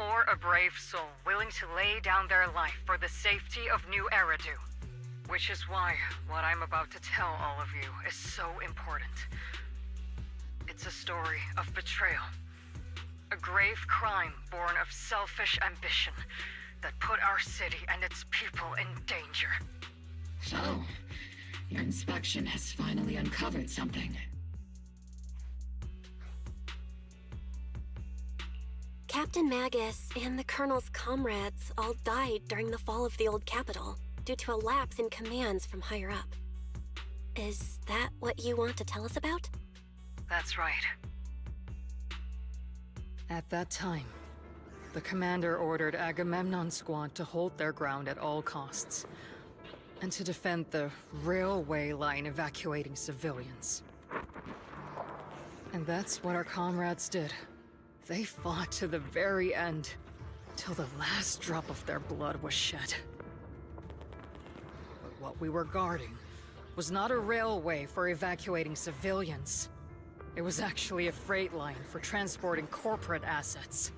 or a brave soul willing to lay down their life for the safety of New Eridu. Which is why what I'm about to tell all of you is so important. It's a story of betrayal. A grave crime born of selfish ambition that put our city and its people in danger. So, your inspection has finally uncovered something. Captain Magus and the Colonel's comrades all died during the fall of the old capital due to a lapse in commands from higher up. Is that what you want to tell us about? That's right. At that time, the commander ordered Agamemnon's squad to hold their ground at all costs, and to defend the railway line evacuating civilians. And that's what our comrades did. They fought to the very end, till the last drop of their blood was shed. But what we were guarding was not a railway for evacuating civilians. It was actually a freight line for transporting corporate assets.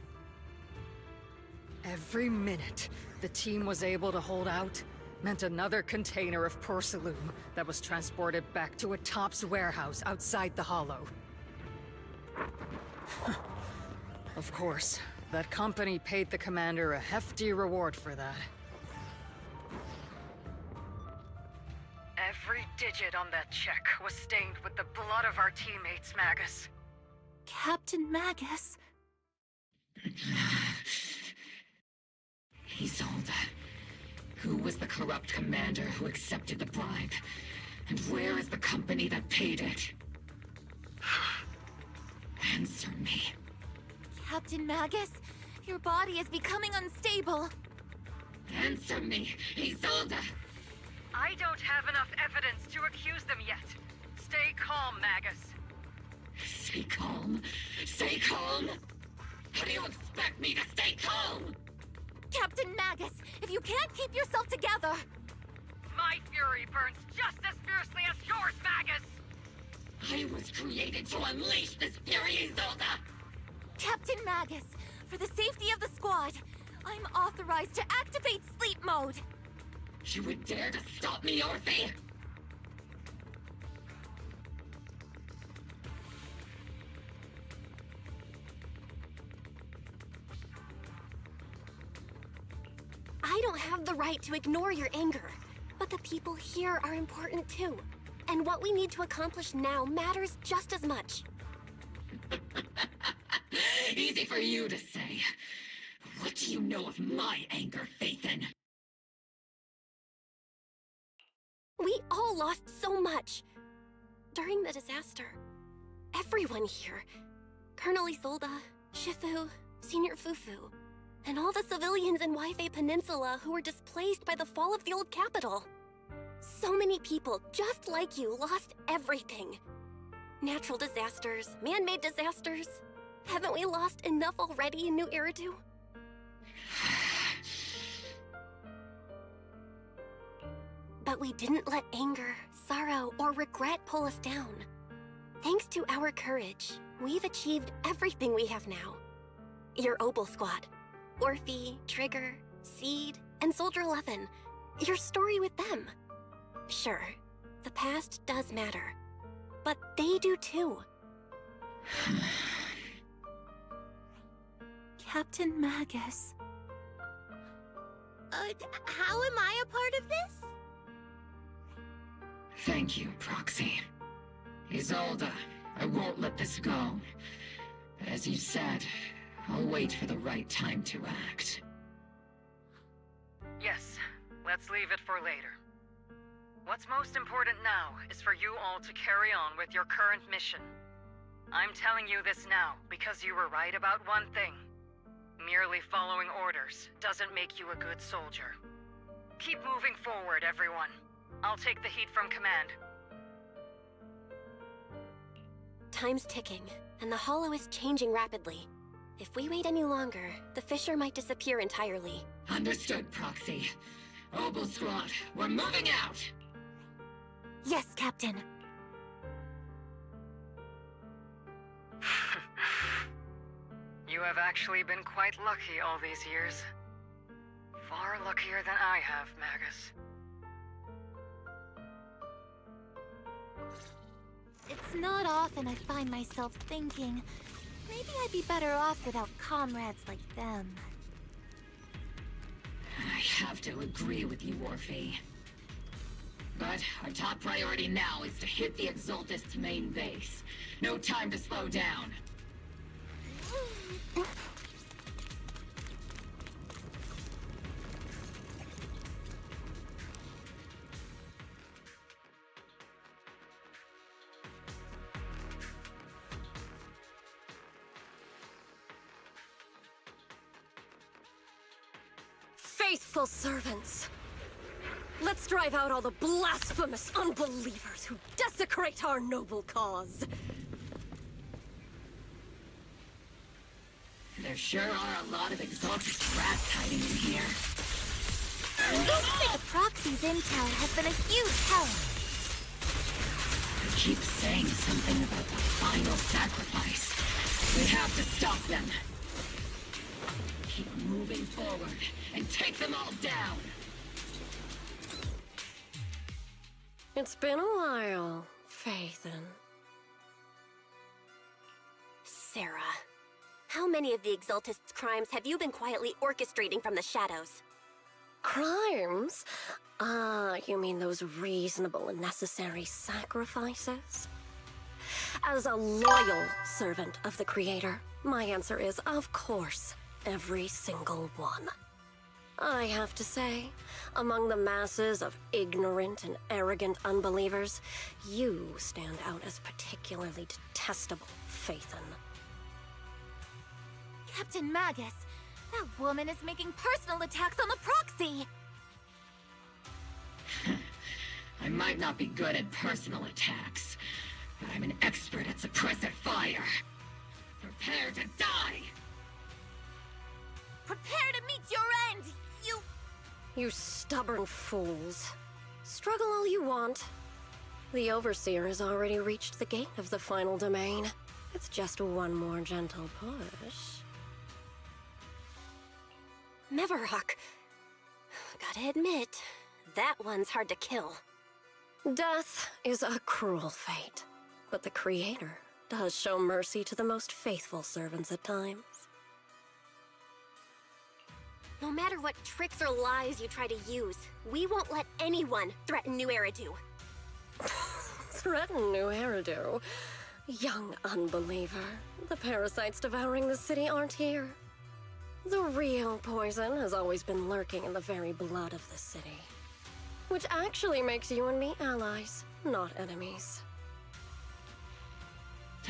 Every minute the team was able to hold out meant another container of porcelain that was transported back to a Topps warehouse outside the Hollow. Of course, that company paid the commander a hefty reward for that. Every digit on that check was stained with the blood of our teammates, Magus. Captain Magus? Isolde. Who was the corrupt commander who accepted the bribe? And where is the company that paid it? Answer me. Captain Magus, your body is becoming unstable. Answer me, Isolde! I don't have enough evidence to accuse them yet. Stay calm, Magus. Stay calm? Stay calm? How do you expect me to stay calm? Captain Magus, if you can't keep yourself together... My fury burns just as fiercely as yours, Magus! I was created to unleash this fury, Isolde! Captain Magus, for the safety of the squad, I'm authorized to activate sleep mode. You would dare to stop me, Orphe? I don't have the right to ignore your anger, but the people here are important too. And what we need to accomplish now matters just as much. Easy for you to say. What do you know of my anger, Phaethon? We all lost so much. During the disaster, everyone here, Colonel Isolde, Shifu, Senior Fufu, and all the civilians in Waifei Peninsula who were displaced by the fall of the old capital. So many people, just like you, lost everything. Natural disasters, man-made disasters. Haven't we lost enough already in New Eridu? But we didn't let anger, sorrow, or regret pull us down. Thanks to our courage, we've achieved everything we have now. Your Obel Squad, Orphe, Trigger, Seed, and Soldier 11. Your story with them. Sure, the past does matter, but they do too. Captain Magus. How am I a part of this? Thank you, Proxy. Isolde, I won't let this go. But as you said, I'll wait for the right time to act. Yes, let's leave it for later. What's most important now is for you all to carry on with your current mission. I'm telling you this now because you were right about one thing. Merely following orders doesn't make you a good soldier. Keep moving forward, everyone. I'll take the heat from command. Time's ticking, and the Hollow is changing rapidly. If we wait any longer, the fissure might disappear entirely. Understood, Proxy. Obel Squad, we're moving out! Yes, Captain. You have actually been quite lucky all these years. Far luckier than I have, Magus. It's not often I find myself thinking, maybe I'd be better off without comrades like them. I have to agree with you, Orphe. But our top priority now is to hit the Exaltist's main base. No time to slow down. Faithful servants! Let's drive out all the blasphemous unbelievers who desecrate our noble cause! There sure are a lot of Exaltist rats hiding in here. The Proxy's intel has been a huge help. They keep saying something about the final sacrifice. We have to stop them. Keep moving forward and take them all down. It's been a while, Phaethon. Sarah, how many of the Exaltist's crimes have you been quietly orchestrating from the shadows? Crimes? You mean those reasonable and necessary sacrifices? As a loyal servant of the Creator, my answer is, of course, every single one. I have to say, among the masses of ignorant and arrogant unbelievers, you stand out as particularly detestable, Phaethon. Captain Magus, that woman is making personal attacks on the Proxy! I might not be good at personal attacks, but I'm an expert at suppressive fire. Prepare to die! Prepare to meet your end, you... You stubborn fools. Struggle all you want. The Overseer has already reached the gate of the final domain. It's just one more gentle push. Mevarok. Gotta admit, that one's hard to kill. Death is a cruel fate, but the Creator does show mercy to the most faithful servants at times. No matter what tricks or lies you try to use, we won't let anyone threaten New Eridu. Threaten New Eridu? Young unbeliever. The parasites devouring the city aren't here. The real poison has always been lurking in the very blood of the city. Which actually makes you and me allies, not enemies.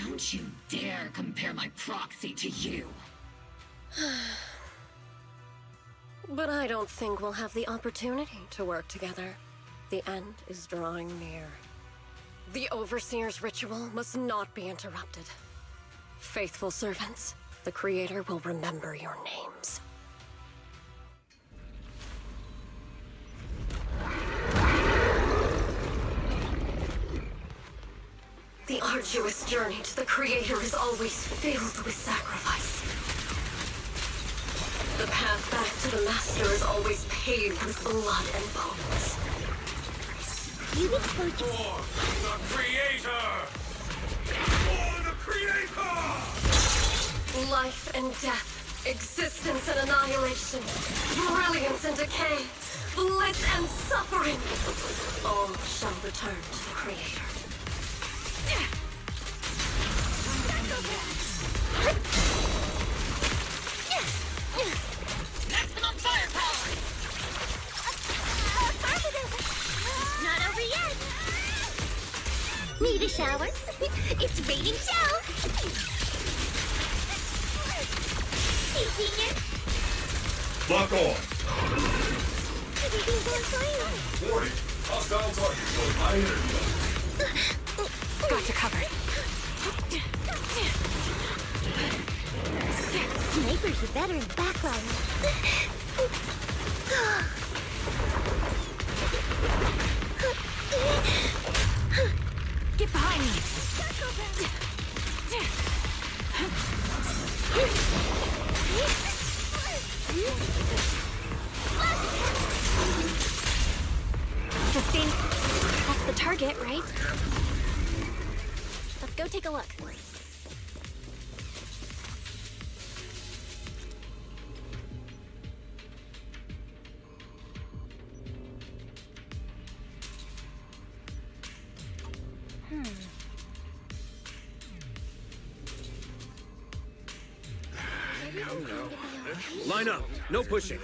Don't you dare compare my proxy to you. But I don't think we'll have the opportunity to work together. The end is drawing near. The Overseer's ritual must not be interrupted. Faithful servants, the Creator will remember your names. The arduous journey to the Creator is always filled with sacrifice. The path back to the Master is always paved with blood and bones. You exposed For the Creator! For the Creator! Life and death, existence and annihilation, brilliance and decay, bliss and suffering, all shall return to the Creator. Maximum firepower! Not over yet! Need a shower? It's raining down! Hey, Senior! Lock on! Everything's on fire! Warning! Hostile target showing high energy. Got you covered. Snipers are better in the background. Get behind me! Sustain. That's the target, right? Let's go take a look. Come now. Line up. No pushing.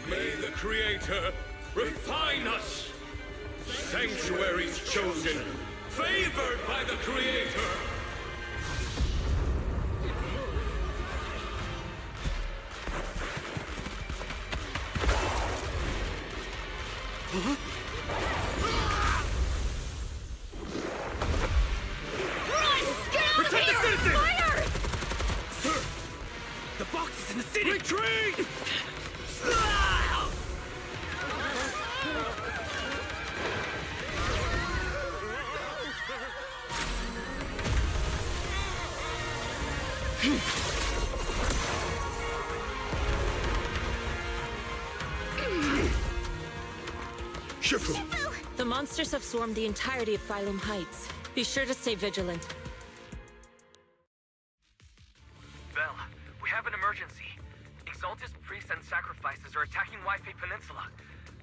May the Creator refine us! Sanctuaries chosen, favored by the Creator! Huh? Protect the citizens! Fire! Sir! The box is in the city! Retreat! Shifu! The monsters have swarmed the entirety of Phylum Heights. Be sure to stay vigilant. Belle, we have an emergency. Exaltus priests and sacrifices are attacking Wi-Fi Peninsula.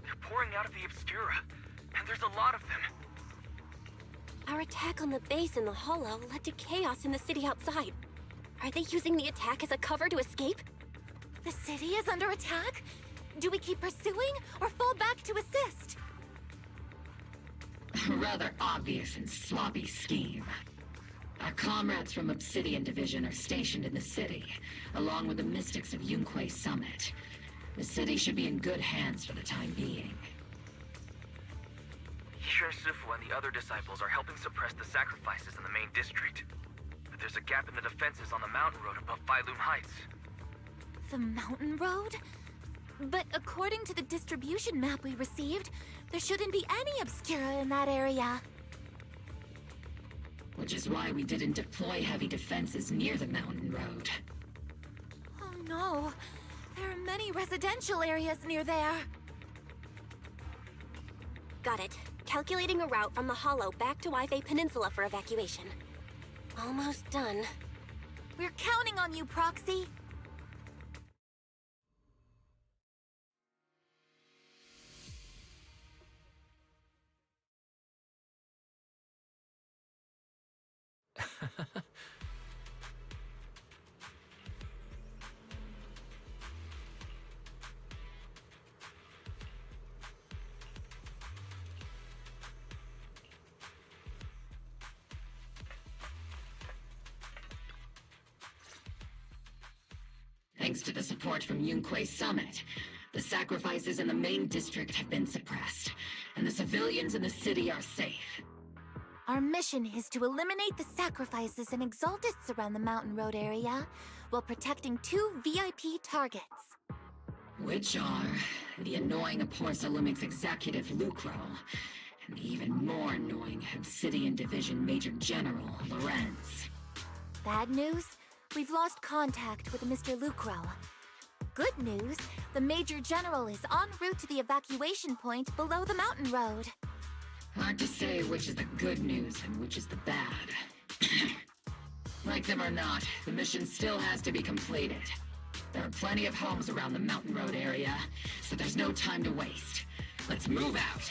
They're pouring out of the Obscura, and there's a lot of them. Our attack on the base in the Hollow led to chaos in the city outside. Are they using the attack as a cover to escape? The city is under attack? Do we keep pursuing or fall back to assist? Rather obvious and sloppy scheme. Our comrades from Obsidian Division are stationed in the city, along with the mystics of Yunque Summit. The city should be in good hands for the time being. Yishun Sifu and the other disciples are helping suppress the sacrifices in the main district. But there's a gap in the defenses on the mountain road above Phylum Heights. The mountain road? But according to the distribution map we received, there shouldn't be any Obscura in that area. Which is why we didn't deploy heavy defenses near the mountain road. Oh no, there are many residential areas near there. Got it. Calculating a route from the Hollow back to Wi-Fi Peninsula for evacuation. Almost done. We're counting on you, Proxy. Thanks to the support from Yunque's summit, the sacrifices in the main district have been suppressed, and the civilians in the city are safe. Our mission is to eliminate the sacrifices and exaltists around the Mountain Road area, while protecting 2 VIP targets. Which are the annoying Porcelumix executive Lucro, and the even more annoying Obsidian Division Major General Lorenz. Bad news? We've lost contact with Mr. Lucro. Good news, the Major General is en route to the evacuation point below the mountain road. Hard to say which is the good news and which is the bad. Like them or not, the mission still has to be completed. There are plenty of homes around the mountain road area, so there's no time to waste. Let's move out!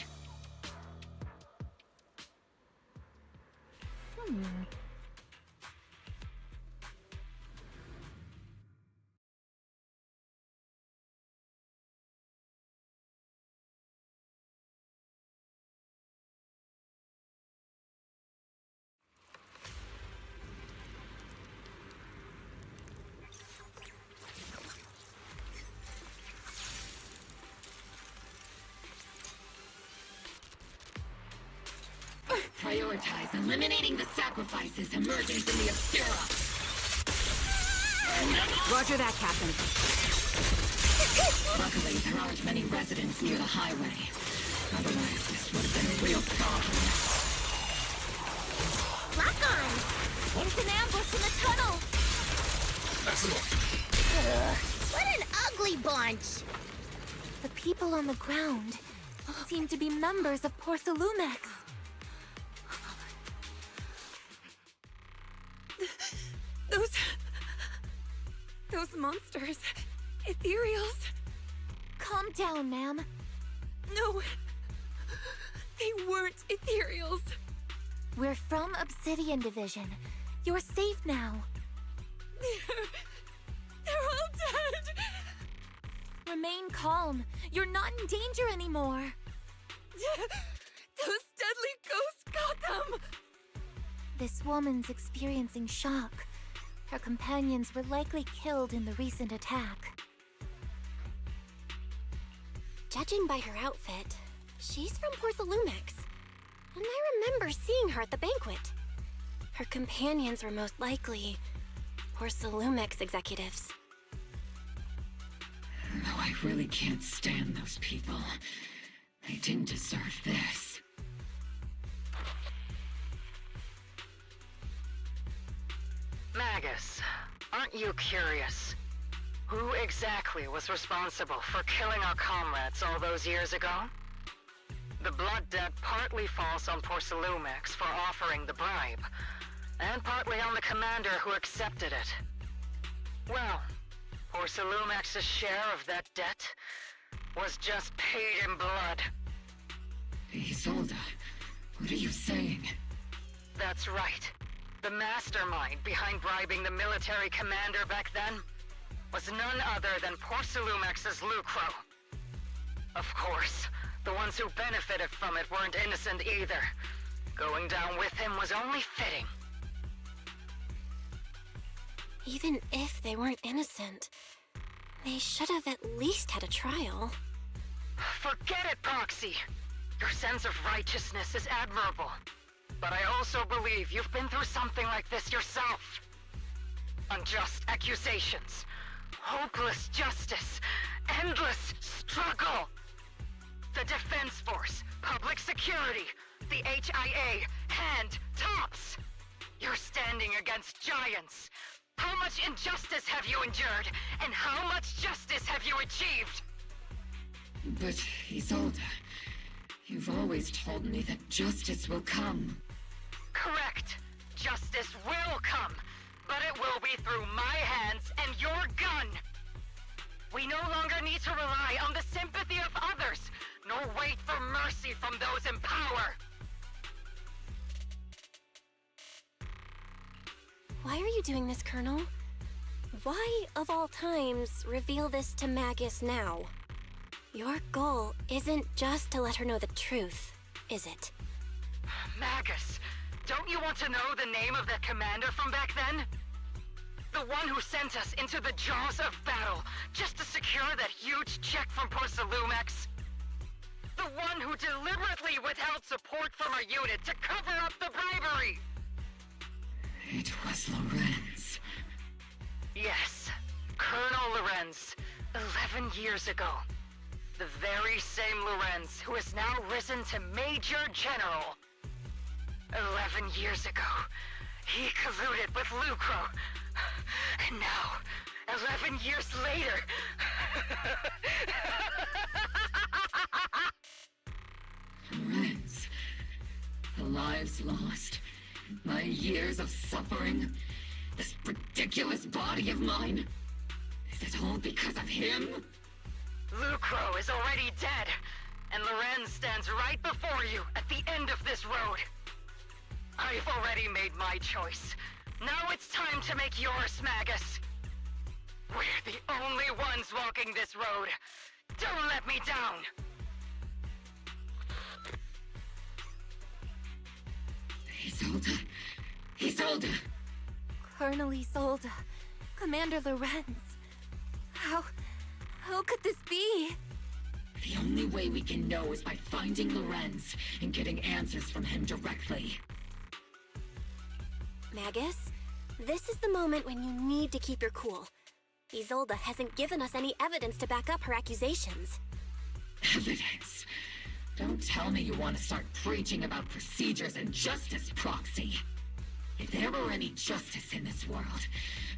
Prioritize eliminating the sacrifices emerging from the Obscura. Roger that, Captain. Luckily, there aren't many residents near the highway. Otherwise, this would have been a real problem. Lock on! There's an ambush in the tunnel! What an ugly bunch! The people on the ground seem to be members of Porcelumix. Those monsters. Ethereals. Calm down, ma'am. No. They weren't Ethereals. We're from Obsidian Division. You're safe now. They're all dead. Remain calm. You're not in danger anymore. Those deadly ghosts got them. This woman's experiencing shock. Her companions were likely killed in the recent attack. Judging by her outfit, she's from Porcelumix. And I remember seeing her at the banquet. Her companions were most likely Porcelumix executives. Though I really can't stand those people. They didn't deserve this. Magus, aren't you curious? Who exactly was responsible for killing our comrades all those years ago? The blood debt partly falls on Porcelumix for offering the bribe, and partly on the commander who accepted it. Well, Porcelumix's share of that debt was just paid in blood. Isolde, what are you saying? That's right. The mastermind behind bribing the military commander back then was none other than Porcelumix's Lucro. Of course, the ones who benefited from it weren't innocent either. Going down with him was only fitting. Even if they weren't innocent, they should have at least had a trial. Forget it, Proxy! Your sense of righteousness is admirable. But I also believe you've been through something like this yourself. Unjust accusations, hopeless justice, endless struggle. The Defense Force, public security, the HIA, hand tops. You're standing against giants. How much injustice have you endured, and how much justice have you achieved? But, Isolde, you've always told me that justice will come. Correct. justice will come, but it will be through my hands and your gun. We no longer need to rely on the sympathy of others, nor wait for mercy from those in power. Why are you doing this, Colonel? Why, of all times, reveal this to Magus now? Your goal isn't just to let her know the truth, is it? Magus, don't you want to know the name of that commander from back then? The one who sent us into the jaws of battle just to secure that huge check from Porsalumex? The one who deliberately withheld support from our unit to cover up the bribery? It was Lorenz. Yes, Colonel Lorenz, 11 years ago. The very same Lorenz who has now risen to Major General. 11 years ago, he colluded with Lucro. And now, 11 years later... Lorenz, the lives lost, my years of suffering, this ridiculous body of mine. Is it all because of him? Lucro is already dead, and Lorenz stands right before you at the end of this road. I've already made my choice. Now it's time to make yours, Magus. We're the only ones walking this road. Don't let me down. Isolde. Isolde. Colonel Isolde. Commander Lorenz. How could this be? The only way we can know is by finding Lorenz and getting answers from him directly. Magus, this is the moment when you need to keep your cool. Isolde hasn't given us any evidence to back up her accusations. Evidence? Don't tell me you want to start preaching about procedures and justice, Proxy. If there were any justice in this world,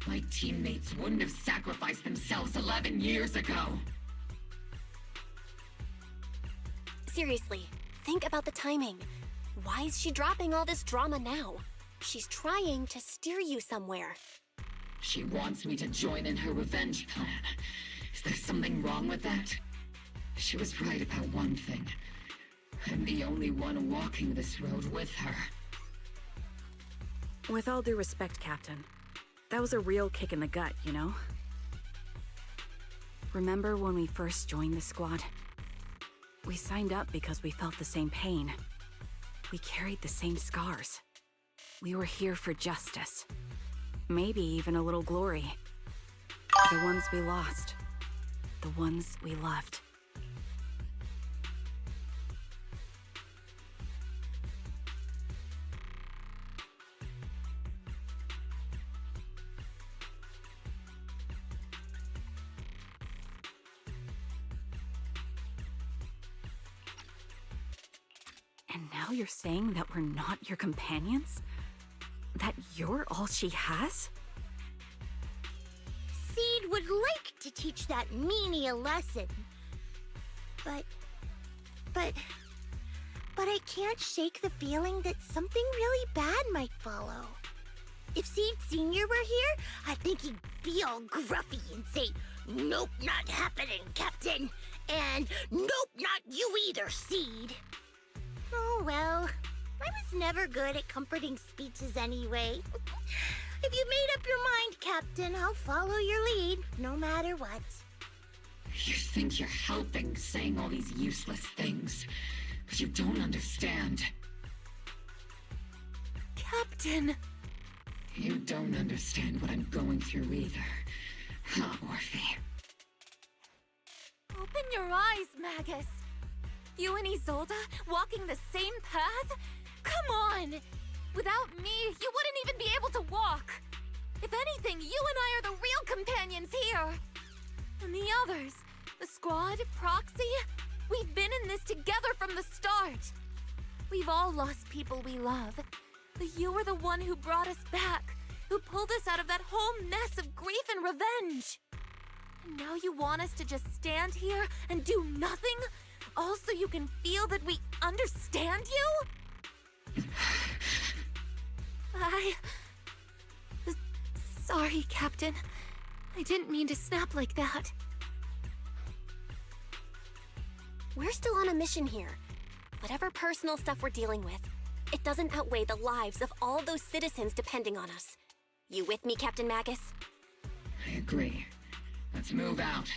my teammates wouldn't have sacrificed themselves 11 years ago. Seriously, think about the timing. Why is she dropping all this drama now? She's trying to steer you somewhere. She wants me to join in her revenge plan. Is there something wrong with that? She was right about one thing. I'm the only one walking this road with her. With all due respect, Captain, that was a real kick in the gut, you know? Remember when we first joined the squad? We signed up because we felt the same pain. We carried the same scars. We were here for justice. Maybe even a little glory. The ones we lost. The ones we loved. And now you're saying that we're not your companions? That you're all she has? Seed would like to teach that meanie a lesson. But I can't shake the feeling that something really bad might follow. If Seed Sr. were here, I think he'd be all gruffy and say, "Nope, not happening, Captain." And "Nope, not you either, Seed." Oh well, I was never good at comforting speeches anyway. If you made up your mind, Captain, I'll follow your lead, no matter what. You think you're helping saying all these useless things, but you don't understand. Captain! You don't understand what I'm going through either, huh, Orphe? Open your eyes, Magus! You and Isolde walking the same path? Come on! Without me, you wouldn't even be able to walk! If anything, you and I are the real companions here! And the others, the squad, Proxy, we've been in this together from the start! We've all lost people we love, but you were the one who brought us back, who pulled us out of that whole mess of grief and revenge! And now you want us to just stand here and do nothing? All so you can feel that we understand you? Sorry, Captain. I didn't mean to snap like that. We're still on a mission here. Whatever personal stuff we're dealing with, it doesn't outweigh the lives of all those citizens depending on us. You with me, Captain Magus? I agree. Let's move out.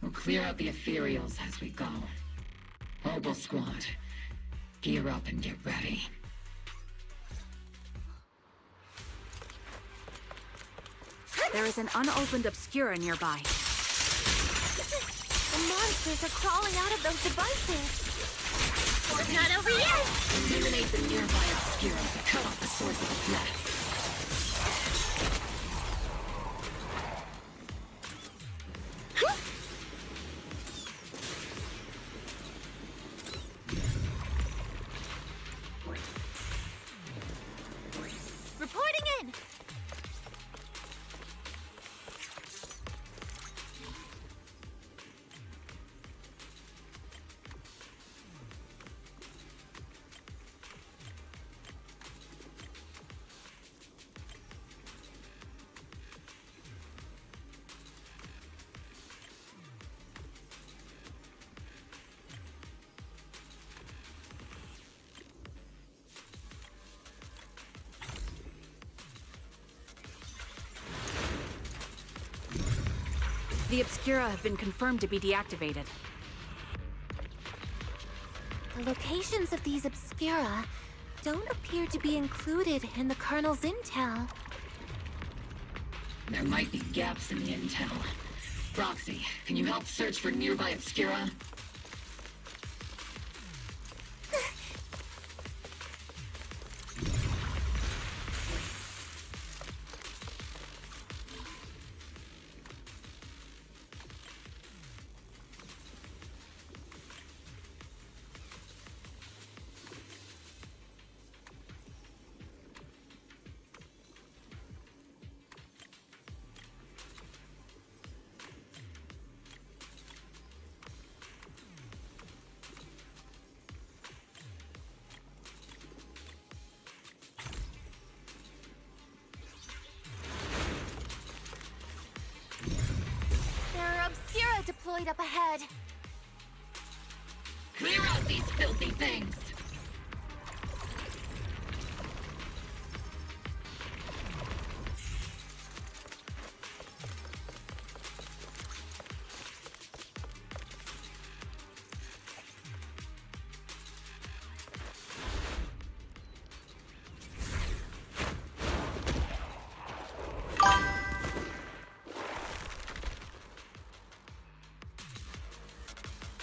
We'll clear out the ethereals as we go. Mobile squad, gear up and get ready. There is an unopened Obscura nearby. The monsters are crawling out of those devices. We're not over yet! Eliminate the nearby Obscura to cut off the source of the threat. Reporting in! The Obscura have been confirmed to be deactivated. The locations of these Obscura don't appear to be included in the Colonel's intel. There might be gaps in the intel. Roxy, can you help search for nearby Obscura? Deployed up ahead. Clear out these filthy things!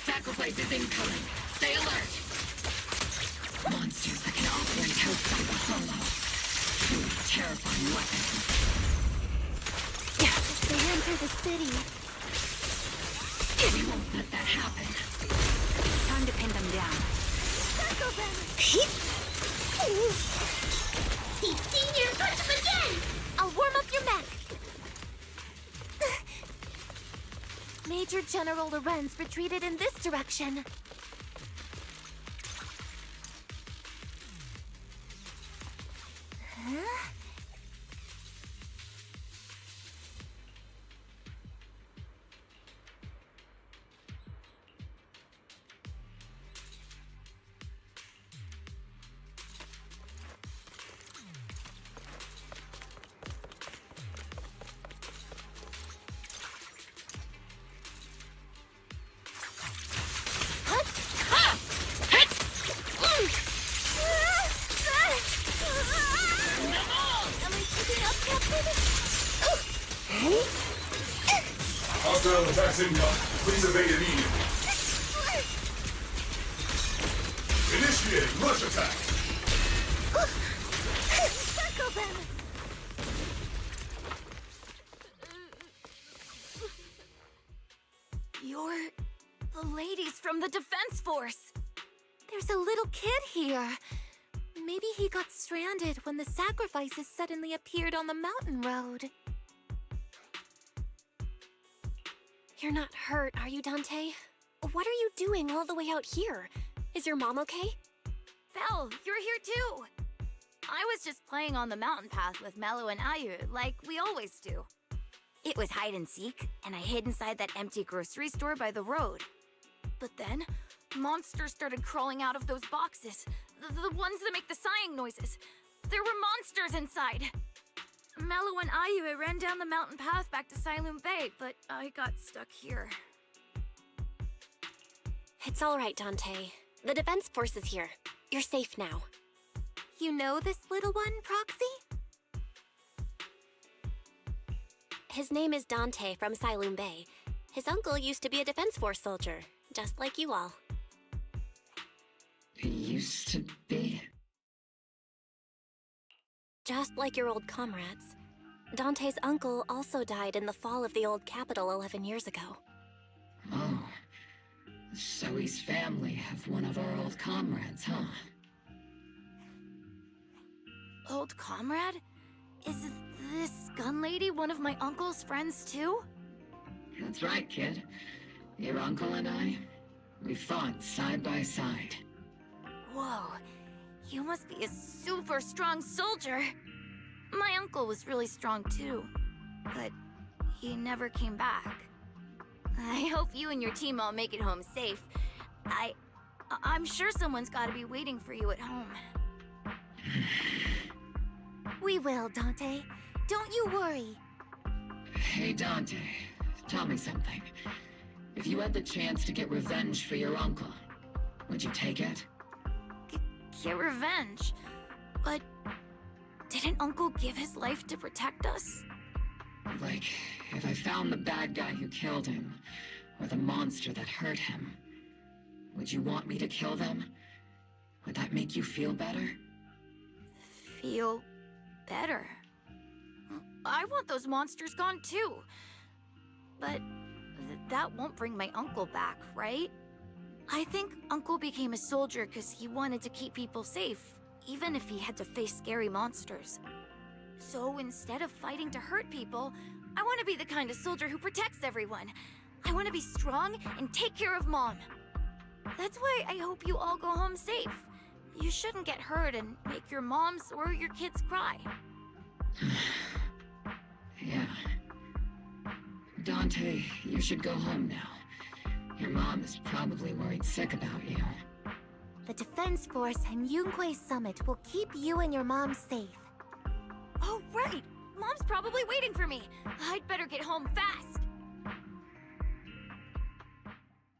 Sacrifice is incoming. Stay alert. Monsters that can operate outside the hollow. Truly terrifying weapons. If they enter the city, we won't let that happen. Time to pin them down. Circle them! Senior, punch him again! I'll warm up your mech. Major General Lorenz retreated in this direction. Huh? Hostile attacks incoming. Please evade immediately. Initiating rush attack. Circle them! You're the ladies from the Defense Force. There's a little kid here. Maybe he got stranded when the sacrifices suddenly appeared on the mountain road. You're not hurt, are you, Dante? What are you doing all the way out here? Is your mom okay? Belle, you're here too. I was just playing on the mountain path with Mello and Ayu, like we always do. It was hide and seek, and I hid inside that empty grocery store by the road. But then, monsters started crawling out of those boxes. The ones that make the sighing noises. There were monsters inside. Mello and Ayu ran down the mountain path back to Salam Bay, but I got stuck here. It's all right, Dante. The defense force is here. You're safe now. You know this little one, Proxy? His name is Dante from Salam Bay. His uncle used to be a defense force soldier, just like you all. He used to be? Just like your old comrades. Dante's uncle also died in the fall of the old capital 11 years ago. Oh. So he's family of one of our old comrades, huh? Old comrade? Is this gun lady one of my uncle's friends too? That's right, kid. Your uncle and I, we fought side by side. Whoa, you must be a super strong soldier. My uncle was really strong too, but he never came back. I hope you and your team all make it home safe. I'm sure someone's gotta be waiting for you at home. We will, Dante. Don't you worry. Hey, Dante, tell me something. If you had the chance to get revenge for your uncle, would you take it? Get revenge? But didn't Uncle give his life to protect us? Like, if I found the bad guy who killed him, or the monster that hurt him, would you want me to kill them? Would that make you feel better? Feel better? I want those monsters gone too. But that won't bring my uncle back, right? I think Uncle became a soldier because he wanted to keep people safe, even if he had to face scary monsters. So instead of fighting to hurt people, I want to be the kind of soldier who protects everyone. I want to be strong and take care of Mom. That's why I hope you all go home safe. You shouldn't get hurt and make your moms or your kids cry. Yeah. Dante, you should go home now. Your mom is probably worried sick about you. The Defense Force and Yunque Summit will keep you and your mom safe. Oh, right! Mom's probably waiting for me. I'd better get home fast.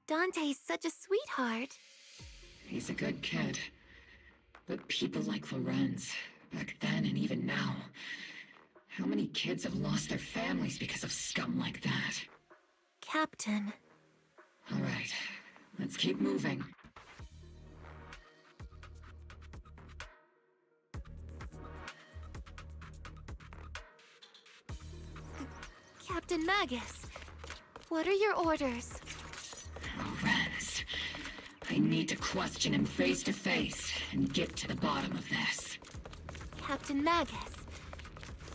Dante's such a sweetheart. He's a good kid. But people like Lorenz, back then and even now, how many kids have lost their families because of scum like that? Captain. All right, let's keep moving. Captain Magus, what are your orders? Lorenz, I need to question him face to face and get to the bottom of this. Captain Magus,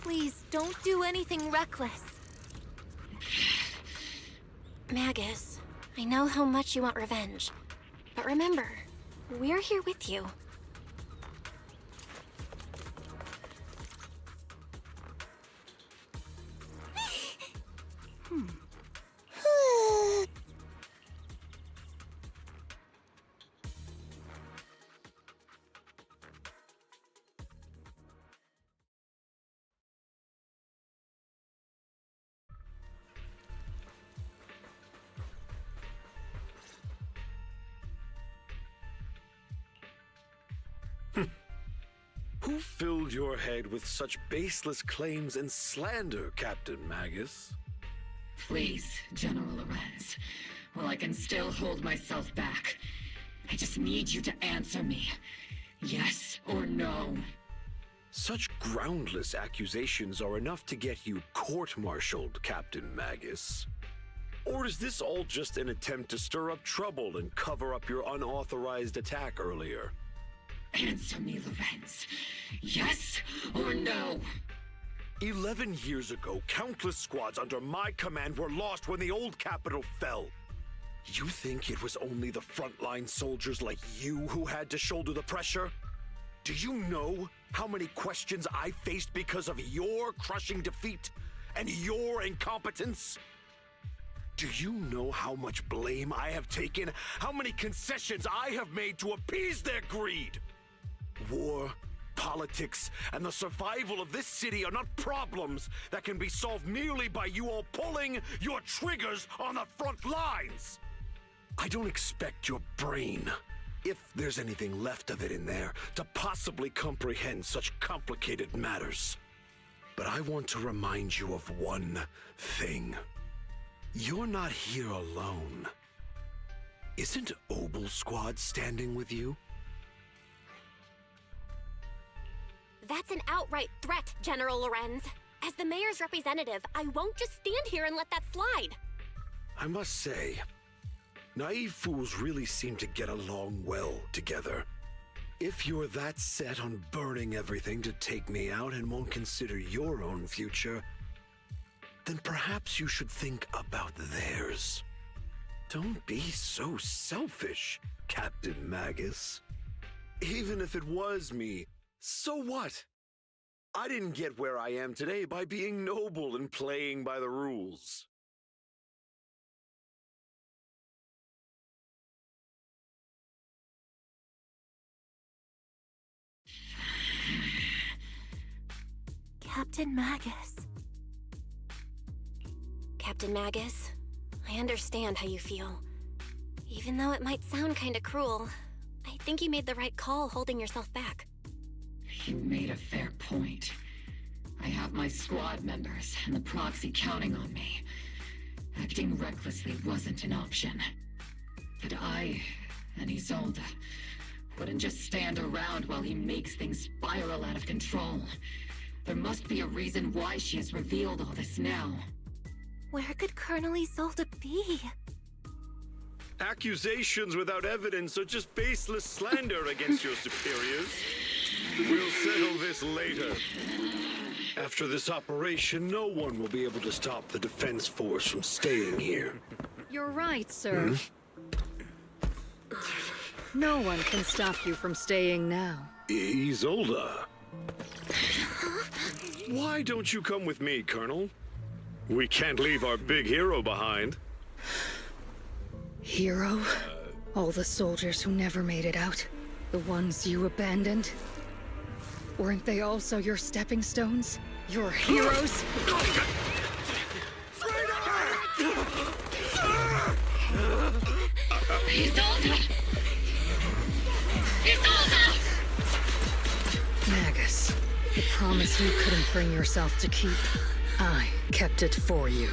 please don't do anything reckless. Magus, I know how much you want revenge. But remember, we're here with you. Who filled your head with such baseless claims and slander, Captain Magus? Please, General Lorenz, while I can still hold myself back, I just need you to answer me. Yes or no? Such groundless accusations are enough to get you court-martialed, Captain Magus. Or is this all just an attempt to stir up trouble and cover up your unauthorized attack earlier? Answer me, Lorenz. Yes or no? 11 years ago, countless squads under my command were lost when the old capital fell. You think it was only the frontline soldiers like you who had to shoulder the pressure? Do you know how many questions I faced because of your crushing defeat and your incompetence? Do you know how much blame I have taken? How many concessions I have made to appease their greed? War, politics, and the survival of this city are not problems that can be solved merely by you all pulling your triggers on the front lines. I don't expect your brain, if there's anything left of it in there, to possibly comprehend such complicated matters. But I want to remind you of one thing. You're not here alone. Isn't Obel Squad standing with you? That's an outright threat, General Lorenz. As the mayor's representative, I won't just stand here and let that slide. I must say, naive fools really seem to get along well together. If you're that set on burning everything to take me out and won't consider your own future, then perhaps you should think about theirs. Don't be so selfish, Captain Magus. Even if it was me, so what? I didn't get where I am today by being noble and playing by the rules. Captain Magus. Captain Magus, I understand how you feel. Even though it might sound kinda cruel, I think you made the right call holding yourself back. You made a fair point. I have my squad members and the proxy counting on me. Acting recklessly wasn't an option. But I and Isolde wouldn't just stand around while he makes things spiral out of control. There must be a reason why she has revealed all this now. Where could Colonel Isolde be? Accusations without evidence are just baseless slander against your superiors. We'll settle this later. After this operation, no one will be able to stop the Defense Force from staying here. You're right, sir. No one can stop you from staying now. Isolde. Why don't you come with me, Colonel? We can't leave our big hero behind. Hero? All the soldiers who never made it out? The ones you abandoned? Weren't they also your stepping stones? Your heroes? Isolde! Isolde! Magus, the promise you couldn't bring yourself to keep. I kept it for you.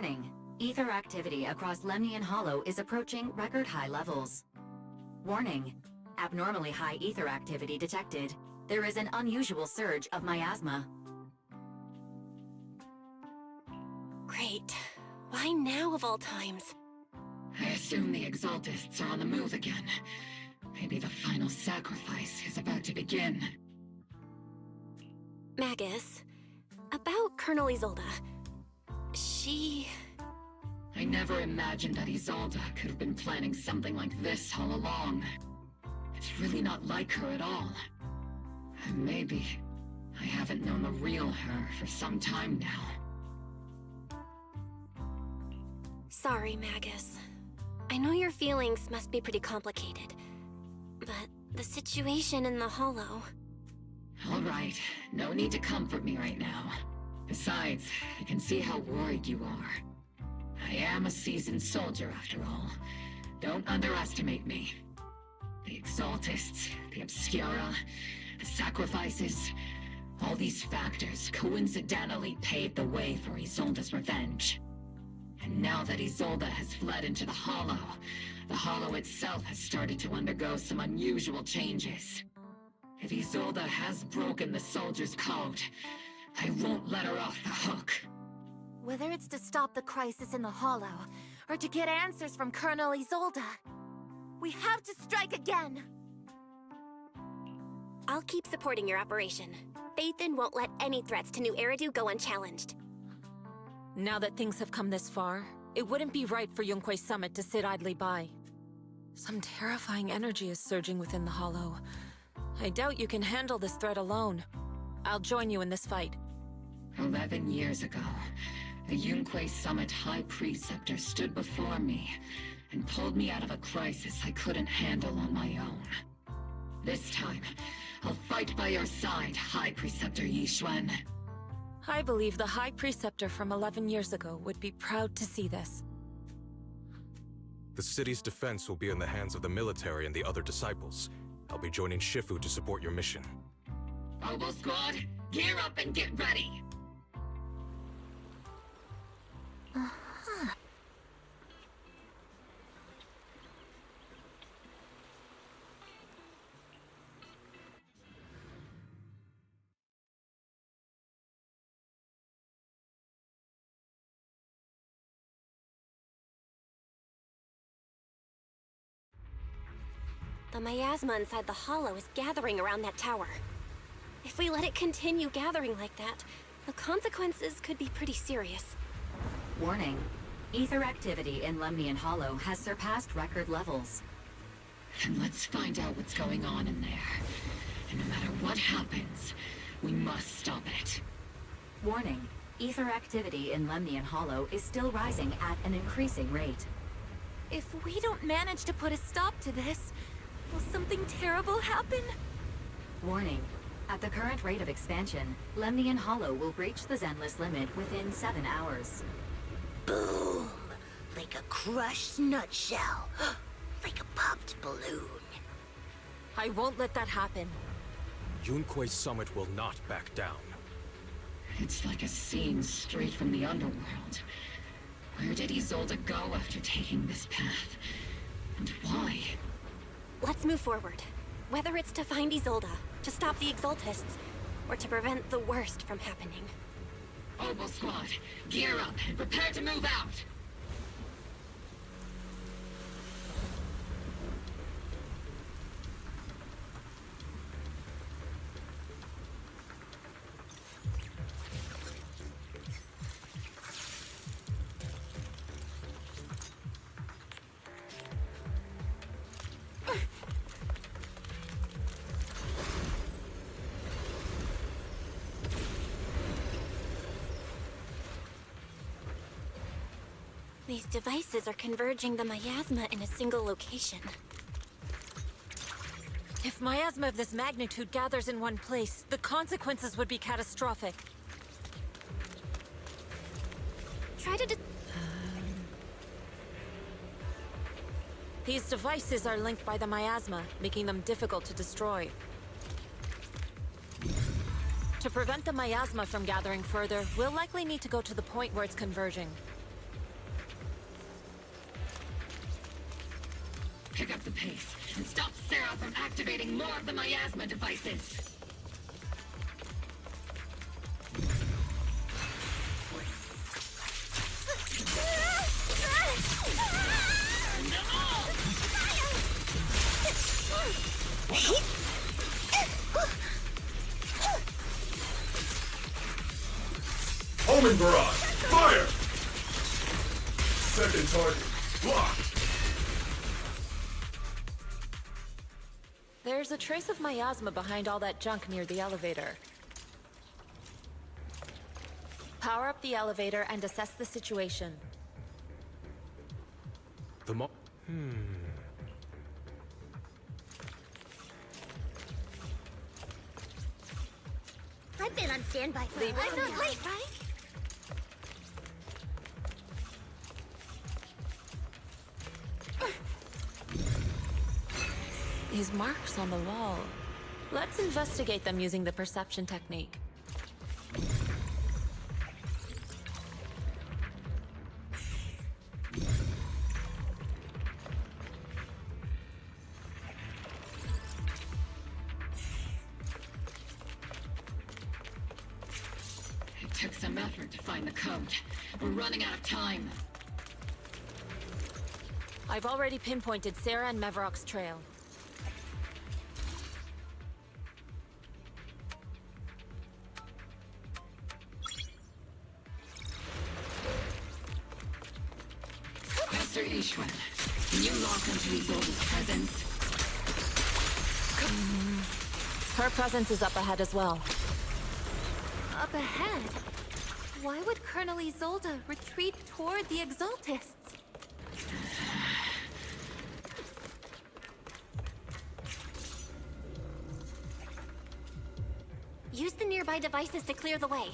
Warning. Ether activity across Lemnian Hollow is approaching record high levels. Warning. Abnormally high ether activity detected. There is an unusual surge of miasma. Great. Why now of all times? I assume the Exaltists are on the move again. Maybe the final sacrifice is about to begin. Magus, about Colonel Isolde. She... I never imagined that Isolde could have been planning something like this all along. It's really not like her at all. And maybe I haven't known the real her for some time now. Sorry, Magus. I know your feelings must be pretty complicated, but the situation in the Hollow... All right, no need to comfort me right now. Besides, I can see how worried you are. I am a seasoned soldier, after all. Don't underestimate me. The Exaltists, the Obscura, the sacrifices, all these factors coincidentally paved the way for Isolde's revenge. And now that Isolde has fled into the Hollow itself has started to undergo some unusual changes. If Isolde has broken the soldier's code, I won't let her off the hook. Whether it's to stop the crisis in the Hollow, or to get answers from Colonel Isolde, we have to strike again! I'll keep supporting your operation. Phaethon won't let any threats to New Eridu go unchallenged. Now that things have come this far, it wouldn't be right for Yunque's summit to sit idly by. Some terrifying energy is surging within the Hollow. I doubt you can handle this threat alone. I'll join you in this fight. 11 years ago, a Yunque Summit High Preceptor stood before me and pulled me out of a crisis I couldn't handle on my own. This time, I'll fight by your side, High Preceptor Yixuan. I believe the High Preceptor from 11 years ago would be proud to see this. The city's defense will be in the hands of the military and the other disciples. I'll be joining Shifu to support your mission. Oboe Squad, gear up and get ready! The miasma inside the Hollow is gathering around that tower. If we let it continue gathering like that, the consequences could be pretty serious. Warning. Ether activity in Lemnian Hollow has surpassed record levels. And let's find out what's going on in there. And no matter what happens, we must stop it. Warning. Ether activity in Lemnian Hollow is still rising at an increasing rate. If we don't manage to put a stop to this, will something terrible happen? Warning. At the current rate of expansion, Lemnian Hollow will breach the Zenless limit within 7 hours. Boom! Like a crushed nutshell. Like a popped balloon. I won't let that happen. Yunque's summit will not back down. It's like a scene straight from the underworld. Where did Isolde go after taking this path? And why? Let's move forward. Whether it's to find Isolde, to stop the Exaltists, or to prevent the worst from happening. Oboe Squad, gear up and prepare to move out! These devices are converging the miasma in a single location. If miasma of this magnitude gathers in one place, the consequences would be catastrophic. Try to These devices are linked by the miasma, making them difficult to destroy. To prevent the miasma from gathering further, we'll likely need to go to the point where it's converging. Activating more of the miasma devices. Al-Mubarak, fire! Second target, blocked! There's a trace of miasma behind all that junk near the elevator. Power up the elevator and assess the situation. I've been on standby for I'm not late, right? These marks on the wall. Let's investigate them using the perception technique. It took some effort to find the code. We're running out of time. I've already pinpointed Sarah and Mevarok's trail. Master Ishwan, can you lock onto Isolde's presence? Her presence is up ahead as well. Up ahead? Why would Colonel Isolde retreat toward the Exaltists? Use the nearby devices to clear the way.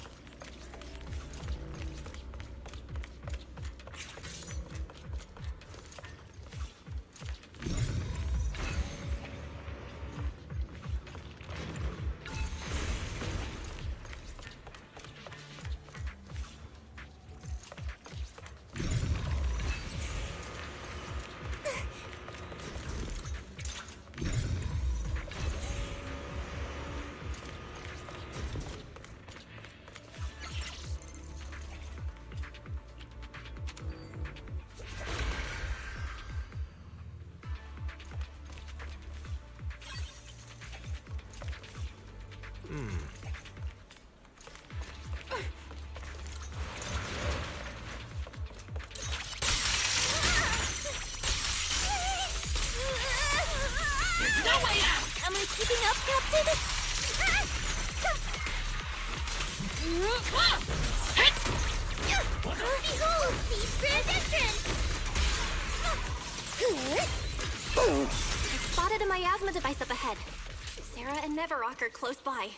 Am I keeping up, Captain? Behold, secret entrance! I spotted a miasma device up ahead. Sarah and Mevarok are close by.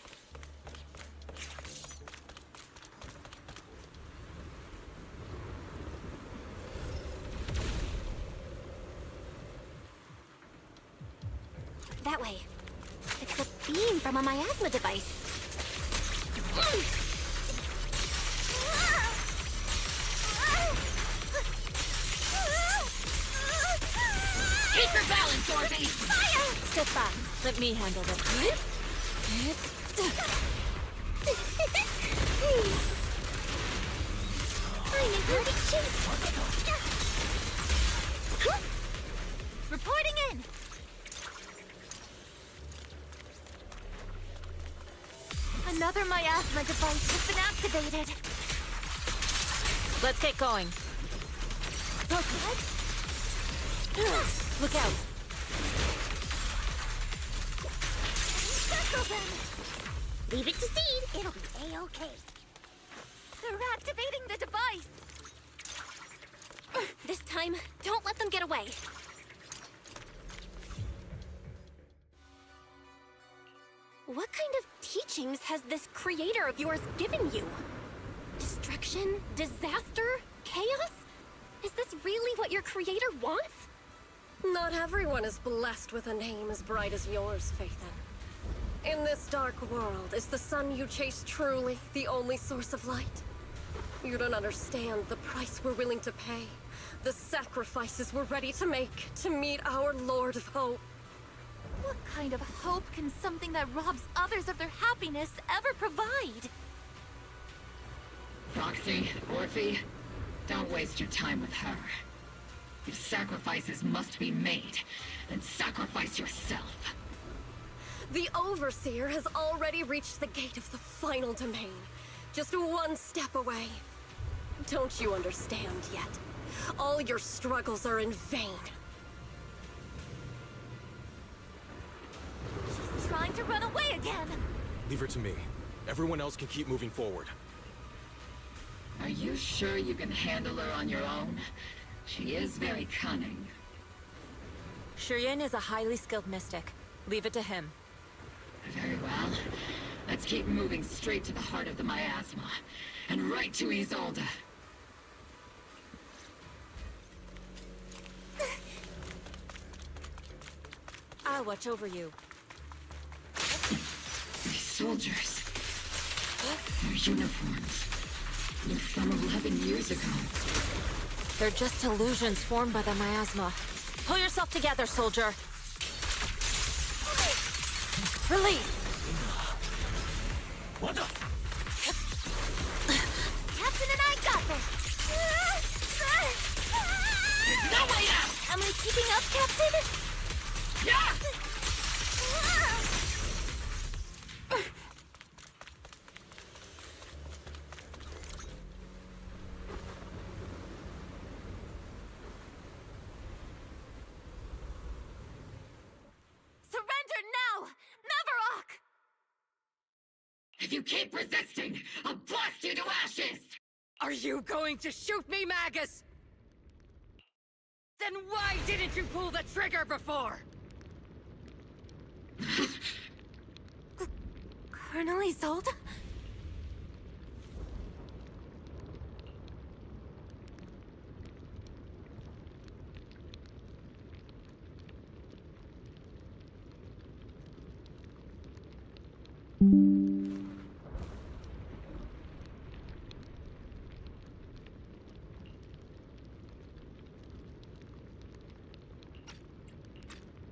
That way. It's a beam from a miasma device. Keep your balance, Orby! Fire! Step back. Let me handle this. I'm in perfect shape! Reporting in! Another miasma device has been activated. Let's get going. Okay. Look out. Circle them! Leave it to Seed, it'll be A-OK. They're activating the device! This time, don't let them get away. What kind of teachings has this creator of yours given you? Destruction? Disaster? Chaos? Is this really what your creator wants? Not everyone is blessed with a name as bright as yours, Phaethon. In this dark world, is the sun you chase truly the only source of light? You don't understand the price we're willing to pay, the sacrifices we're ready to make to meet our Lord of Hope. What kind of hope can something that robs others of their happiness ever provide? Roxy, Orphe, don't waste your time with her. If sacrifices must be made, then sacrifice yourself. The Overseer has already reached the gate of the final domain. Just one step away. Don't you understand yet? All your struggles are in vain. She's trying to run away again! Leave her to me. Everyone else can keep moving forward. Are you sure you can handle her on your own? She is very cunning. Shiryen is a highly skilled mystic. Leave it to him. Very well. Let's keep moving straight to the heart of the miasma. And right to Isolde. I'll watch over you. These soldiers. Their uniforms. They're from 11 years ago. They're just illusions formed by the miasma. Pull yourself together, soldier. Release! What the? Captain and I got this! There's no way out! Am I keeping up, Captain? Yeah! Surrender now! Mavarok! If you keep resisting, I'll blast you to ashes! Are you going to shoot me, Magus? Then why didn't you pull the trigger before? Colonel Isolde?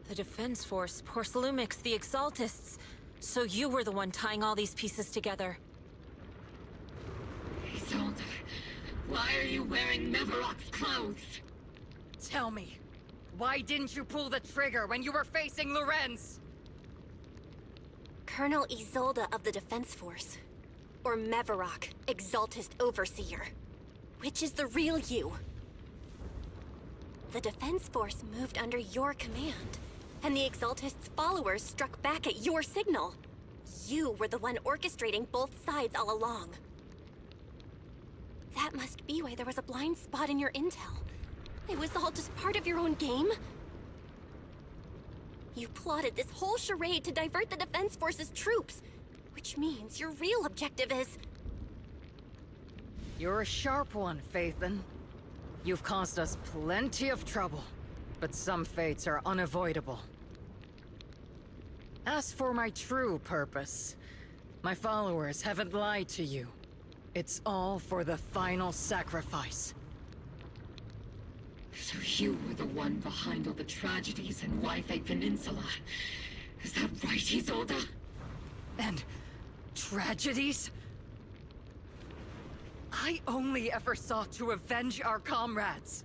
The Defense Force, Porcelumix, the Exaltists. So you were the one tying all these pieces together. Isolde, why are you wearing Mavarok's clothes? Tell me, why didn't you pull the trigger when you were facing Lorenz? Colonel Isolde of the Defense Force. Or Mavarok, Exaltist Overseer. Which is the real you? The Defense Force moved under your command, and the Exaltist's followers struck back at your signal. You were the one orchestrating both sides all along. That must be why there was a blind spot in your intel. It was all just part of your own game? You plotted this whole charade to divert the Defense Force's troops, which means your real objective is... You're a sharp one, Phaethon. You've caused us plenty of trouble, but some fates are unavoidable. As for my true purpose, my followers haven't lied to you. It's all for the final sacrifice. So you were the one behind all the tragedies in Wi-Fi Peninsula. Is that right, Isolde? And tragedies? I only ever sought to avenge our comrades.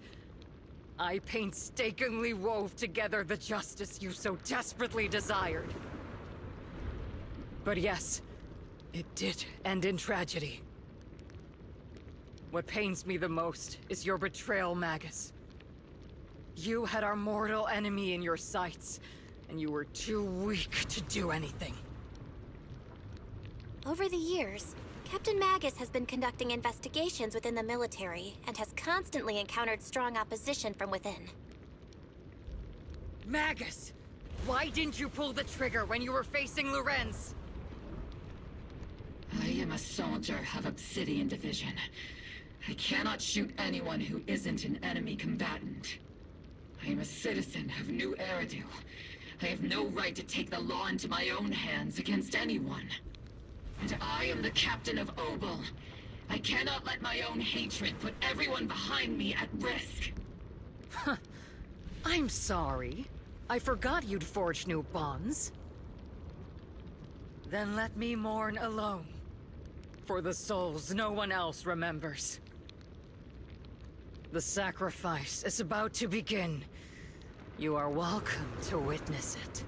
I painstakingly wove together the justice you so desperately desired. But yes, it did end in tragedy. What pains me the most is your betrayal, Magus. You had our mortal enemy in your sights, and you were too weak to do anything. Over the years, Captain Magus has been conducting investigations within the military and has constantly encountered strong opposition from within. Magus! Why didn't you pull the trigger when you were facing Lorenz? I am a soldier of Obsidian Division. I cannot shoot anyone who isn't an enemy combatant. I am a citizen of New Eridu. I have no right to take the law into my own hands against anyone. And I am the captain of Obel. I cannot let my own hatred put everyone behind me at risk. I'm sorry. I forgot you'd forged new bonds. Then let me mourn alone. For the souls no one else remembers. The sacrifice is about to begin. You are welcome to witness it.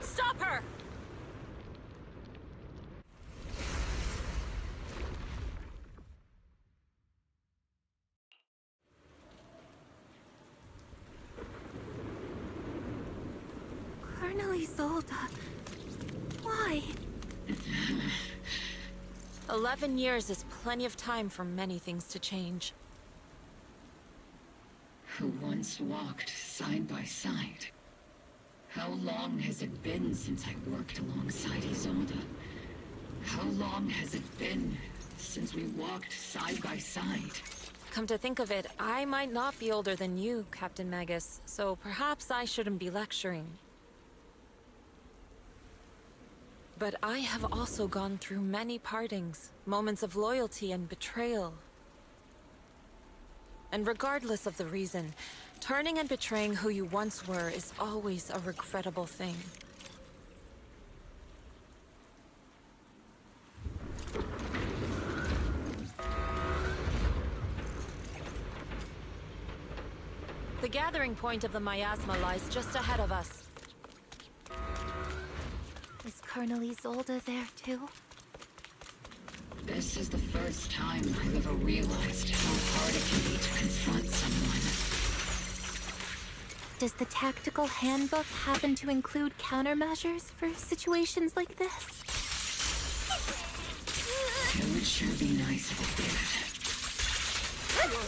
Stop her! Colonel Isolde. Why? 11 years is plenty of time for many things to change. Who once walked side by side. How long has it been since I worked alongside Isolde? How long has it been since we walked side by side? Come to think of it, I might not be older than you, Captain Magus, so perhaps I shouldn't be lecturing. But I have also gone through many partings, moments of loyalty and betrayal. And regardless of the reason, turning and betraying who you once were is always a regrettable thing. The gathering point of the miasma lies just ahead of us. Is Colonel Isolde there too? This is the first time I've ever realized how hard it can be to confront someone. Does the tactical handbook happen to include countermeasures for situations like this? It would sure be nice if it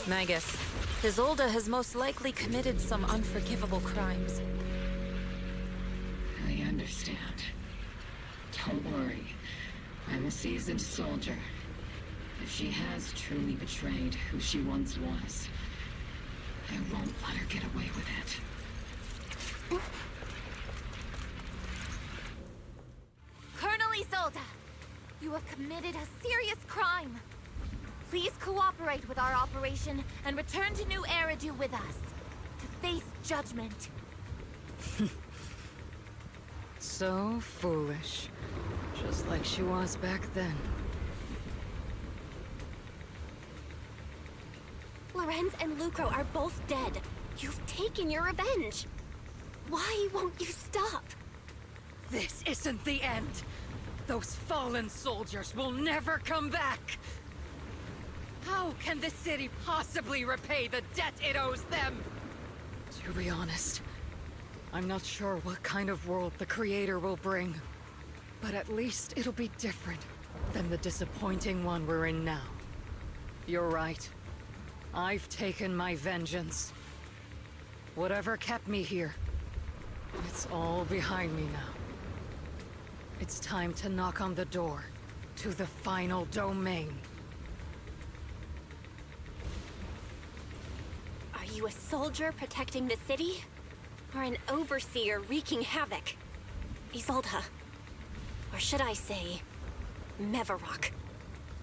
did. Magus, Isolde has most likely committed some unforgivable crimes. I understand. Don't worry. I'm a seasoned soldier. If she has truly betrayed who she once was, I won't let her get away with it. Colonel Isolde! You have committed a serious crime! Please cooperate with our operation and return to New Eridu with us, to face judgment. So foolish. Just like she was back then. Lorenz and Lucro are both dead. You've taken your revenge. Why won't you stop? This isn't the end. Those fallen soldiers will never come back. How can the city possibly repay the debt it owes them? To be honest, I'm not sure what kind of world the Creator will bring. But at least it'll be different than the disappointing one we're in now. You're right. I've taken my vengeance. Whatever kept me here, it's all behind me now. It's time to knock on the door to the final domain. Are you a soldier protecting the city? Or an overseer wreaking havoc? Isolde. Or should I say, Mevarok?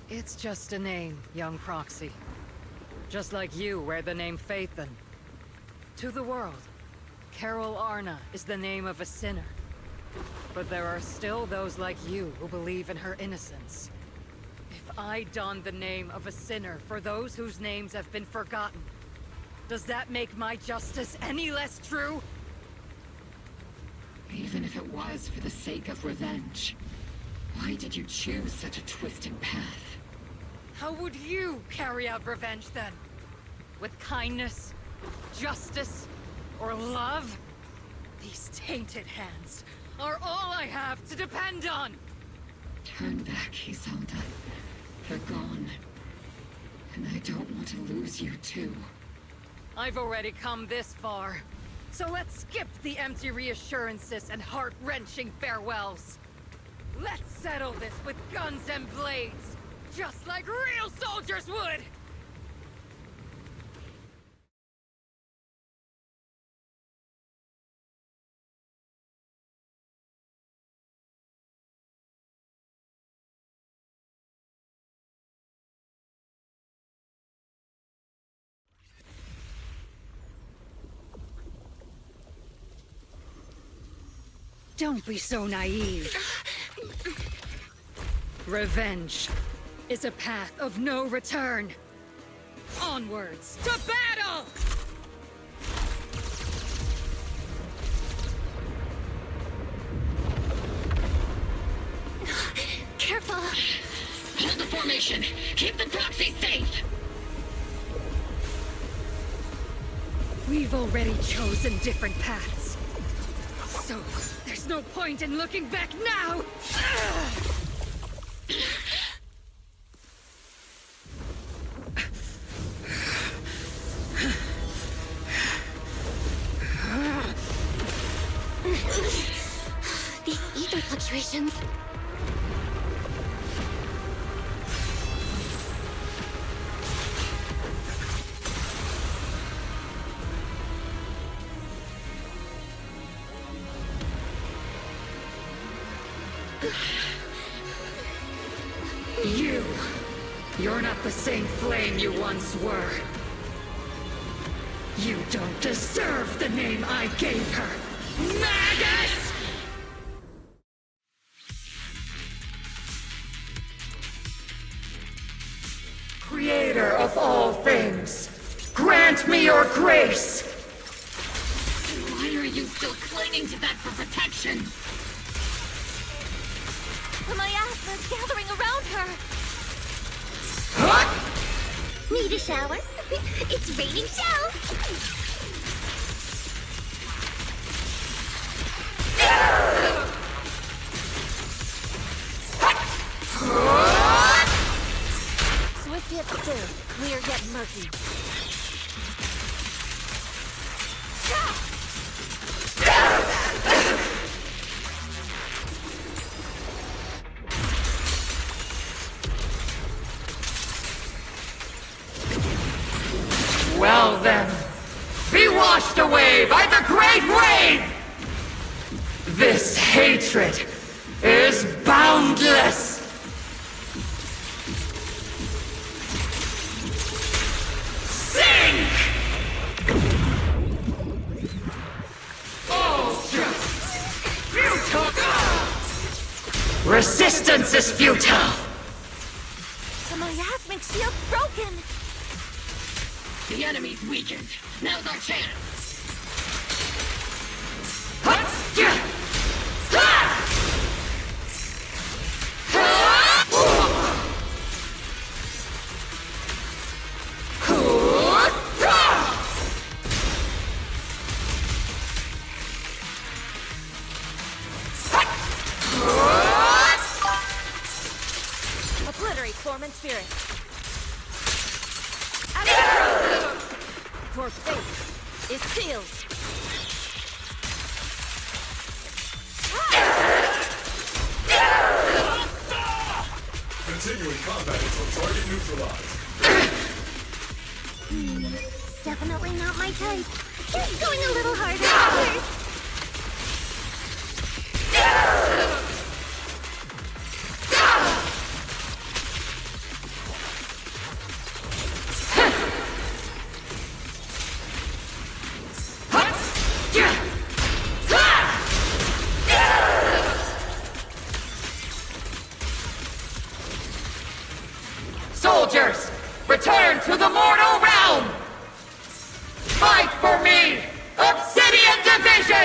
It's just a name, young proxy. Just like you wear the name Phaethon. To the world, Carol Arna is the name of a sinner. But there are still those like you who believe in her innocence. If I don the name of a sinner for those whose names have been forgotten, does that make my justice any less true? Even if it was for the sake of revenge, why did you choose such a twisted path? How would you carry out revenge then? With kindness, justice, or love? These tainted hands are all I have to depend on! Turn back, Isolde. They're gone. And I don't want to lose you too. I've already come this far. So let's skip the empty reassurances and heart-wrenching farewells. Let's settle this with guns and blades, just like real soldiers would! Don't be so naive. Revenge is a path of no return. Onwards to battle! Careful! Hold the formation! Keep the proxy safe! We've already chosen different paths. So, there's no point in looking back now! These ether fluctuations. You're not the same flame you once were. You don't deserve the name I gave her. Magus! Creator of all things, grant me your grace! Why are you still clinging to that for protection? The miasma's gathering around her! Need a shower? It's raining shells! Swift yet still, clear yet murky. Well then, be washed away by the great wave! This hatred is boundless! Sink! All just futile! Resistance is futile! The miasmic shield's broken! The enemy's weakened. Now's our chance. Obliterate form and spirit. Your fate is sealed. Continuing combat until target neutralized. Definitely not my type. Just going a little harder at first. Soldiers, return to the mortal realm! Fight for me, Obsidian Division!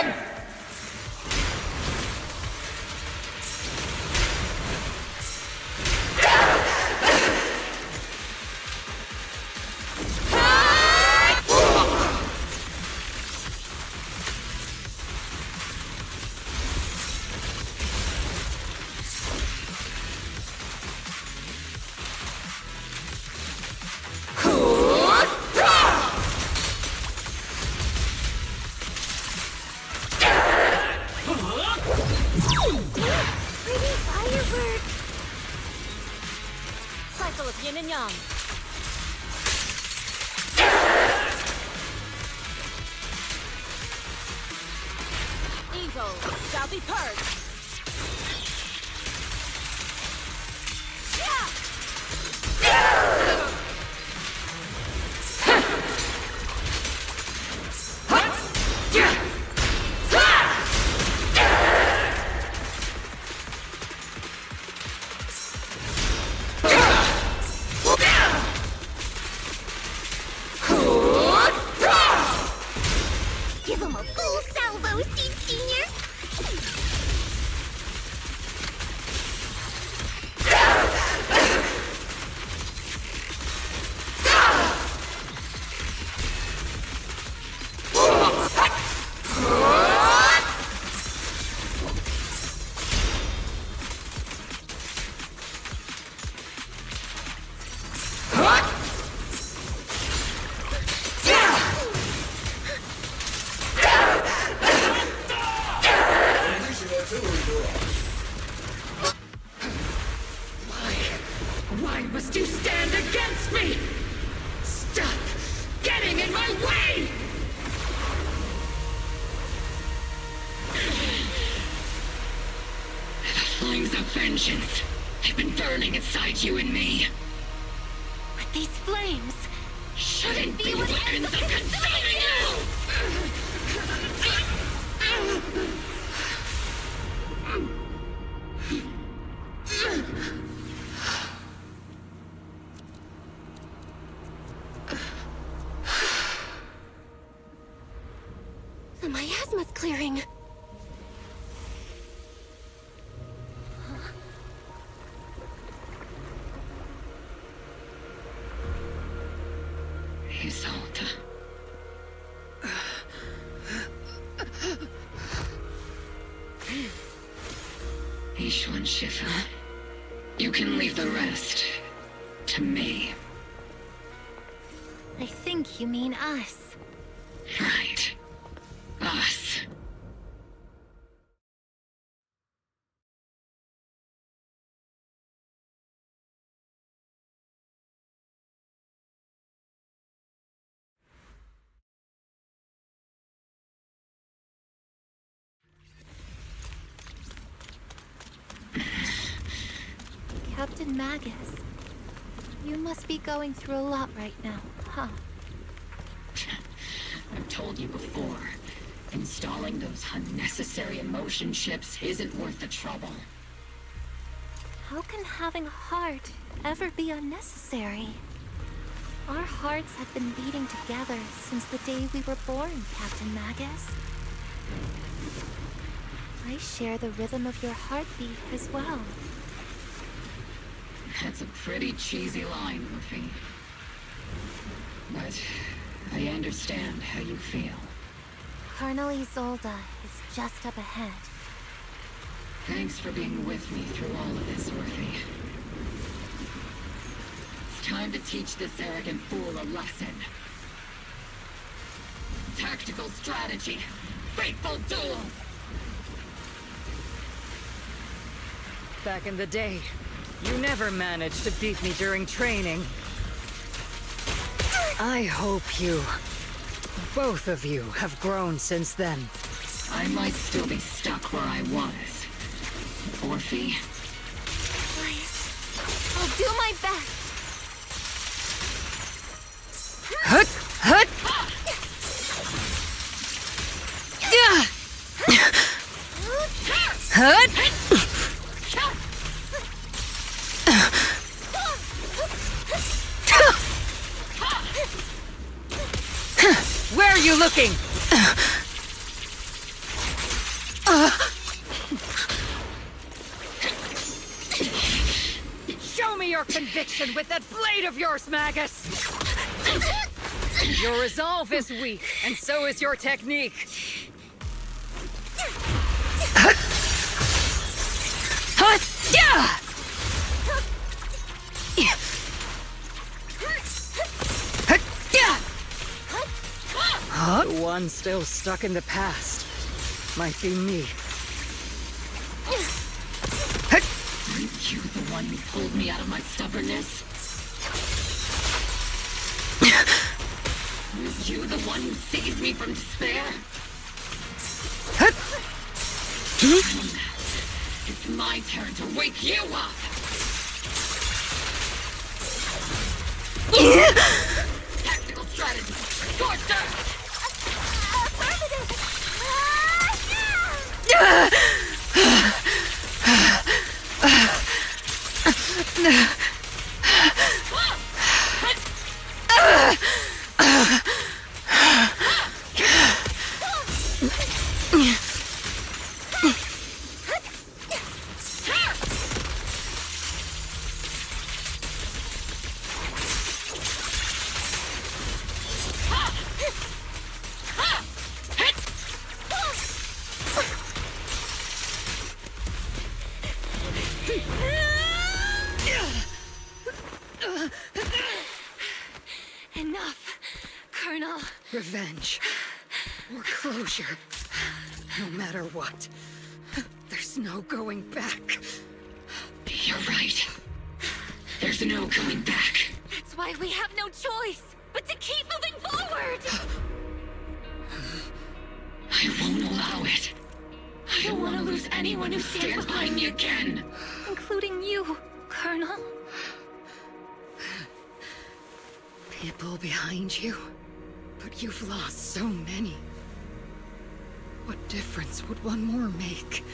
elbow, Seed Senior. Why must you stand against me? Stop getting in my way! The flames of vengeance have been burning inside you and me. But these flames Shouldn't be weapons of consuming The miasma's clearing. Isolde. Ishwan Shifu, you can leave the rest to me. I think you mean us. Right. Us. Captain Magus, you must be going through a lot right now, huh? I've told you before, installing those unnecessary emotion chips isn't worth the trouble. How can having a heart ever be unnecessary? Our hearts have been beating together since the day we were born, Captain Magus. I share the rhythm of your heartbeat as well. That's a pretty cheesy line, Murphy. But I understand how you feel. Colonel Isolde is just up ahead. Thanks for being with me through all of this, Murphy. It's time to teach this arrogant fool a lesson. Tactical strategy. Fateful duel! Back in the day, you never managed to beat me during training. I hope you, both of you, have grown since then. I might still be stuck where I was. Orphe? I'll do my best. Hut! Hut! Hut! Where are you looking? Show me your conviction with that blade of yours, Magus! Your resolve is weak, and so is your technique. The one still stuck in the past might be me. Aren't you the one who pulled me out of my stubbornness? Were you the one who saved me from despair? It's my turn to wake you up! Tactical strategy! Scorcher! Colonel. Revenge. Or closure. No matter what. There's no going back. You're right. There's no going back. That's why we have no choice but to keep moving forward! I won't allow it. I don't want to lose anyone who stands behind me again. Including you, Colonel. People behind you. But you've lost so many. What difference would one more make?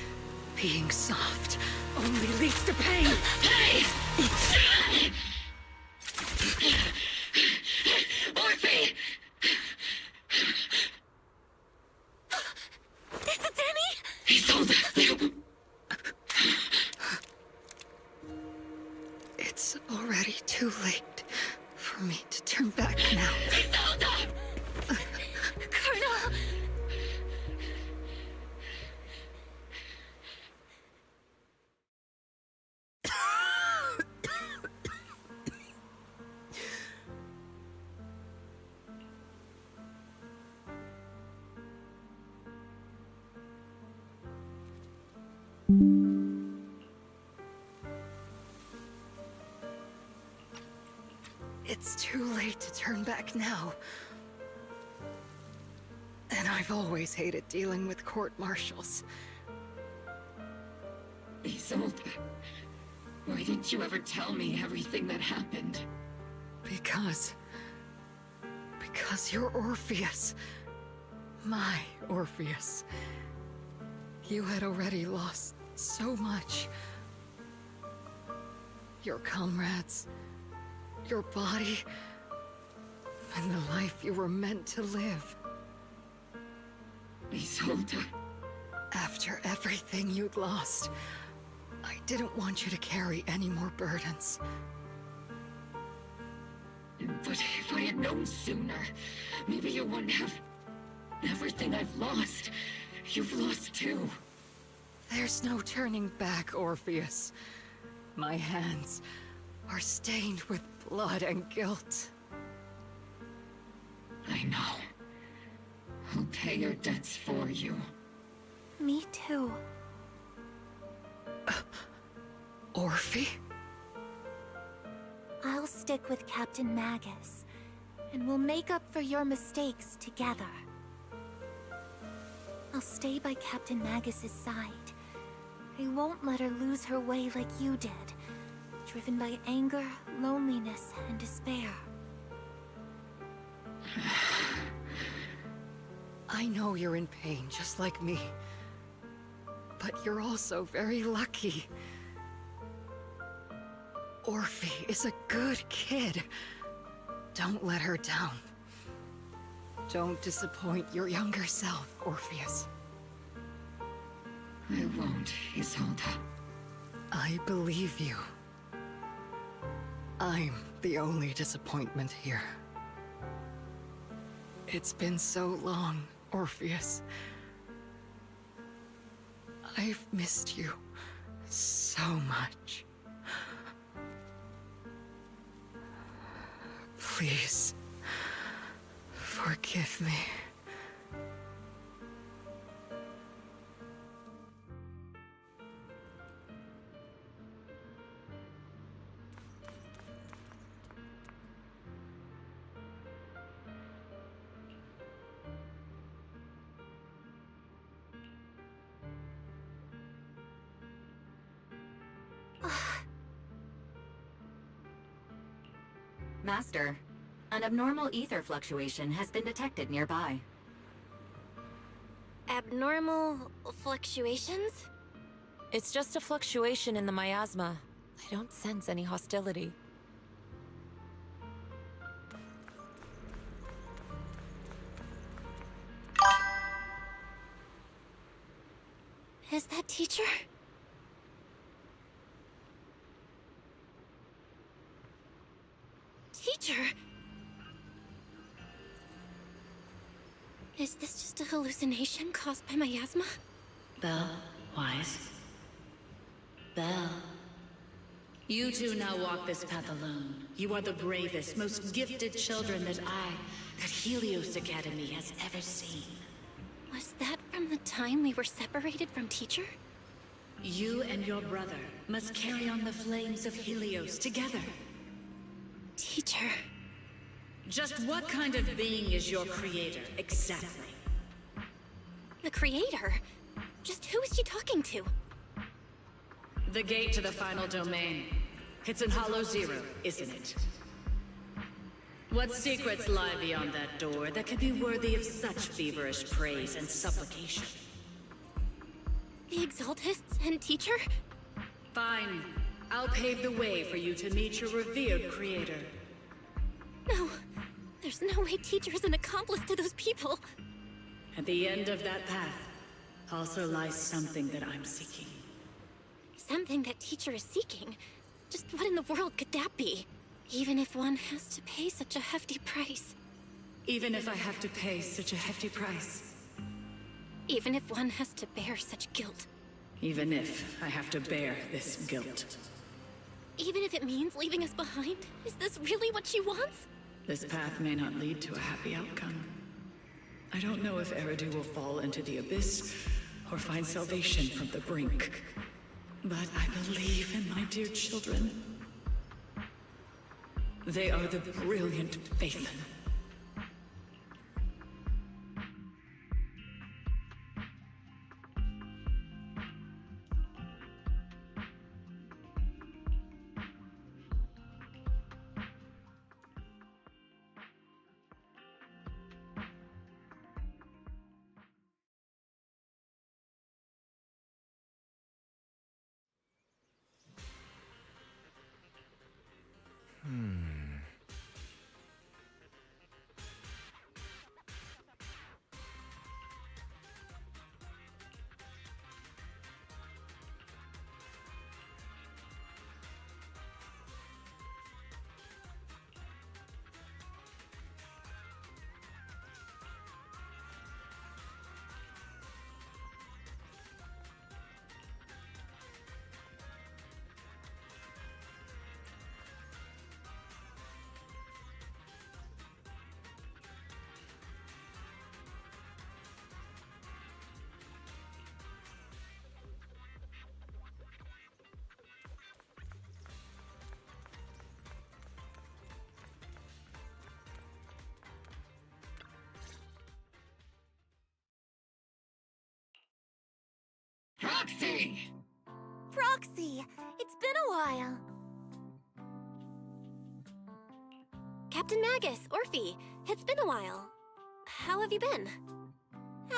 Being soft only leads to pain. Hey! Orphe! Is it Danny? Isolde! It's already too late for me to turn back now. Isolde! Colonel! It's too late to turn back now. And I've always hated dealing with court-martials. Isolde, why didn't you ever tell me everything that happened? Because you're Orpheus. My Orpheus. You had already lost so much. Your comrades, your body, and the life you were meant to live. Isolde. After everything you'd lost, I didn't want you to carry any more burdens. But if I had known sooner, maybe you wouldn't have... Everything I've lost, you've lost too. There's no turning back, Orpheus. My hands are stained with blood and guilt. I know. I'll pay your debts for you. Me too. Orphe? I'll stick with Captain Magus, and we'll make up for your mistakes together. I'll stay by Captain Magus's side. I won't let her lose her way like you did, driven by anger, loneliness, and despair. I know you're in pain, just like me. But you're also very lucky. Orphe is a good kid. Don't let her down. Don't disappoint your younger self, Orpheus. I won't, Isolde. I believe you. I'm the only disappointment here. It's been so long, Orpheus. I've missed you so much. Please, forgive me. Master, an abnormal ether fluctuation has been detected nearby. Abnormal fluctuations? It's just a fluctuation in the miasma. I don't sense any hostility. Is that teacher? Teacher? Is this just a hallucination caused by miasma? Belle, Wise. Belle. You two now walk this path alone. You are the bravest, most gifted children that Helios Academy has ever seen. Was that from the time we were separated from Teacher? You and your brother must carry on the flames of Helios together. Teacher... Just what kind of being is your creator, exactly? The creator? Just who is she talking to? The gate to the final domain. It's in Hollow Zero, isn't it? What secrets lie beyond that door that could be worthy of such feverish praise and supplication? The Exaltists and Teacher? Fine. I'll pave the way for you to meet your revered creator. No. There's no way Teacher is an accomplice to those people. At the end of that path also lies something that I'm seeking. Something that Teacher is seeking? Just what in the world could that be? Even if one has to pay such a hefty price. Even if I have to pay such a hefty price. Even if one has to bear such guilt. Even if I have to bear this guilt. Even if it means leaving us behind? Is this really what she wants? This path may not lead to a happy outcome. I don't know if Eridu will fall into the abyss or find salvation from the brink. But I believe in my dear children. They are the brilliant Phaethon. Proxy! Proxy! It's been a while. Captain Magus, Orphe, it's been a while. How have you been?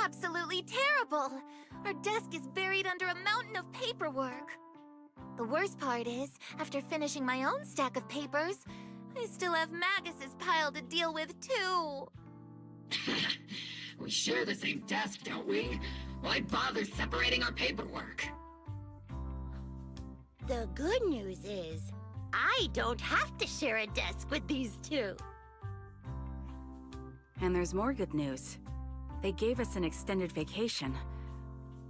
Absolutely terrible! Our desk is buried under a mountain of paperwork. The worst part is, after finishing my own stack of papers, I still have Magus's pile to deal with too. We share the same desk, don't we? Why bother separating our paperwork? The good news is, I don't have to share a desk with these two. And there's more good news. They gave us an extended vacation.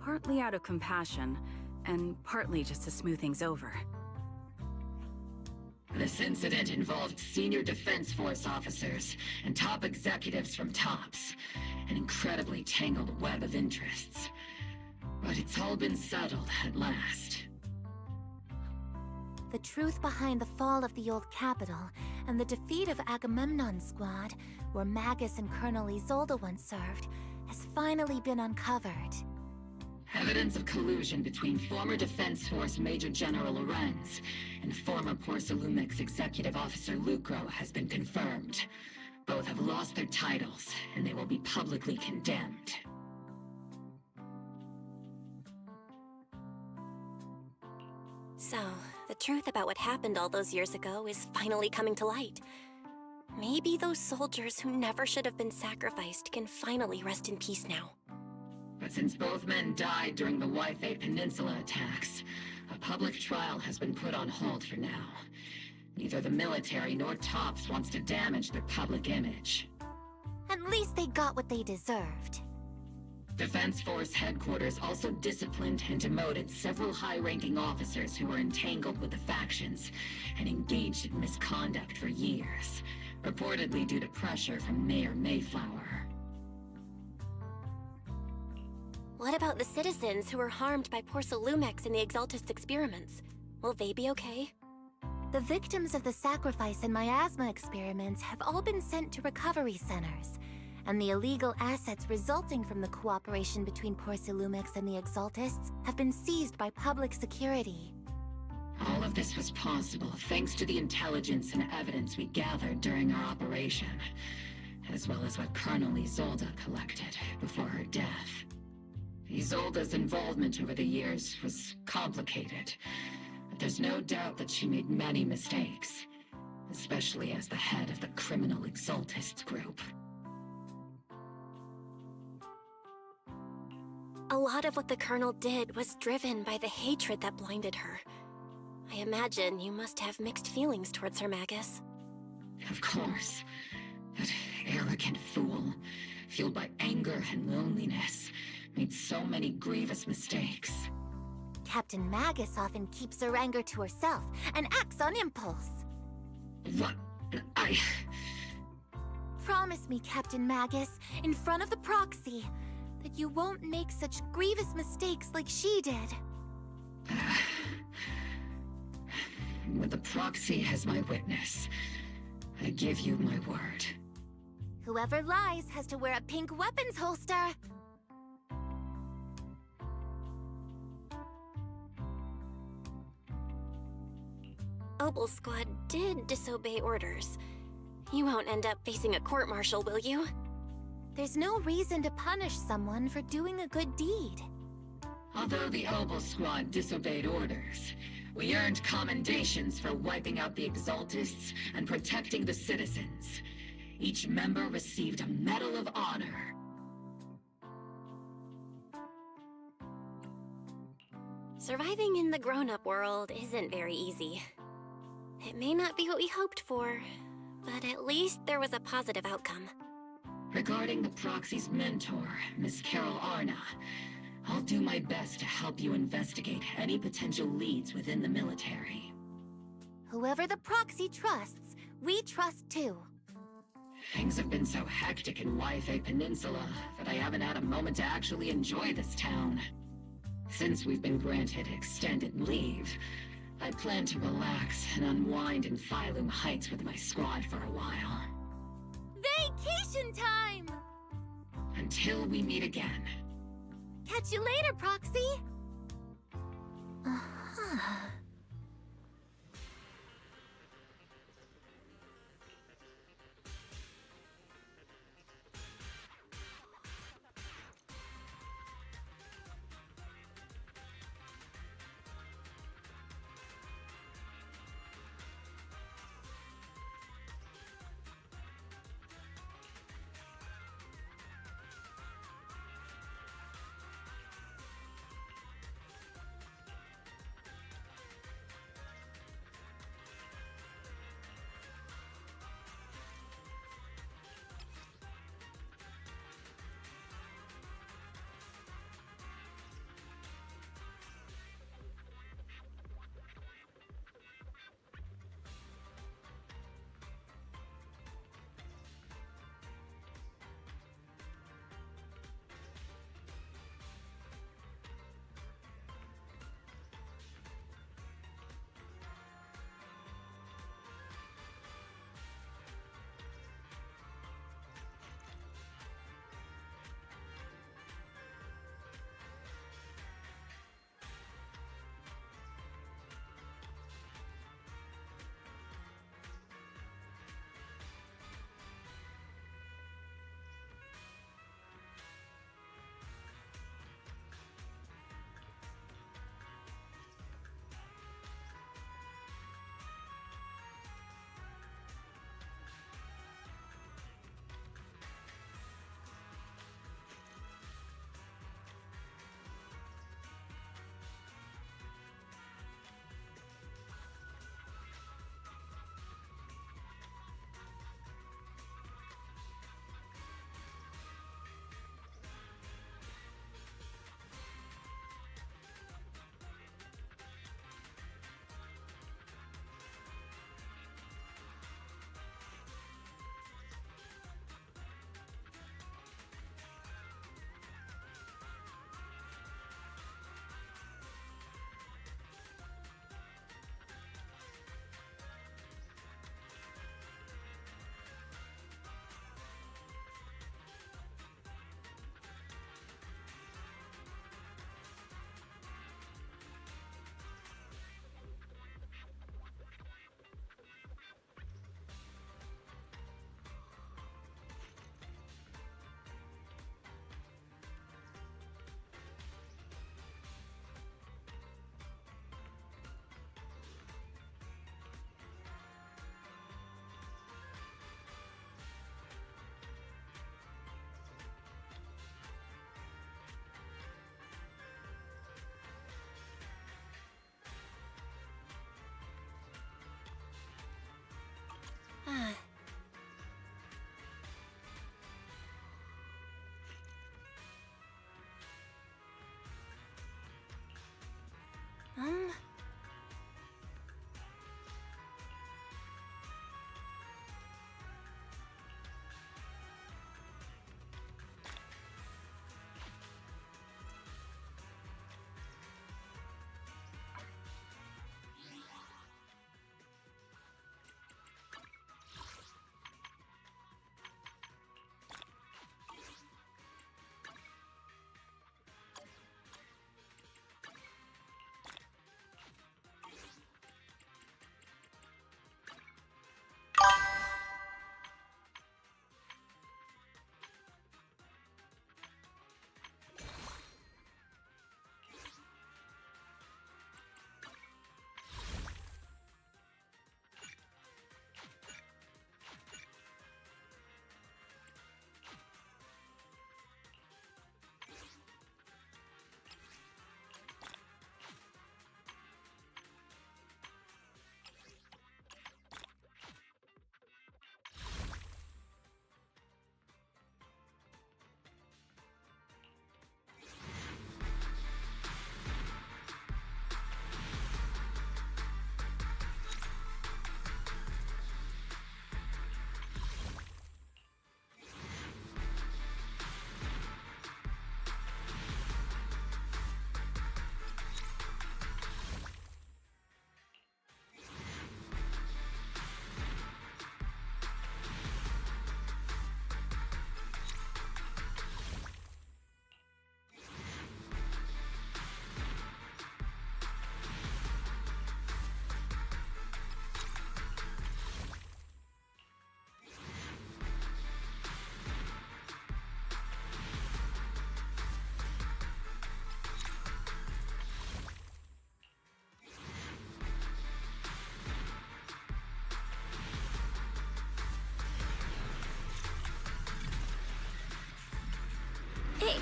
Partly out of compassion, and partly just to smooth things over. This incident involved senior Defense Force officers and top executives from TOPS. An incredibly tangled web of interests. But it's all been settled at last. The truth behind the fall of the old capital and the defeat of Agamemnon's squad, where Magus and Colonel Isolde once served, has finally been uncovered. Evidence of collusion between former Defense Force Major General Lorenz and former Porcelumex Executive Officer Lucro has been confirmed. Both have lost their titles, and they will be publicly condemned. So, the truth about what happened all those years ago is finally coming to light. Maybe those soldiers who never should have been sacrificed can finally rest in peace now. But since both men died during the Waifei Peninsula attacks, a public trial has been put on hold for now. Neither the military nor TOPS wants to damage their public image. At least they got what they deserved. Defense Force headquarters also disciplined and demoted several high-ranking officers who were entangled with the factions and engaged in misconduct for years, reportedly due to pressure from Mayor Mayflower. What about the citizens who were harmed by Porcelumex in the Exaltist experiments? Will they be okay? The victims of the sacrifice and miasma experiments have all been sent to recovery centers, and the illegal assets resulting from the cooperation between Porcelumex and the Exaltists have been seized by public security. All of this was possible thanks to the intelligence and evidence we gathered during our operation, as well as what Colonel Isolde collected before her death. Isolde's involvement over the years was complicated, but there's no doubt that she made many mistakes, especially as the head of the criminal Exaltists group. A lot of what the Colonel did was driven by the hatred that blinded her. I imagine you must have mixed feelings towards her, Magus. Of course. That arrogant fool, fueled by anger and loneliness, made so many grievous mistakes. Captain Magus often keeps her anger to herself and acts on impulse. What? Promise me, Captain Magus, in front of the proxy, that you won't make such grievous mistakes like she did. With the proxy as my witness, I give you my word. Whoever lies has to wear a pink weapons holster. Opal Squad did disobey orders. You won't end up facing a court-martial, will you? There's no reason to punish someone for doing a good deed. Although the Opal Squad disobeyed orders, we earned commendations for wiping out the Exaltists and protecting the citizens. Each member received a Medal of Honor. Surviving in the grown-up world isn't very easy. It may not be what we hoped for, but at least there was a positive outcome. Regarding the Proxy's mentor, Miss Carol Arna, I'll do my best to help you investigate any potential leads within the military. Whoever the Proxy trusts, we trust too. Things have been so hectic in Wi-Fi Peninsula that I haven't had a moment to actually enjoy this town. Since we've been granted extended leave, I plan to relax and unwind in Phylum Heights with my squad for a while. Vacation time! Until we meet again. Catch you later, Proxy! Uh-huh.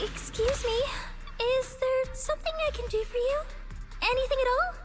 Excuse me. Is there something I can do for you? Anything at all?